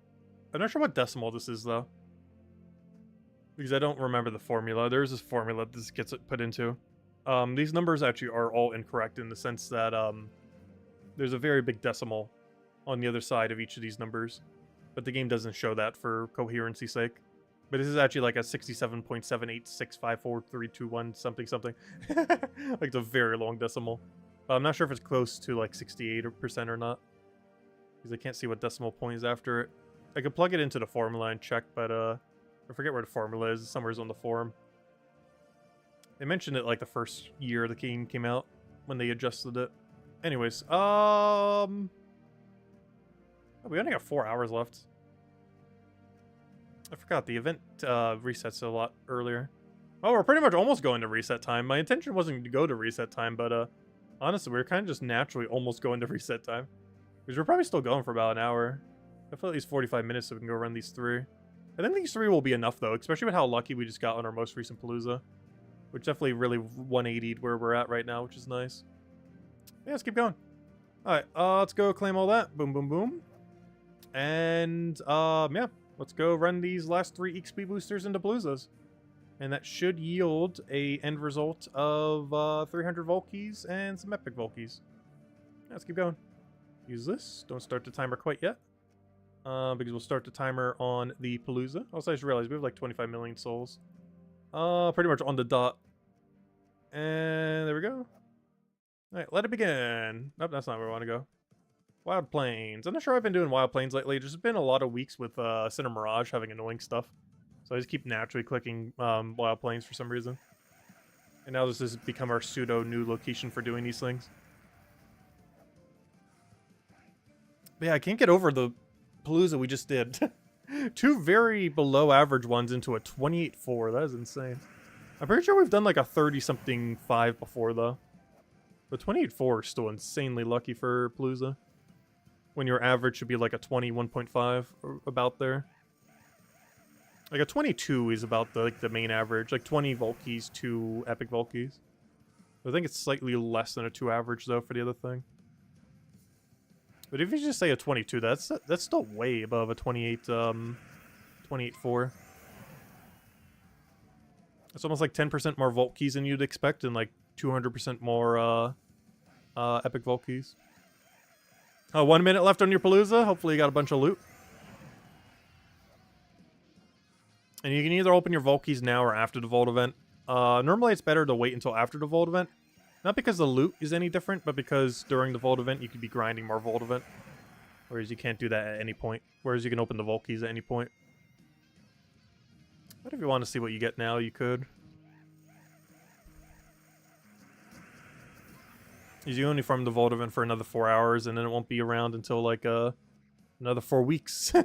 I'm not sure what decimal this is, though. Because I don't remember the formula. There's this formula this gets put into. These numbers actually are all incorrect in the sense that there's a very big decimal on the other side of each of these numbers. But the game doesn't show that for coherency's sake. But this is actually like a 67.78654.321 something something. Like it's a very long decimal. But I'm not sure if it's close to like 68% or not. Because I can't see what decimal point is after it. I could plug it into the formula and check, but I forget where the formula is. Somewhere's on the forum. They mentioned it like the first year the game came out when they adjusted it. Anyways, we only got 4 hours left. I forgot the event resets a lot earlier. Oh, we're pretty much almost going to reset time. My intention wasn't to go to reset time, but honestly, we're kind of just naturally almost going to reset time. Because we're probably still going for about an hour. Definitely at least 45 minutes so we can go run these 3. I think these 3 will be enough, though, especially with how lucky we just got on our most recent Palooza. Which definitely really 180'd where we're at right now, which is nice. Yeah, let's keep going. Alright, let's go claim all that. Boom, boom, boom. And, yeah. Let's go run these last 3 XP boosters into Paloozas. And that should yield a end result of 300 Volkeys and some Epic Volkeys. Yeah, let's keep going. Use this. Don't start the timer quite yet. Because we'll start the timer on the Palooza. Also, I just realized we have like 25 million souls. Pretty much on the dot. And there we go. Alright, let it begin. Nope, that's not where I want to go. Wild Plains. I'm not sure I've been doing Wild Plains lately. There's been a lot of weeks with Cinder Mirage having annoying stuff. So I just keep naturally clicking Wild Plains for some reason. And now this has become our pseudo new location for doing these things. But yeah, I can't get over the Palooza we just did. 2 very below average ones into a 28-4. That is insane. I'm pretty sure we've done like a 30-something 5 before, though. But 28-4 is still insanely lucky for Palooza. When your average should be like a 21.5 or about there. Like a 22 is about the main average. Like 20 Volkeys, 2 Epic Volkeys. I think it's slightly less than a 2 average, though, for the other thing. But if you just say a 22, that's still way above a 28, 28-4. It's almost like 10% more Volkeys than you'd expect, and like 200% more Epic Volkeys. 1 minute left on your Palooza. Hopefully you got a bunch of loot. And you can either open your Volkeys now or after the Vault event. Normally it's better to wait until after the Vault event. Not because the loot is any different, but because during the Vault event you could be grinding more Vault event. Whereas you can't do that at any point. Whereas you can open the Volkeys at any point. But if you want to see what you get now, you could. You only farm the Vault event for another 4 hours, and then it won't be around until like another 4 weeks. So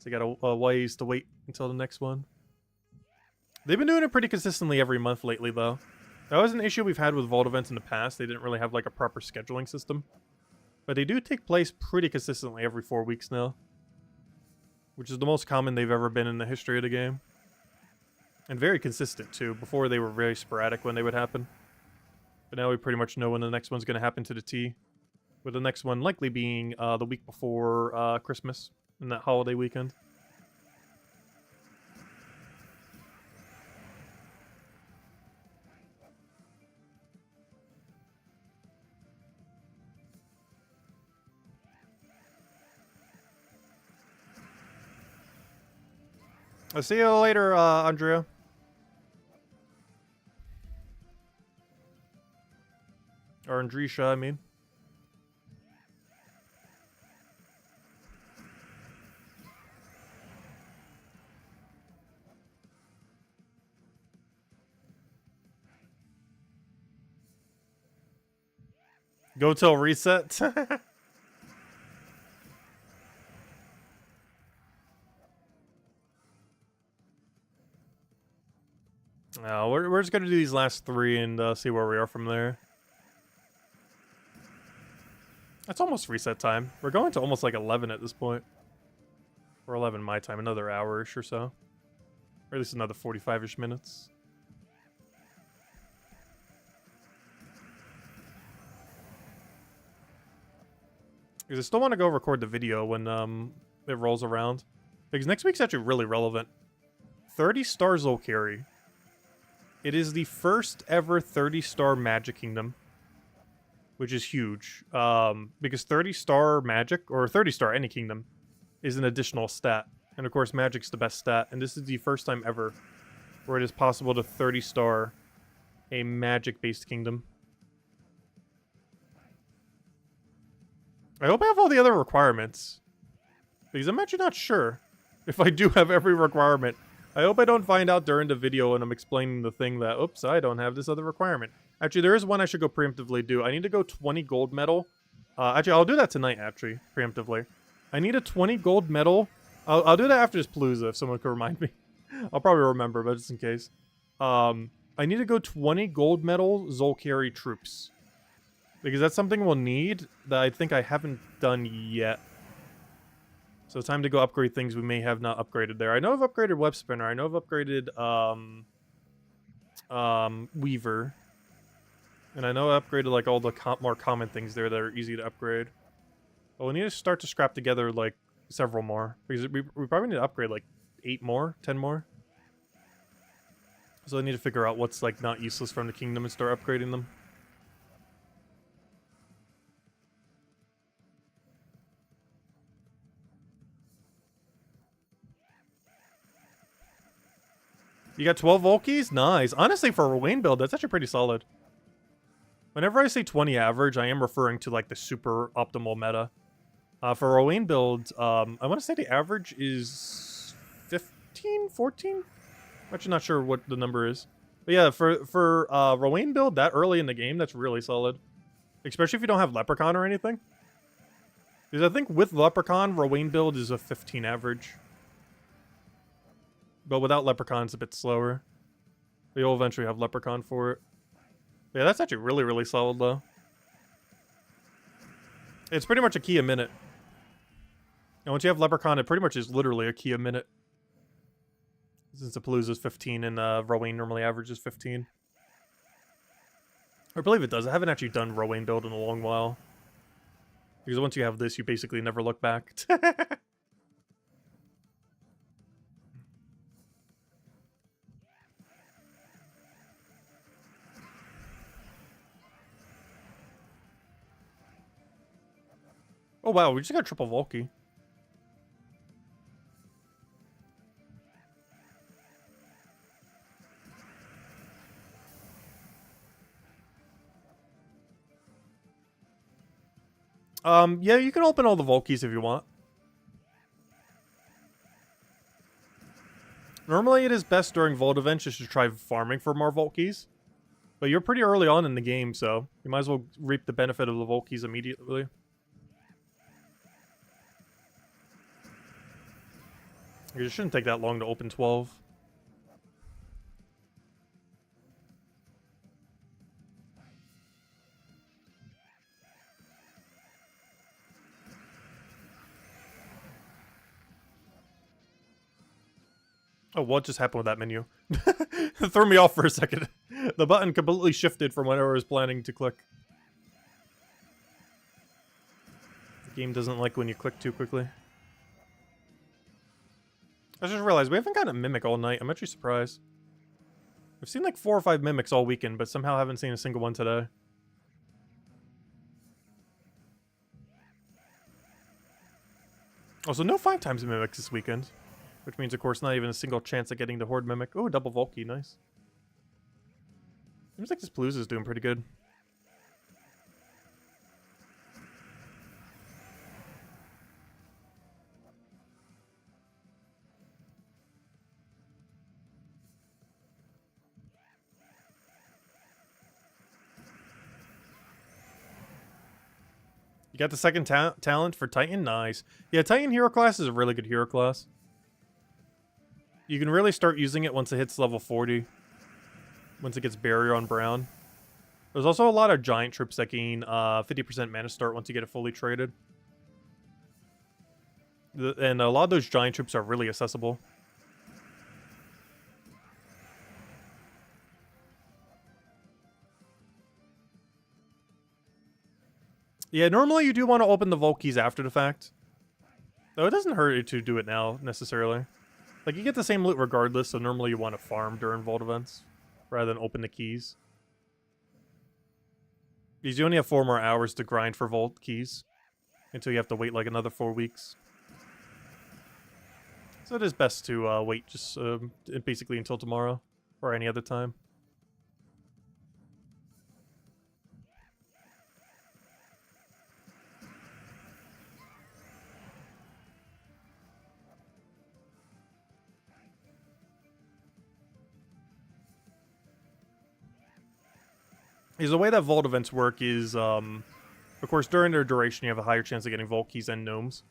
you got a ways to wait until the next one. They've been doing it pretty consistently every month lately, though. That was an issue we've had with Vault events in the past. They didn't really have like a proper scheduling system. But they do take place pretty consistently every 4 weeks now. Which is the most common they've ever been in the history of the game. And very consistent, too. Before, they were very sporadic when they would happen. But now we pretty much know when the next one's going to happen to the T. With the next one likely being the week before Christmas. In that holiday weekend. I'll see you later, Andrea. Or Andrisha, I mean. Go till reset. No, we're just gonna do these last 3 and see where we are from there. That's almost reset time. We're going to almost like 11 at this point. Or 11 my time, another hour-ish or so. Or at least another 45-ish minutes. Because I still want to go record the video when it rolls around. Because next week's actually really relevant. 30-star Zolkari. It is the first ever 30-star Magic Kingdom. Which is huge. Because 30-star Magic, or 30-star any kingdom, is an additional stat. And of course, Magic's the best stat. And this is the first time ever where it is possible to 30-star a Magic-based kingdom. I hope I have all the other requirements. Because I'm actually not sure if I do have every requirement. I hope I don't find out during the video when I'm explaining the thing that, oops, I don't have this other requirement. Actually, there is one I should go preemptively do. I need to go 20 gold medal. Actually, I'll do that tonight, actually, preemptively. I need a 20 gold medal. I'll do that after this Palooza, if someone could remind me. I'll probably remember, but just in case. I need to go 20 gold medal Zolkari troops. Because that's something we'll need that I think I haven't done yet. So it's time to go upgrade things we may have not upgraded there. I know I've upgraded Web Spinner. I know I've upgraded Weaver. And I know I upgraded like all the more common things there that are easy to upgrade. But we need to start to scrap together like several more. Because we probably need to upgrade like 8 more, 10 more. So I need to figure out what's like not useless from the kingdom and start upgrading them. You got 12 Volkies? Nice. Honestly, for a Wayne build, that's actually pretty solid. Whenever I say 20 average, I am referring to like the super optimal meta. For a Wayne build, I want to say the average is 15, 14? I'm actually not sure what the number is. But yeah, for Rowan build that early in the game, that's really solid. Especially if you don't have Leprechaun or anything. Because I think with Leprechaun, Rowan build is a 15 average. But without Leprechaun, it's a bit slower. But you'll eventually have Leprechaun for it. Yeah, that's actually really, really solid, though. It's pretty much a key a minute. And once you have Leprechaun, it pretty much is literally a key a minute. Since the Palooza is 15 and Rowan normally averages 15. I believe it does. I haven't actually done Rowan build in a long while. Because once you have this, you basically never look back. Oh wow, we just got triple Volky. Yeah, you can open all the Volkies if you want. Normally it is best during Vault events just to try farming for more Volkies. But you're pretty early on in the game, so you might as well reap the benefit of the Volkies immediately. It shouldn't take that long to open 12. Oh, what just happened with that menu? It threw me off for a second. The button completely shifted from whatever I was planning to click. The game doesn't like when you click too quickly. I just realized we haven't gotten a Mimic all night. I'm actually surprised. I've seen like 4 or 5 Mimics all weekend, but somehow haven't seen a single one today. Also, no 5 times Mimics this weekend. Which means, of course, not even a single chance at getting the Horde Mimic. Oh, double Volky, nice. Seems like this Palooza is doing pretty good. You got the second talent for Titan? Nice. Yeah, Titan hero class is a really good hero class. You can really start using it once it hits level 40. Once it gets Barrier on Brown. There's also a lot of giant troops that gain 50% mana start once you get it fully traded. And a lot of those giant troops are really accessible. Yeah, normally you do want to open the vault keys after the fact. Though it doesn't hurt you to do it now, necessarily. Like, you get the same loot regardless, so normally you want to farm during vault events, rather than open the keys. Because you only have 4 more hours to grind for vault keys, until you have to wait like another 4 weeks. So it is best to wait just basically until tomorrow, or any other time. Because the way that vault events work is, of course, during their duration, you have a higher chance of getting vault keys and gnomes.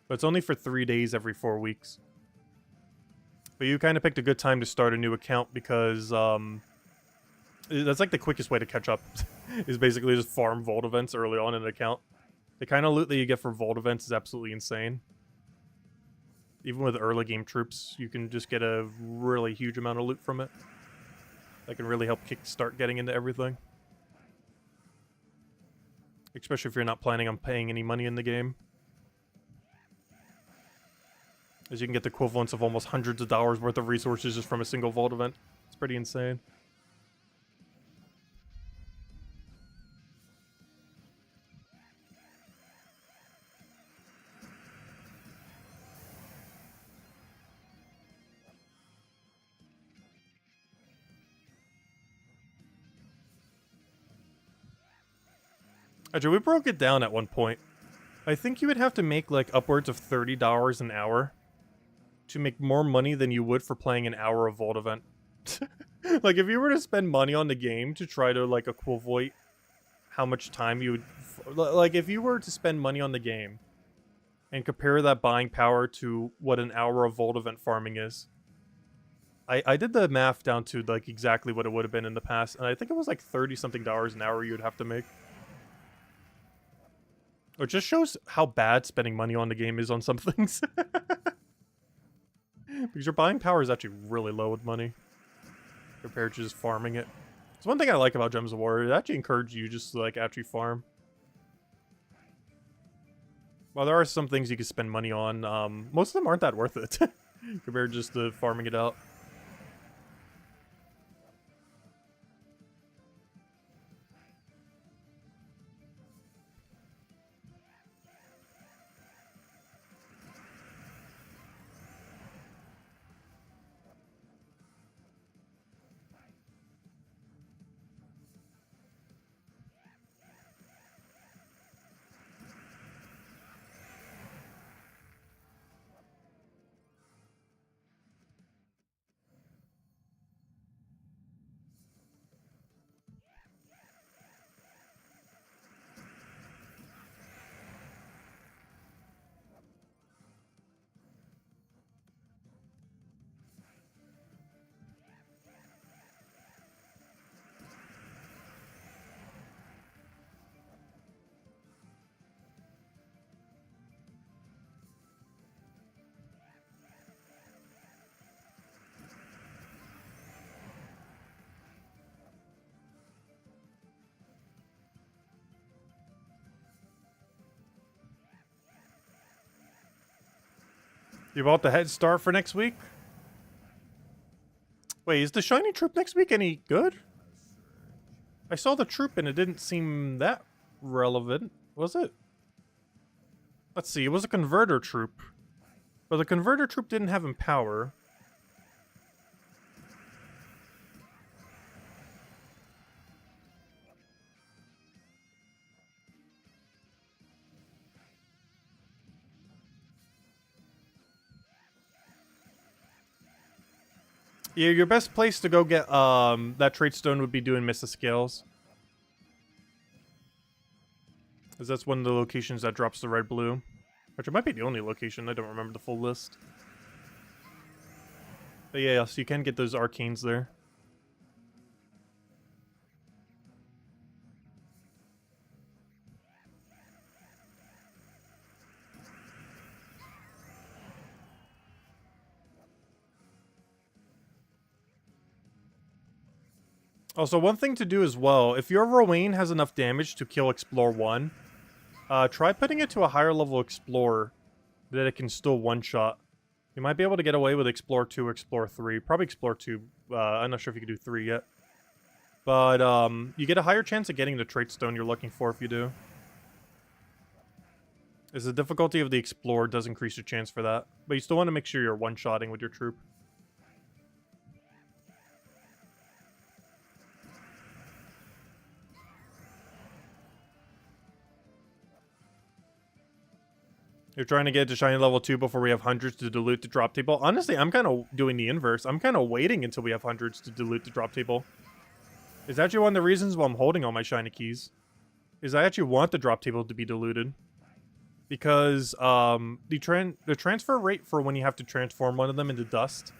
But it's only for 3 days every 4 weeks. But you kind of picked a good time to start a new account because that's like the quickest way to catch up. Is basically just farm vault events early on in an account. The kind of loot that you get for vault events is absolutely insane. Even with early game troops, you can just get a really huge amount of loot from it. That can really help kickstart getting into everything. Especially if you're not planning on paying any money in the game. As you can get the equivalents of almost hundreds of dollars worth of resources just from a single vault event. It's pretty insane. Actually, we broke it down at one point. I think you would have to make like upwards of $30 an hour to make more money than you would for playing an hour of vault event. Like, if you were to spend money on the game to try to like equivalent how much time you would, like, if you were to spend money on the game and compare that buying power to what an hour of vault event farming is. I did the math down to like exactly what it would have been in the past, and I think it was like 30 something dollars an hour you'd have to make. It just shows how bad spending money on the game is on some things. Because your buying power is actually really low with money compared to just farming it. It's one thing I like about Gems of War. It actually encourages you just to like actually farm. While there are some things you can spend money on, most of them aren't that worth it compared just to farming it out. You bought the head start for next week? Wait, is the shiny troop next week any good? I saw the troop and it didn't seem that relevant, was it? Let's see, it was a converter troop. But the converter troop didn't have Empower. Yeah, your best place to go get that trait stone would be doing Mist of Scales. Because that's one of the locations that drops the red blue. Which it might be the only location, I don't remember the full list. But yeah, so you can get those arcanes there. Also, one thing to do as well, if your Rowan has enough damage to kill Explore 1, try putting it to a higher level Explorer that it can still one-shot. You might be able to get away with Explorer 2 or Explorer 3. Probably Explorer 2. I'm not sure if you can do 3 yet. But you get a higher chance of getting the trait stone you're looking for if you do. As the difficulty of the Explorer does increase your chance for that. But you still want to make sure you're one-shotting with your troop. You're trying to get to shiny level 2 before we have hundreds to dilute the drop table. Honestly, I'm kind of doing the inverse. I'm kind of waiting until we have hundreds to dilute the drop table. Is actually one of the reasons why I'm holding all my shiny keys. Is I actually want the drop table to be diluted. Because the transfer rate for when you have to transform one of them into dust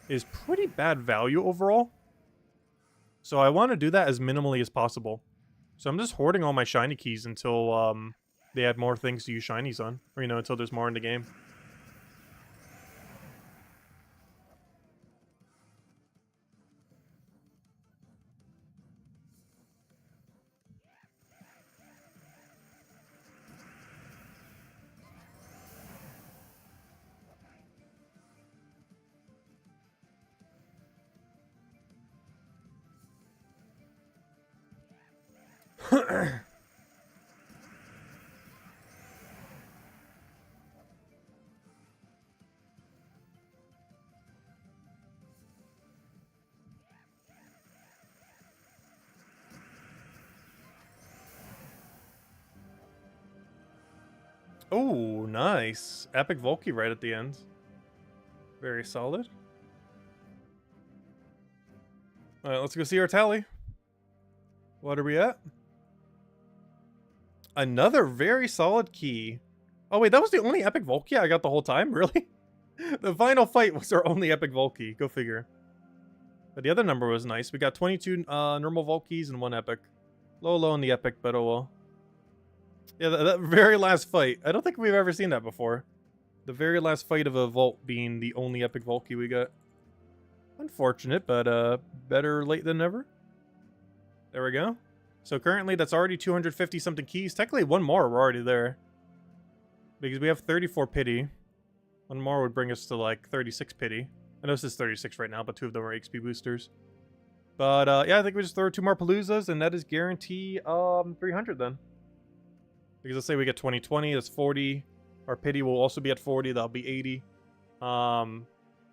is pretty bad value overall. So I want to do that as minimally as possible. So I'm just hoarding all my shiny keys until they add more things to use shinies on. Or, you know, until there's more in the game. Oh, nice. Epic Volky right at the end. Very solid. Alright, let's go see our tally. What are we at? Another very solid key. Oh wait, that was the only Epic Volky I got the whole time? Really? The final fight was our only Epic Volky. Go figure. But the other number was nice. We got 22 normal Volkies and 1 Epic. Low on the Epic, but oh well. Yeah, that very last fight. I don't think we've ever seen that before. The very last fight of a Vault being the only Epic Volky we got. Unfortunate, but better late than never. There we go. So currently that's already 250 something keys. Technically one more, we're already there. Because we have 34 pity. One more would bring us to like 36 pity. I know this is 36 right now, but 2 of them are XP boosters. But yeah, I think we just throw 2 more Paloozas and that is guarantee 300 then. Because let's say we get 2020, that's 40. Our pity will also be at 40, that'll be 80.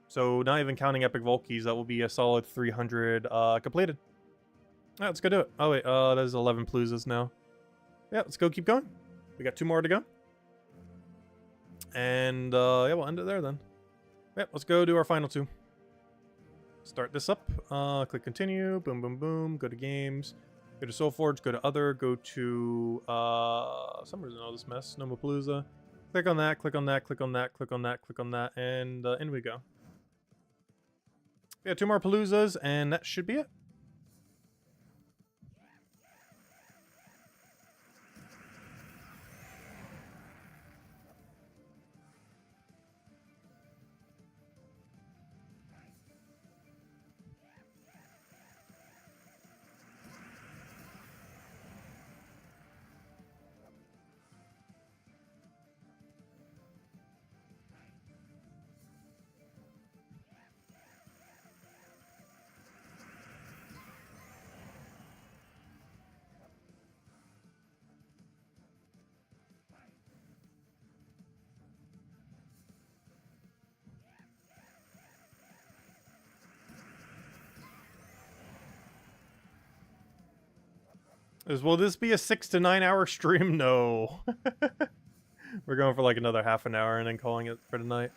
So not even counting Epic Volkies, that will be a solid 300 completed. Alright, let's go do it. Oh wait, there's 11 Paloozas now. Yeah, let's go keep going. We got 2 more to go. And yeah, we'll end it there then. Yeah, let's go do our final 2. Start this up. Click continue. Boom, boom, boom. Go to games. Go to Soulforge. Go to other. Go to some reason all this mess. Nomapalooza. Click on that. Click on that. Click on that. Click on that. Click on that. And in we go. Yeah, 2 more Paloozas, and that should be it. Will this be a 6 to 9 hour stream? No. We're going for like another half an hour and then calling it for tonight.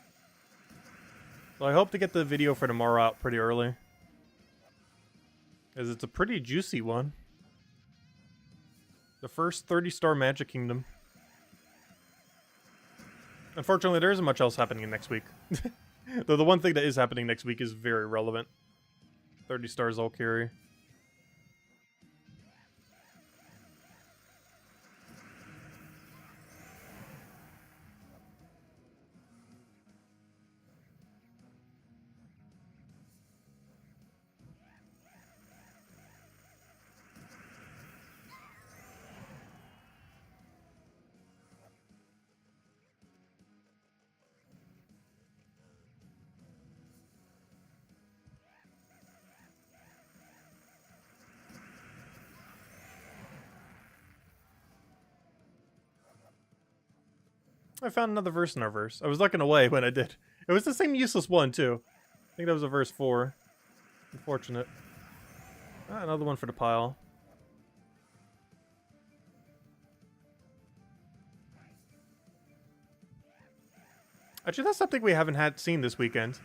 So I hope to get the video for tomorrow out pretty early. As it's a pretty juicy one. The first 30-star Magic Kingdom. Unfortunately, there isn't much else happening next week. Though the one thing that is happening next week is very relevant. 30 stars all carry. I found another verse in our verse. I was looking away when I did. It was the same useless one, too. I think that was a verse 4. Unfortunate. Ah, another one for the pile. Actually, that's something we haven't seen this weekend.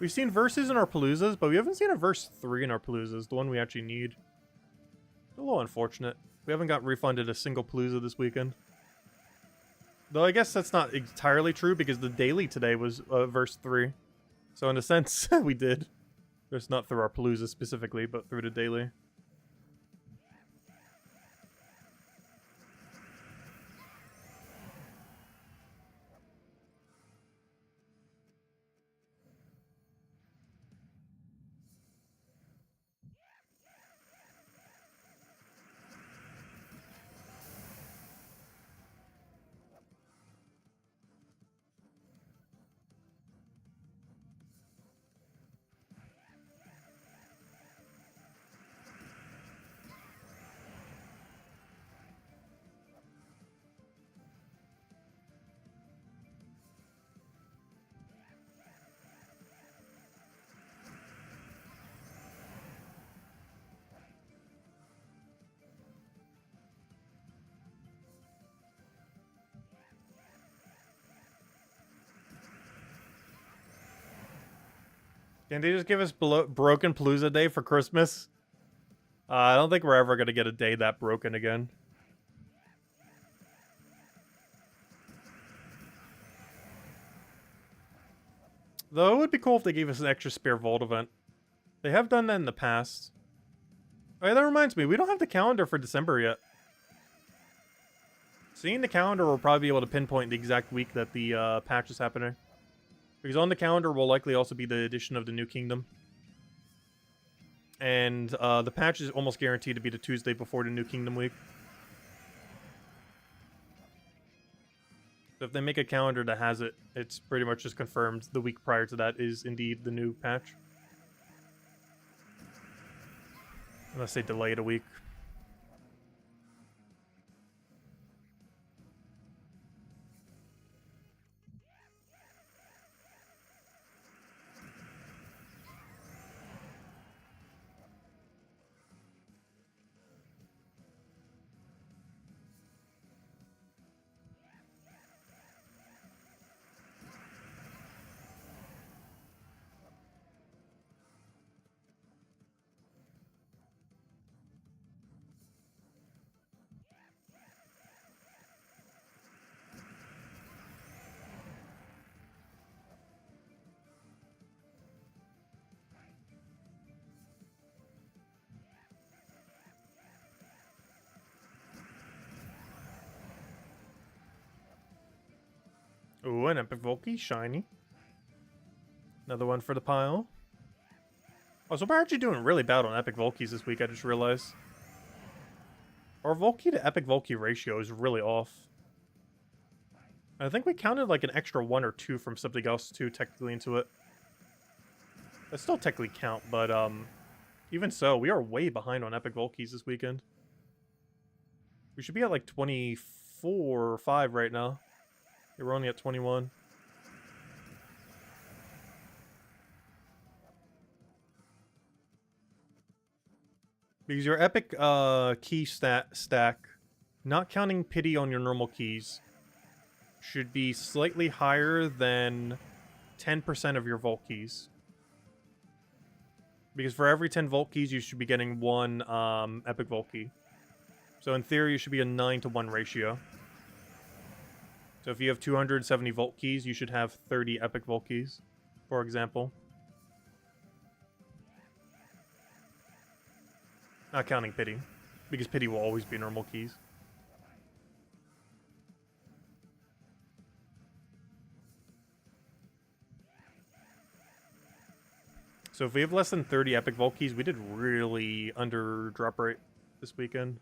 We've seen verses in our Paloozas, but we haven't seen a verse 3 in our Paloozas, the one we actually need. A little unfortunate. We haven't got refunded a single Palooza this weekend. Though I guess that's not entirely true, because the daily today was verse 3. So in a sense, we did. Just not through our Palooza specifically, but through the daily. Can they just give us broken Palooza Day for Christmas? I don't think we're ever going to get a day that broken again. Though it would be cool if they gave us an extra spare Vault event. They have done that in the past. Oh yeah, that reminds me, we don't have the calendar for December yet. Seeing the calendar, we'll probably be able to pinpoint the exact week that the patch is happening. Because on the calendar will likely also be the addition of the New Kingdom. And the patch is almost guaranteed to be the Tuesday before the New Kingdom week. So if they make a calendar that has it, it's pretty much just confirmed the week prior to that is indeed the new patch. Unless they delay it a week. Ooh, an Epic Volkey, shiny. Another one for the pile. Oh, so we're actually doing really bad on Epic Volkeys this week, I just realized. Our Volkey to Epic Volkey ratio is really off. I think we counted like an extra 1 or 2 from something else too, technically, into it. That still technically count, but even so, we are way behind on Epic Volkeys this weekend. We should be at like 24 or 5 right now. Yeah, we're only at 21. Because your epic key stack, not counting pity on your normal keys, should be slightly higher than 10% of your vault keys. Because for every 10 vault keys, you should be getting 1 epic vault key. So in theory, it should be a 9-to-1 ratio. So if you have 270 vault keys, you should have 30 epic vault keys, for example. Not counting pity, because pity will always be normal keys. So if we have less than 30 epic vault keys, we did really under drop rate this weekend.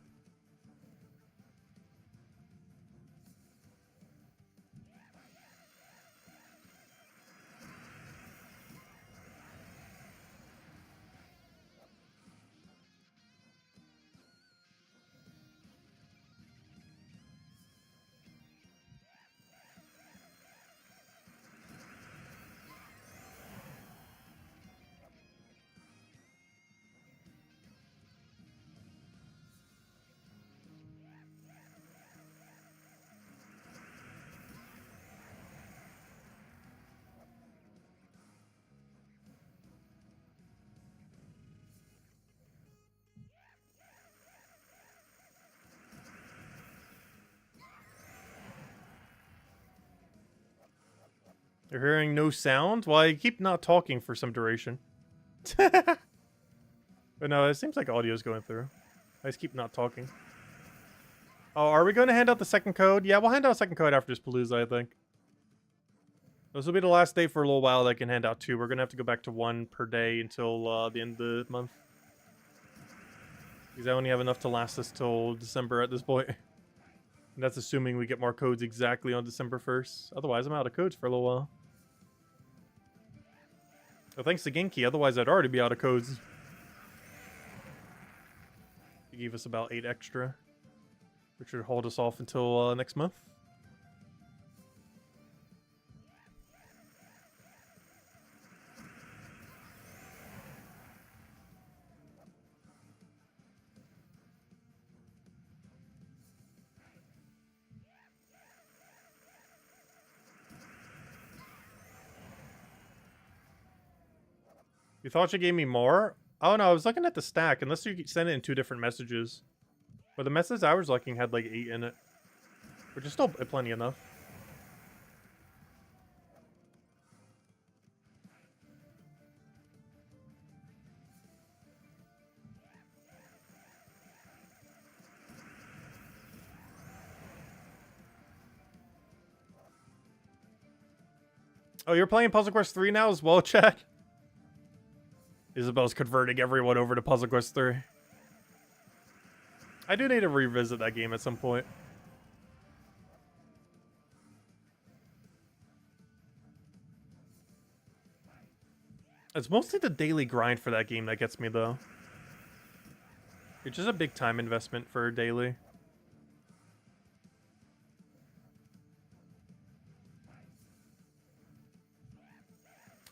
You're hearing no sound? Well, I keep not talking for some duration. But no, it seems like audio is going through. I just keep not talking. Oh, are we going to hand out the second code? Yeah, we'll hand out a second code after this Palooza, I think. This will be the last day for a little while that I can hand out 2. We're going to have to go back to 1 per day until the end of the month. Because I only have enough to last us till December at this point. And that's assuming we get more codes exactly on December 1st. Otherwise, I'm out of codes for a little while. Well, thanks to Genki, otherwise I'd already be out of codes. He gave us about 8 extra, which should hold us off until next month. You thought you gave me more? Oh no, I was looking at the stack, unless you send it in 2 different messages. But the message I was looking had like 8 in it, which is still plenty enough. Oh, you're playing Puzzle Quest 3 now as well, chat? Isabel's converting everyone over to Puzzle Quest 3. I do need to revisit that game at some point. It's mostly the daily grind for that game that gets me, though. It's just a big time investment for daily.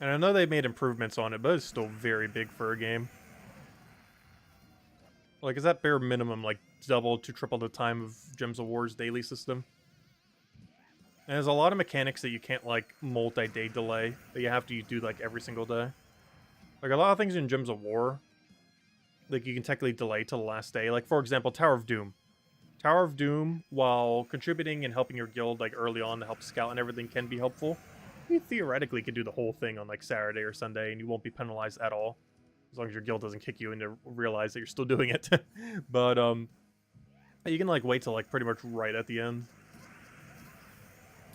And I know they made improvements on it, but it's still very big for a game. Like, is that bare minimum, like, double to triple the time of Gems of War's daily system? And there's a lot of mechanics that you can't, like, multi-day delay, that you have to do, like, every single day. Like, a lot of things in Gems of War, like, you can technically delay till the last day. Like, for example, Tower of Doom. Tower of Doom, while contributing and helping your guild, like, early on to help scout and everything can be helpful, you theoretically could do the whole thing on, like, Saturday or Sunday, and you won't be penalized at all. As long as your guild doesn't kick you into realize that you're still doing it. But, you can, like, wait till, like, pretty much right at the end.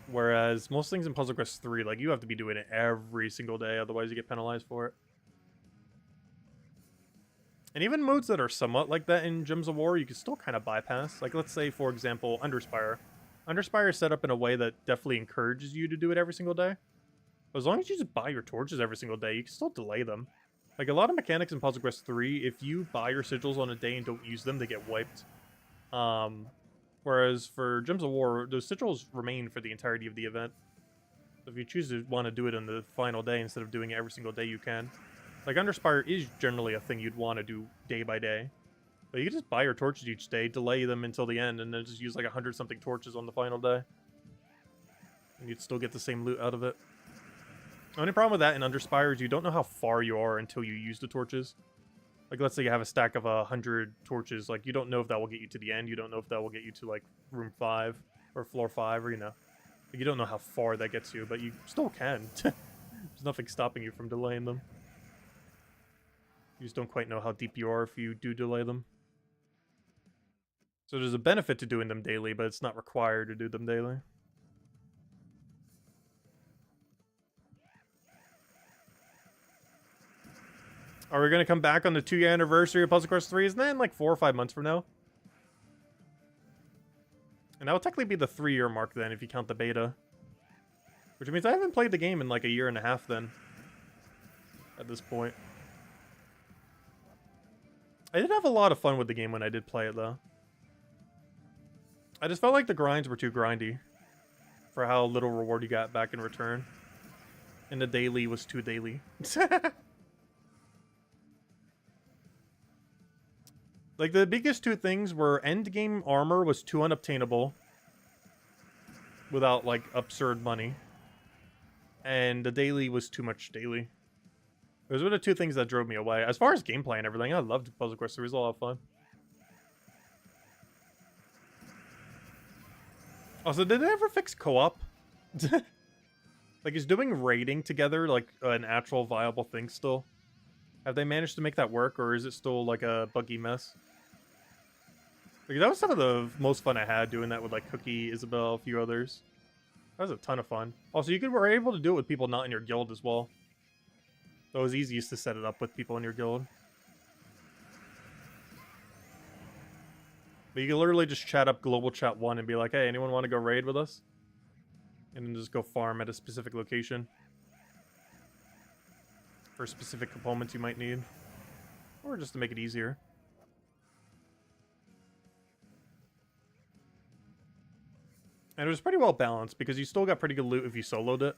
Whereas, most things in Puzzle Quest 3, like, you have to be doing it every single day, otherwise you get penalized for it. And even modes that are somewhat like that in Gems of War, you can still kind of bypass. Like, let's say, for example, Underspire. Underspire is set up in a way that definitely encourages you to do it every single day. But as long as you just buy your torches every single day, you can still delay them. Like, a lot of mechanics in Puzzle Quest 3, if you buy your sigils on a day and don't use them, they get wiped. Whereas for Gems of War, those sigils remain for the entirety of the event. So if you choose to want to do it on the final day instead of doing it every single day, you can. Like, Underspire is generally a thing you'd want to do day by day. But you can just buy your torches each day, delay them until the end, and then just use like 100-something torches on the final day. And you'd still get the same loot out of it. The only problem with that in Underspire is you don't know how far you are until you use the torches. Like, let's say you have a stack of 100 torches. Like, you don't know if that will get you to the end. You don't know if that will get you to, like, room 5 or floor 5, or, you know. Like, you don't know how far that gets you, but you still can. There's nothing stopping you from delaying them. You just don't quite know how deep you are if you do delay them. So there's a benefit to doing them daily, but it's not required to do them daily. Are we going to come back on the 2-year anniversary of Puzzle Quest 3? Isn't that in like 4 or 5 months from now? And that will technically be the 3-year mark then, if you count the beta. Which means I haven't played the game in like a year and a half then. At this point. I did have a lot of fun with the game when I did play it, though. I just felt like the grinds were too grindy for how little reward you got back in return. And the daily was too daily. Like, the biggest 2 things were endgame armor was too unobtainable without, like, absurd money. And the daily was too much daily. Those were the 2 things that drove me away. As far as gameplay and everything, I loved Puzzle Quest 3. It was a lot of fun. Also, did they ever fix co-op? Like, is doing raiding together, like, an actual viable thing still? Have they managed to make that work, or is it still, like, a buggy mess? Like, that was some of the most fun I had doing that with, like, Cookie, Isabel, a few others. That was a ton of fun. Also, were able to do it with people not in your guild as well. So it was easiest to set it up with people in your guild. But you can literally just chat up global chat 1 and be like, hey, anyone want to go raid with us? And then just go farm at a specific location. For specific components you might need. Or just to make it easier. And it was pretty well balanced, because you still got pretty good loot if you soloed it.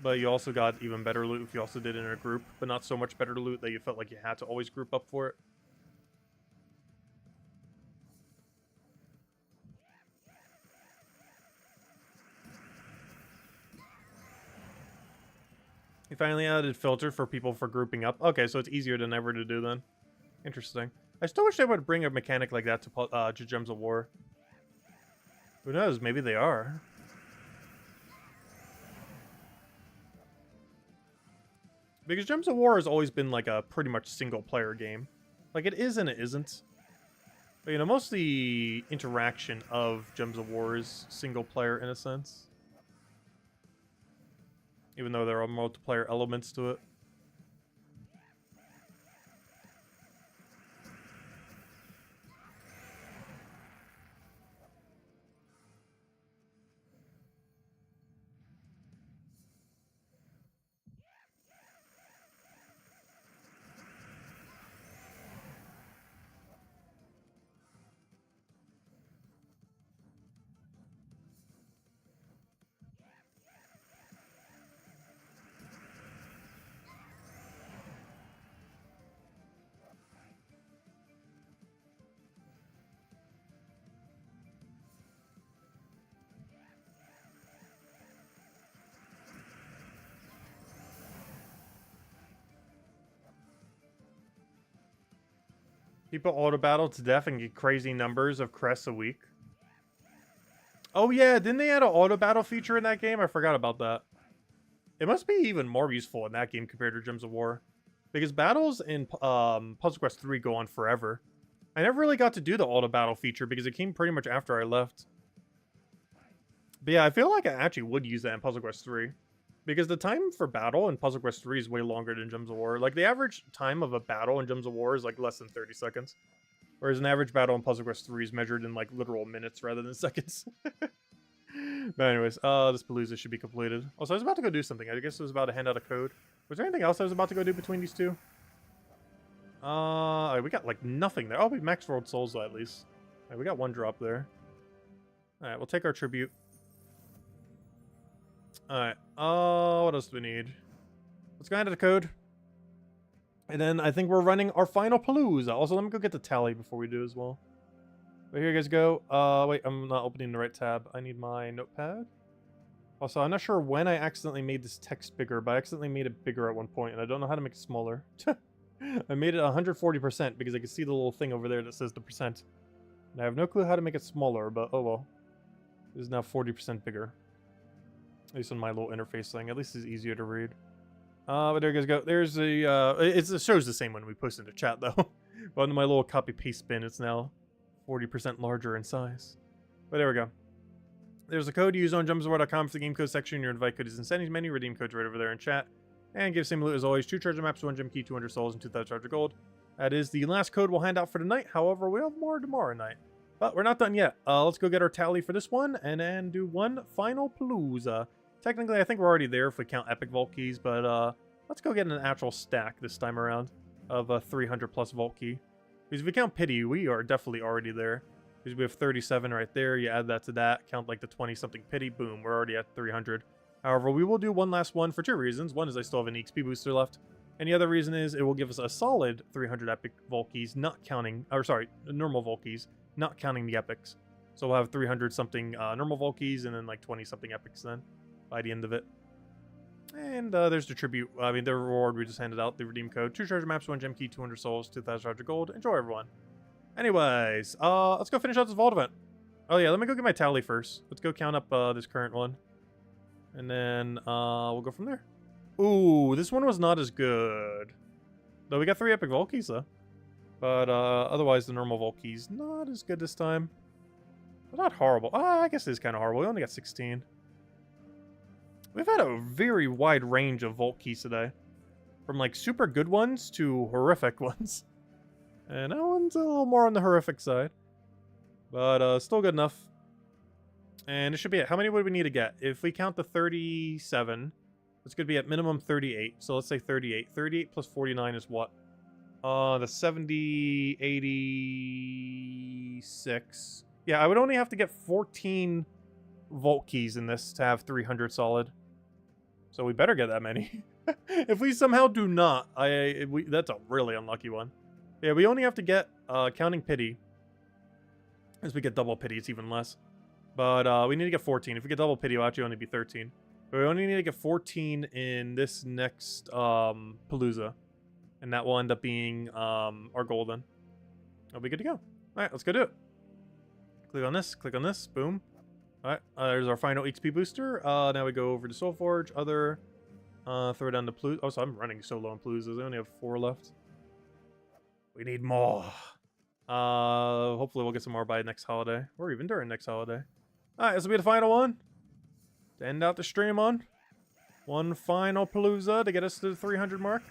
But you also got even better loot if you also did it in a group. But not so much better loot that you felt like you had to always group up for it. You finally added filter for people for grouping up. Okay, so it's easier than ever to do then. Interesting. I still wish they would bring a mechanic like that to Gems of War. Who knows? Maybe they are. Because Gems of War has always been like a pretty much single player game. Like, it is and it isn't. But, you know, most of the interaction of Gems of War is single player in a sense. Even though there are multiplayer elements to it. People auto battle to death and get crazy numbers of crests a week. Oh yeah, didn't they add an auto battle feature in that game? I forgot about that. It must be even more useful in that game compared to Gems of War. Because battles in Puzzle Quest 3 go on forever. I never really got to do the auto battle feature because it came pretty much after I left. But yeah, I feel like I actually would use that in Puzzle Quest 3. Because the time for battle in Puzzle Quest 3 is way longer than Gems of War. Like, the average time of a battle in Gems of War is, like, less than 30 seconds. Whereas an average battle in Puzzle Quest 3 is measured in, like, literal minutes rather than seconds. But anyways, this Palooza should be completed. Also, I was about to go do something. I guess I was about to hand out a code. Was there anything else I was about to go do between these two? We got, like, nothing there. Oh, we maxed World Souls, at least. Alright, we got one drop there. Alright, we'll take our tribute. Alright, what else do we need? Let's go hand out the code. And then I think we're running our final Palooza. Also, let me go get the tally before we do as well. But here you guys go. Wait, I'm not opening the right tab. I need my notepad. Also, I'm not sure when I accidentally made this text bigger, but I accidentally made it bigger at one point, and I don't know how to make it smaller. I made it 140% because I can see the little thing over there that says the percent. And I have no clue how to make it smaller, but oh well. It is now 40% bigger. At least on my little interface thing. At least it's easier to read. But there you guys go. There's a, it shows the same when we post into chat, though. But on my little copy-paste bin, it's now 40% larger in size. But there we go. There's a code you use on gemsofwar.com for the game code section. Your invite code is in settings menu. Redeem code's right over there in chat. And give same loot as always. 2 treasure maps, 1 gem key, 200 souls, and 2,000 charge of gold. That is the last code we'll hand out for tonight. However, we'll have more tomorrow night. But we're not done yet. Let's go get our tally for this one, and then do one final Palooza. Technically, I think we're already there if we count epic vault keys, but let's go get an actual stack this time around of 300 plus vault key. Because if we count pity, we are definitely already there. Because we have 37 right there. You add that to that, count like the 20-something pity, boom, we're already at 300. However, we will do one last one for 2 reasons. One is I still have an EXP booster left. And the other reason is it will give us a solid 300 epic vault keys, not counting, or sorry, normal vault keys, not counting the epics. So we'll have 300-something normal vault keys and then like 20-something epics then by the end of it. And there's the tribute, the reward we just handed out, the redeem code. 2 treasure maps, 1 gem key, 200 souls, 2,000 charge of gold. Enjoy, everyone. Anyways, let's go finish out this vault event. Oh yeah, let me go get my tally first. Let's go count up this current one. And then we'll go from there. Ooh, this one was not as good. Though we got 3 epic Volkeys though. But otherwise the normal Volkeys not as good this time. But not horrible. I guess it is kind of horrible. We only got 16. We've had a very wide range of Volkeys today. From like super good ones to horrific ones. And that one's a little more on the horrific side. But still good enough. And it should be it. How many would we need to get? If we count the 37, it's going to be at minimum 38. So let's say 38. 38 plus 49 is what? The 70, 86. Yeah, I would only have to get 14 Volt keys in this to have 300 solid. So we better get that many. If we somehow do not, that's a really unlucky one. Yeah, we only have to get, counting pity. As we get double pity, it's even less. But we need to get 14. If we get double pity, it'll actually only be 13. But we only need to get 14 in this next Palooza. And that will end up being our golden. That'll be good to go. Alright, let's go do it. Click on this, boom. Alright, there's our final XP booster. Now we go over to Soulforge, other, throw down the Palooza. Oh, so I'm running so low on Paloozas. I only have 4 left. We need more. Hopefully we'll get some more by next holiday. Or even during next holiday. Alright, this will be the final one. To end out the stream on. One final Palooza to get us to the 300 mark.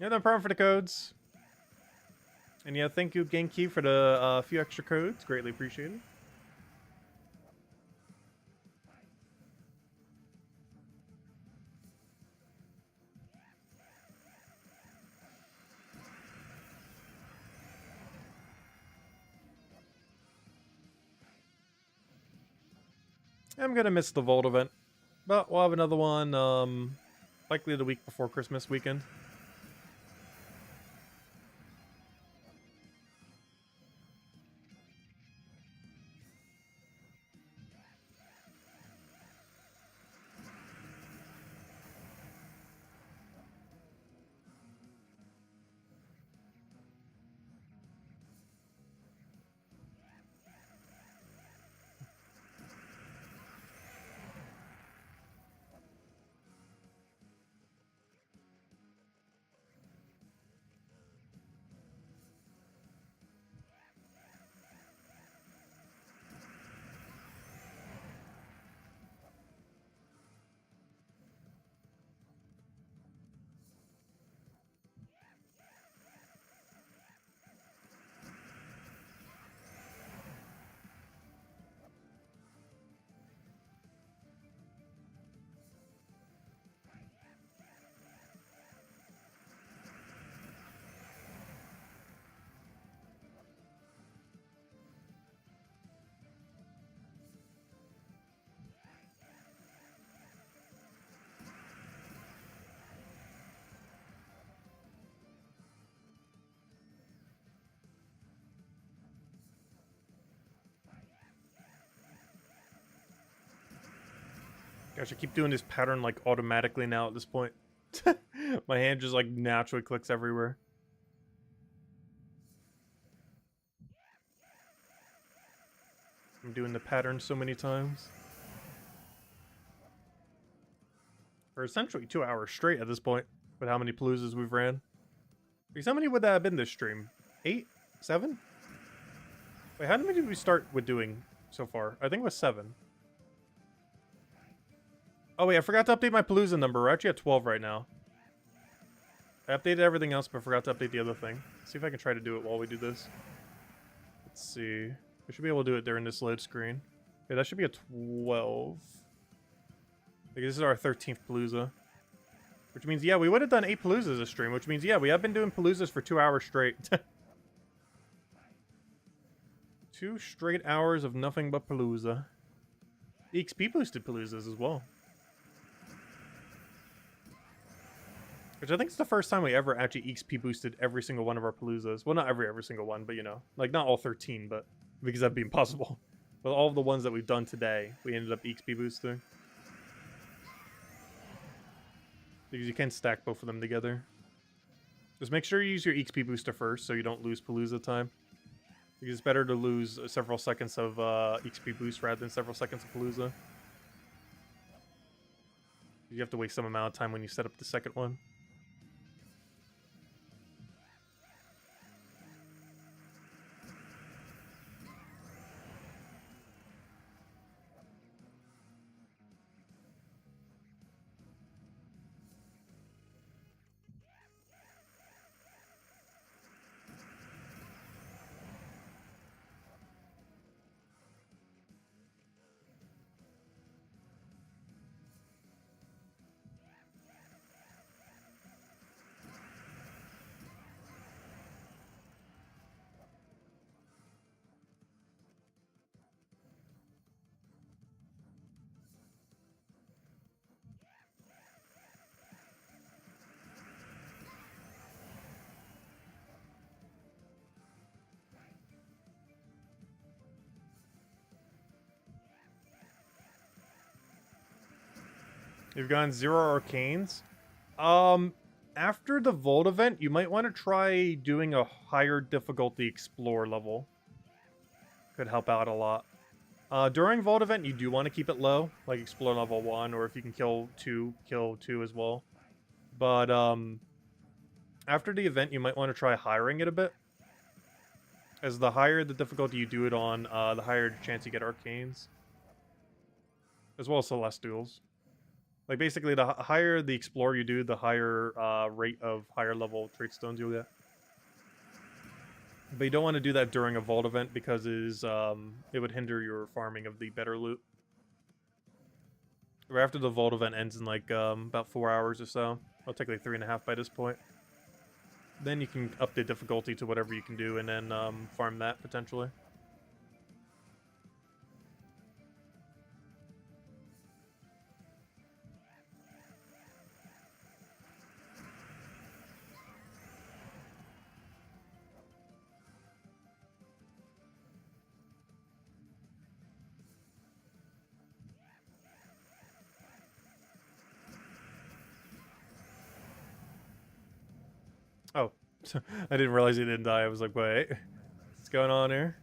Yeah, no problem for the codes. And yeah, thank you, Genki, for the few extra codes. Greatly appreciated. I'm gonna miss the Vault event. But we'll have another one, likely the week before Christmas weekend. Gosh, I keep doing this pattern like automatically now at this point. My hand just like naturally clicks everywhere. I'm doing the pattern so many times. For essentially 2 hours straight at this point, with how many Paloozas we've ran. Because how many would that have been this stream? 8? 7? Wait, how many did we start with doing so far? I think it was 7. Oh wait, I forgot to update my Palooza number. We're actually at 12 right now. I updated everything else, but forgot to update the other thing. Let's see if I can try to do it while we do this. Let's see. We should be able to do it during this load screen. Okay, that should be a 12. Because this is our 13th Palooza. Which means, yeah, we would have done 8 Paloozas this stream. Which means, yeah, we have been doing Paloozas for 2 hours straight. 2 straight hours of nothing but Palooza. EXP boosted Paloozas as well. Which I think is the first time we ever actually EXP boosted every single one of our Paloozas. Well, not every single one, but you know, like not all 13, but because that'd be impossible. But all of the ones that we've done today, we ended up EXP boosting. Because you can stack both of them together. Just make sure you use your EXP booster first so you don't lose Palooza time. Because it's better to lose several seconds of EXP boost rather than several seconds of Palooza. You have to waste some amount of time when you set up the second one. You've gotten 0 arcanes. After the Vault event, you might want to try doing a higher difficulty Explore level. Could help out a lot. During Vault event, you do want to keep it low, like Explore level 1, or if you can kill 2 as well. But, after the event, you might want to try hiring it a bit. As the higher the difficulty you do it on, the higher the chance you get arcanes. As well as Celestials. Like, basically, the higher the Explorer you do, the higher rate of higher level trait stones you'll get. But you don't want to do that during a Vault event because it would hinder your farming of the better loot. Or after the Vault event ends in, like, about 4 hours or so. It'll take, like, 3.5 by this point. Then you can up the difficulty to whatever you can do and then farm that, potentially. Oh, I didn't realize he didn't die. I was like, wait, what's going on here?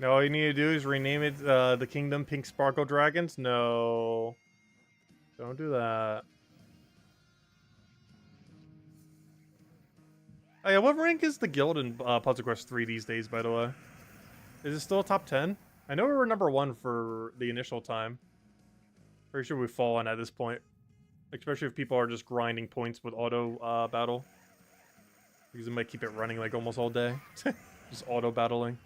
No, all you need to do is rename it the Kingdom Pink Sparkle Dragons? No. Don't do that. Oh yeah, what rank is the guild in Puzzle Quest 3 these days, by the way? Is it still top 10? I know we were number 1 for the initial time. Pretty sure we've fallen at this point. Especially if people are just grinding points with auto battle. Because it might keep it running like almost all day. Just auto battling.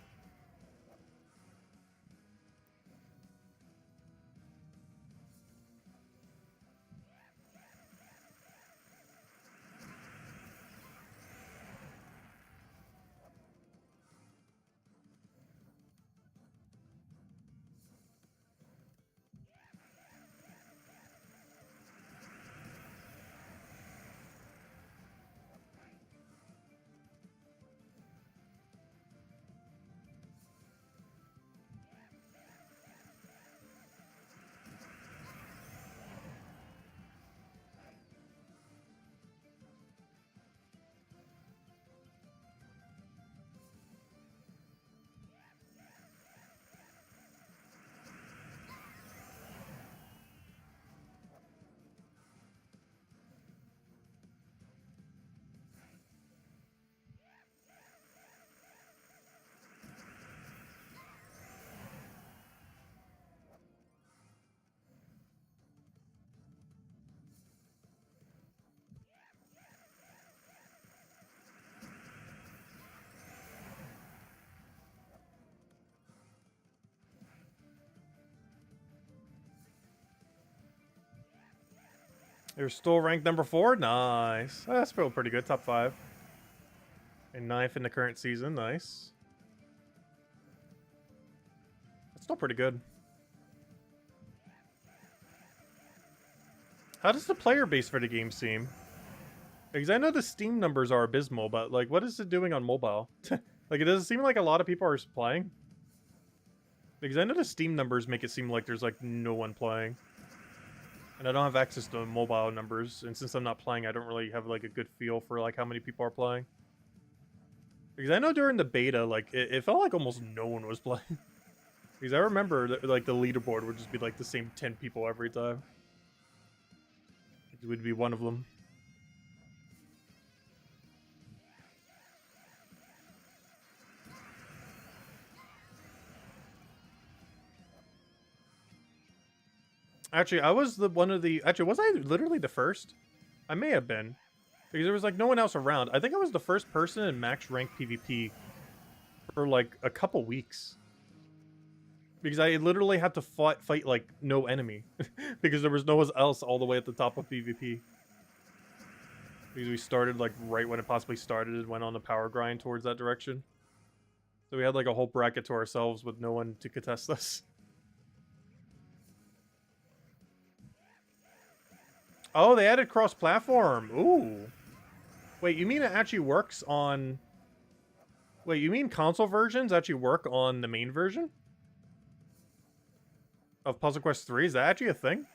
You're still ranked number 4? Nice. That's still pretty good. Top 5. And 9th in the current season. Nice. That's still pretty good. How does the player base for the game seem? Because I know the Steam numbers are abysmal, but like, what is it doing on mobile? Like, it doesn't seem like a lot of people are playing. Because I know the Steam numbers make it seem like there's like no one playing. And I don't have access to mobile numbers, and since I'm not playing, I don't really have like a good feel for like how many people are playing. Because I know during the beta, like, it felt like almost no one was playing. Because I remember that, like, the leaderboard would just be like the same 10 people every time. It would be one of them. Actually, I was actually, was I literally the first? I may have been. Because there was, like, no one else around. I think I was the first person in max rank PvP for, like, a couple weeks. Because I literally had to fight like, no enemy. Because there was no one else all the way at the top of PvP. Because we started, like, right when it possibly started and went on the power grind towards that direction. So we had, like, a whole bracket to ourselves with no one to contest us. Oh, they added cross-platform. Ooh. Wait, you mean it actually works on... Wait, you mean console versions actually work on the main version? Of Puzzle Quest 3? Is that actually a thing?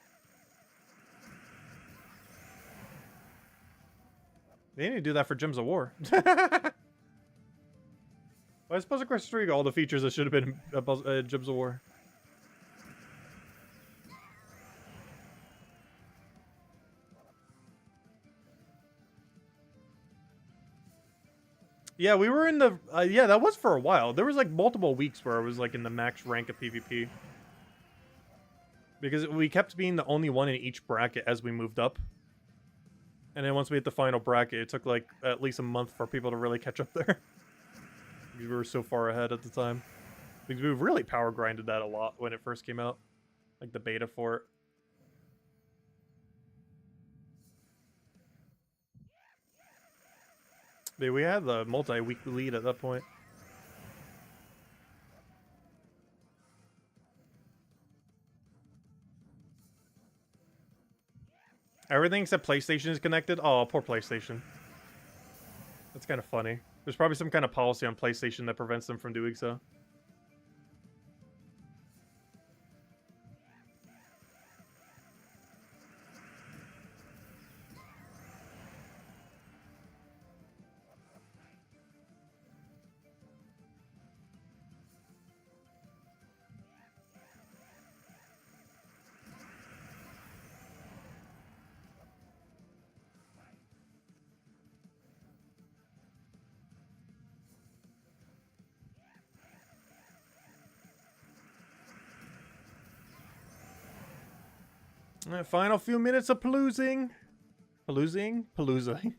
They need to do that for Gems of War. Why is Puzzle Quest 3 got all the features that should have been in Gems of War? Yeah, we were in the... yeah, that was for a while. There was, like, multiple weeks where I was, like, in the max rank of PvP. Because we kept being the only one in each bracket as we moved up. And then once we hit the final bracket, it took, like, at least a month for people to really catch up there. Because we were so far ahead at the time. Because we really power grinded that a lot when it first came out. Like, the beta for it. Dude, we had the multi-week lead at that point. Everything except PlayStation is connected? Oh, poor PlayStation. That's kind of funny. There's probably some kind of policy on PlayStation that prevents them from doing so. Final few minutes of paloozing. Paloozing? Paloozing.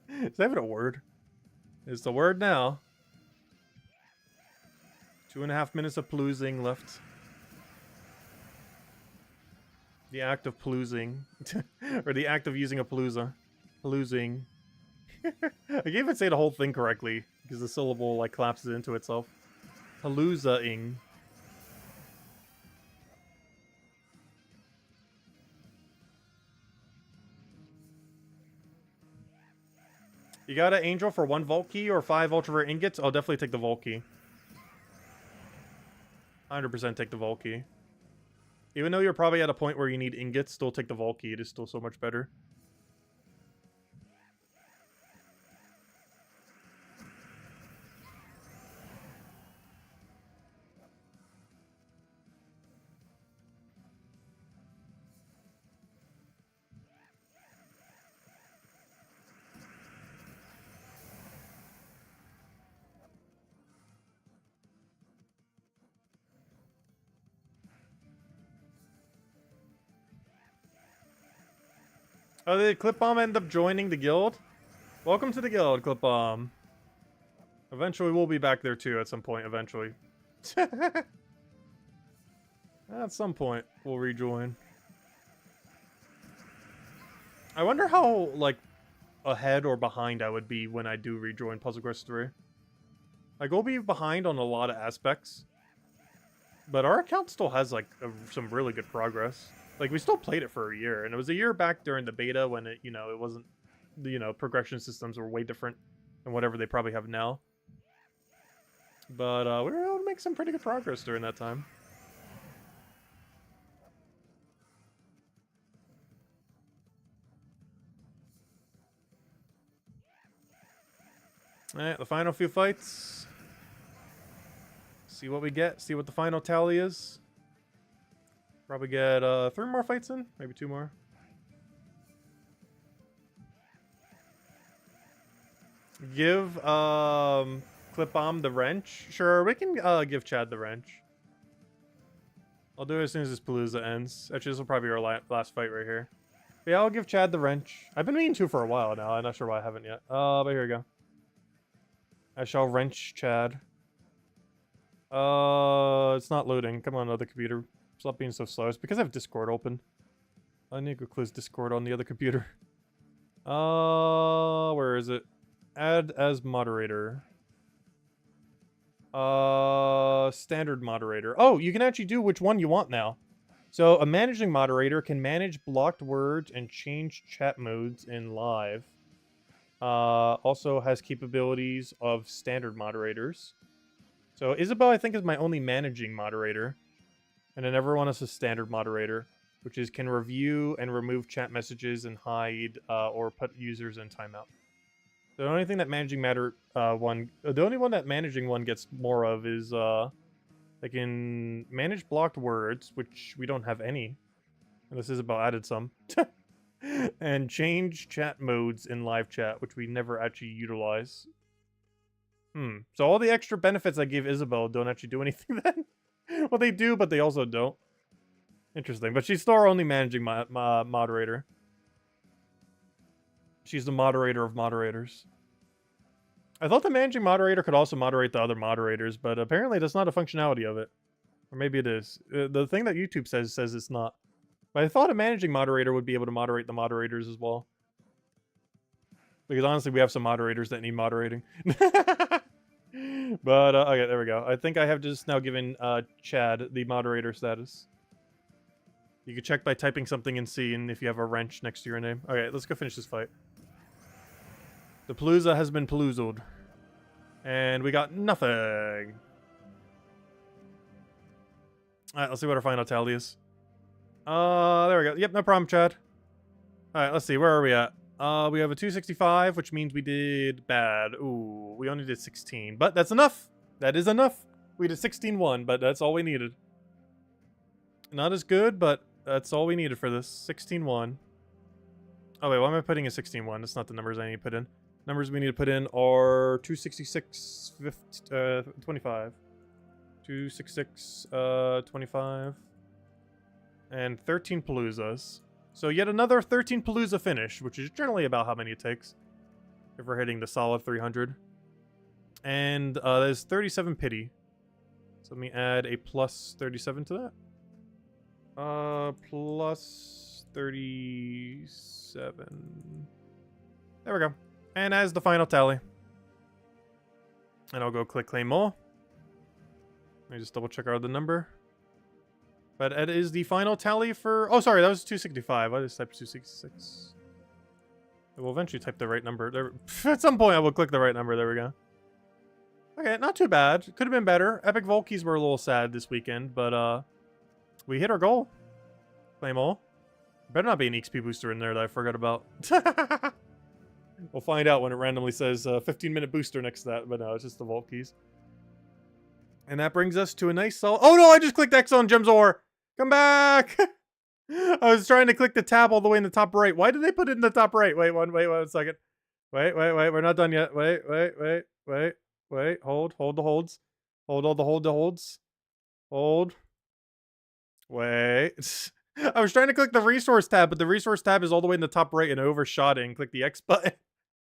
Is that even a word? It's the word now. 2.5 minutes of paloozing left. The act of paloozing. Or the act of using a palooza. Paloozing. I can't even say the whole thing correctly, because the syllable, like, collapses into itself. Palooza-ing. You got an angel for 1 vault key or 5 ultra rare ingots? I'll definitely take the vault key. 100% take the vault key. Even though you're probably at a point where you need ingots, still take the vault key. It is still so much better. Oh, did Clip Bomb end up joining the guild? Welcome to the guild, Clip Bomb. Eventually, we'll be back there too at some point, eventually. At some point, we'll rejoin. I wonder how, like, ahead or behind I would be when I do rejoin Puzzle Quest 3. Like, we'll be behind on a lot of aspects. But our account still has, like, some really good progress. Like, we still played it for a year. And it was a year back during the beta when it, you know, it wasn't... You know, progression systems were way different than whatever they probably have now. But we were able to make some pretty good progress during that time. Alright, the final few fights. See what we get. See what the final tally is. Probably get 3 more fights in. Maybe 2 more. Give Clip Bomb the wrench. Sure, we can give Chad the wrench. I'll do it as soon as this Palooza ends. Actually, this will probably be our last fight right here. But yeah, I'll give Chad the wrench. I've been meaning to for a while now. I'm not sure why I haven't yet. But here we go. I shall wrench Chad. It's not loading. Come on, other computer. Stop being so slow. It's because I have Discord open. I need to go close Discord on the other computer. Where is it? Add as moderator. Standard moderator. Oh, you can actually do which one you want now. So a managing moderator can manage blocked words and change chat modes in live. Also has capabilities of standard moderators. So Isabel, I think, is my only managing moderator. And then everyone else is standard moderator, which is can review and remove chat messages and hide or put users in timeout. The only thing that managing the only one that managing one gets more of is they can manage blocked words, which we don't have any. And this Isabel added some. And change chat modes in live chat, which we never actually utilize. So all the extra benefits I gave Isabel don't actually do anything then? Well, they do, but they also don't. Interesting. But she's still our only managing moderator. She's the moderator of moderators. I thought the managing moderator could also moderate the other moderators, but apparently that's not a functionality of it. Or maybe it is. The thing that YouTube says it's not. But I thought a managing moderator would be able to moderate the moderators as well. Because honestly, we have some moderators that need moderating. But, okay, there we go. I think I have just now given Chad the moderator status. You can check by typing something in C and if you have a wrench next to your name. Okay, let's go finish this fight. The Palooza has been paloozled. And we got nothing. Alright, let's see what our final tally is. There we go. Yep, no problem, Chad. Alright, let's see. Where are we at? We have a 265, which means we did bad. Ooh, we only did 16. But that's enough. That is enough. We did 16-1, but that's all we needed. Not as good, but that's all we needed for this. 16-1. Oh, wait, why am I putting a 16-1? That's not the numbers I need to put in. Numbers we need to put in are 266, 25. 266, 25. And 13 Paloozas. So yet another 13 Palooza finish, which is generally about how many it takes. If we're hitting the solid 300. And there's 37 pity. So let me add a plus 37 to that. Plus 37. There we go. And as the final tally. And I'll go click claim all. Let me just double check our other number. But it is the final tally for... Oh, sorry, that was 265. I just typed 266. I will eventually type the right number. There, at some point, I will click the right number. There we go. Okay, not too bad. Could have been better. Epic Volkies were a little sad this weekend, but we hit our goal. Claim all. Better not be an XP booster in there that I forgot about. We'll find out when it randomly says 15-minute booster next to that, but no, it's just the Vault Keys. And that brings us to a nice solid... Oh no, I just clicked X on Gem's Ore! Come back! I was trying to click the tab all the way in the top right. Why did they put it in the top right? Wait one second. Wait, we're not done yet. Wait. Hold the holds. Hold the holds. Hold. Wait. I was trying to click the resource tab, but the resource tab is all the way in the top right and I overshot it and clicked the X button.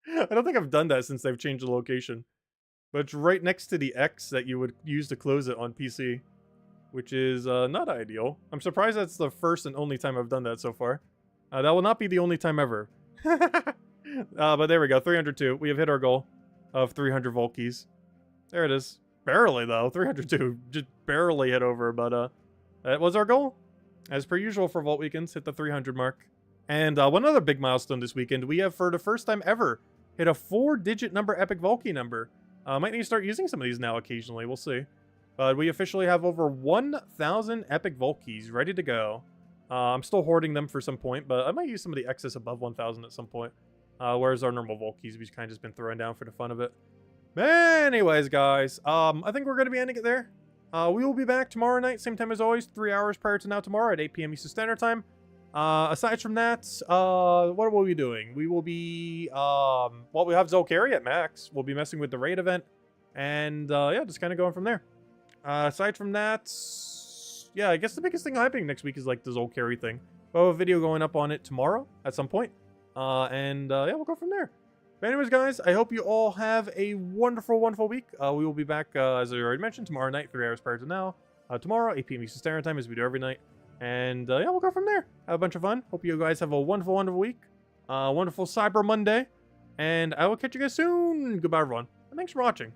I don't think I've done that since they've changed the location. But it's right next to the X that you would use to close it on PC. Which is not ideal. I'm surprised that's the first and only time I've done that so far. That will not be the only time ever. But there we go, 302. We have hit our goal of 300 Volt keys. There it is. Barely, though. 302. Just barely hit over, but that was our goal. As per usual for Vault Weekends, hit the 300 mark. And one other big milestone this weekend, we have, for the first time ever, hit a 4-digit number Epic Vault Key number. Might need to start using some of these now occasionally. We'll see. But we officially have over 1,000 Epic Vault Keys ready to go. I'm still hoarding them for some point, but I might use some of the excess above 1,000 at some point. Whereas our normal Vault Keys, we've kind of just been throwing down for the fun of it. Anyways, guys, I think we're going to be ending it there. We will be back tomorrow night, same time as always, 3 hours prior to now tomorrow at 8 p.m. Eastern Standard Time. Aside from that, what will we be doing? We will be, well, we have Zolkari at max. We'll be messing with the raid event. And, yeah, just kind of going from there. Aside from that, yeah, I guess the biggest thing happening next week is, like, the Zolkari thing. We'll have a video going up on it tomorrow at some point. Yeah, we'll go from there. But anyways, guys, I hope you all have a wonderful, wonderful week. We will be back, as I already mentioned, tomorrow night, 3 hours prior to now. Tomorrow, 8 p.m. Eastern Standard Time, as we do every night. And, yeah, we'll go from there. Have a bunch of fun. Hope you guys have a wonderful, wonderful week. Wonderful Cyber Monday. And I will catch you guys soon. Goodbye, everyone. And thanks for watching.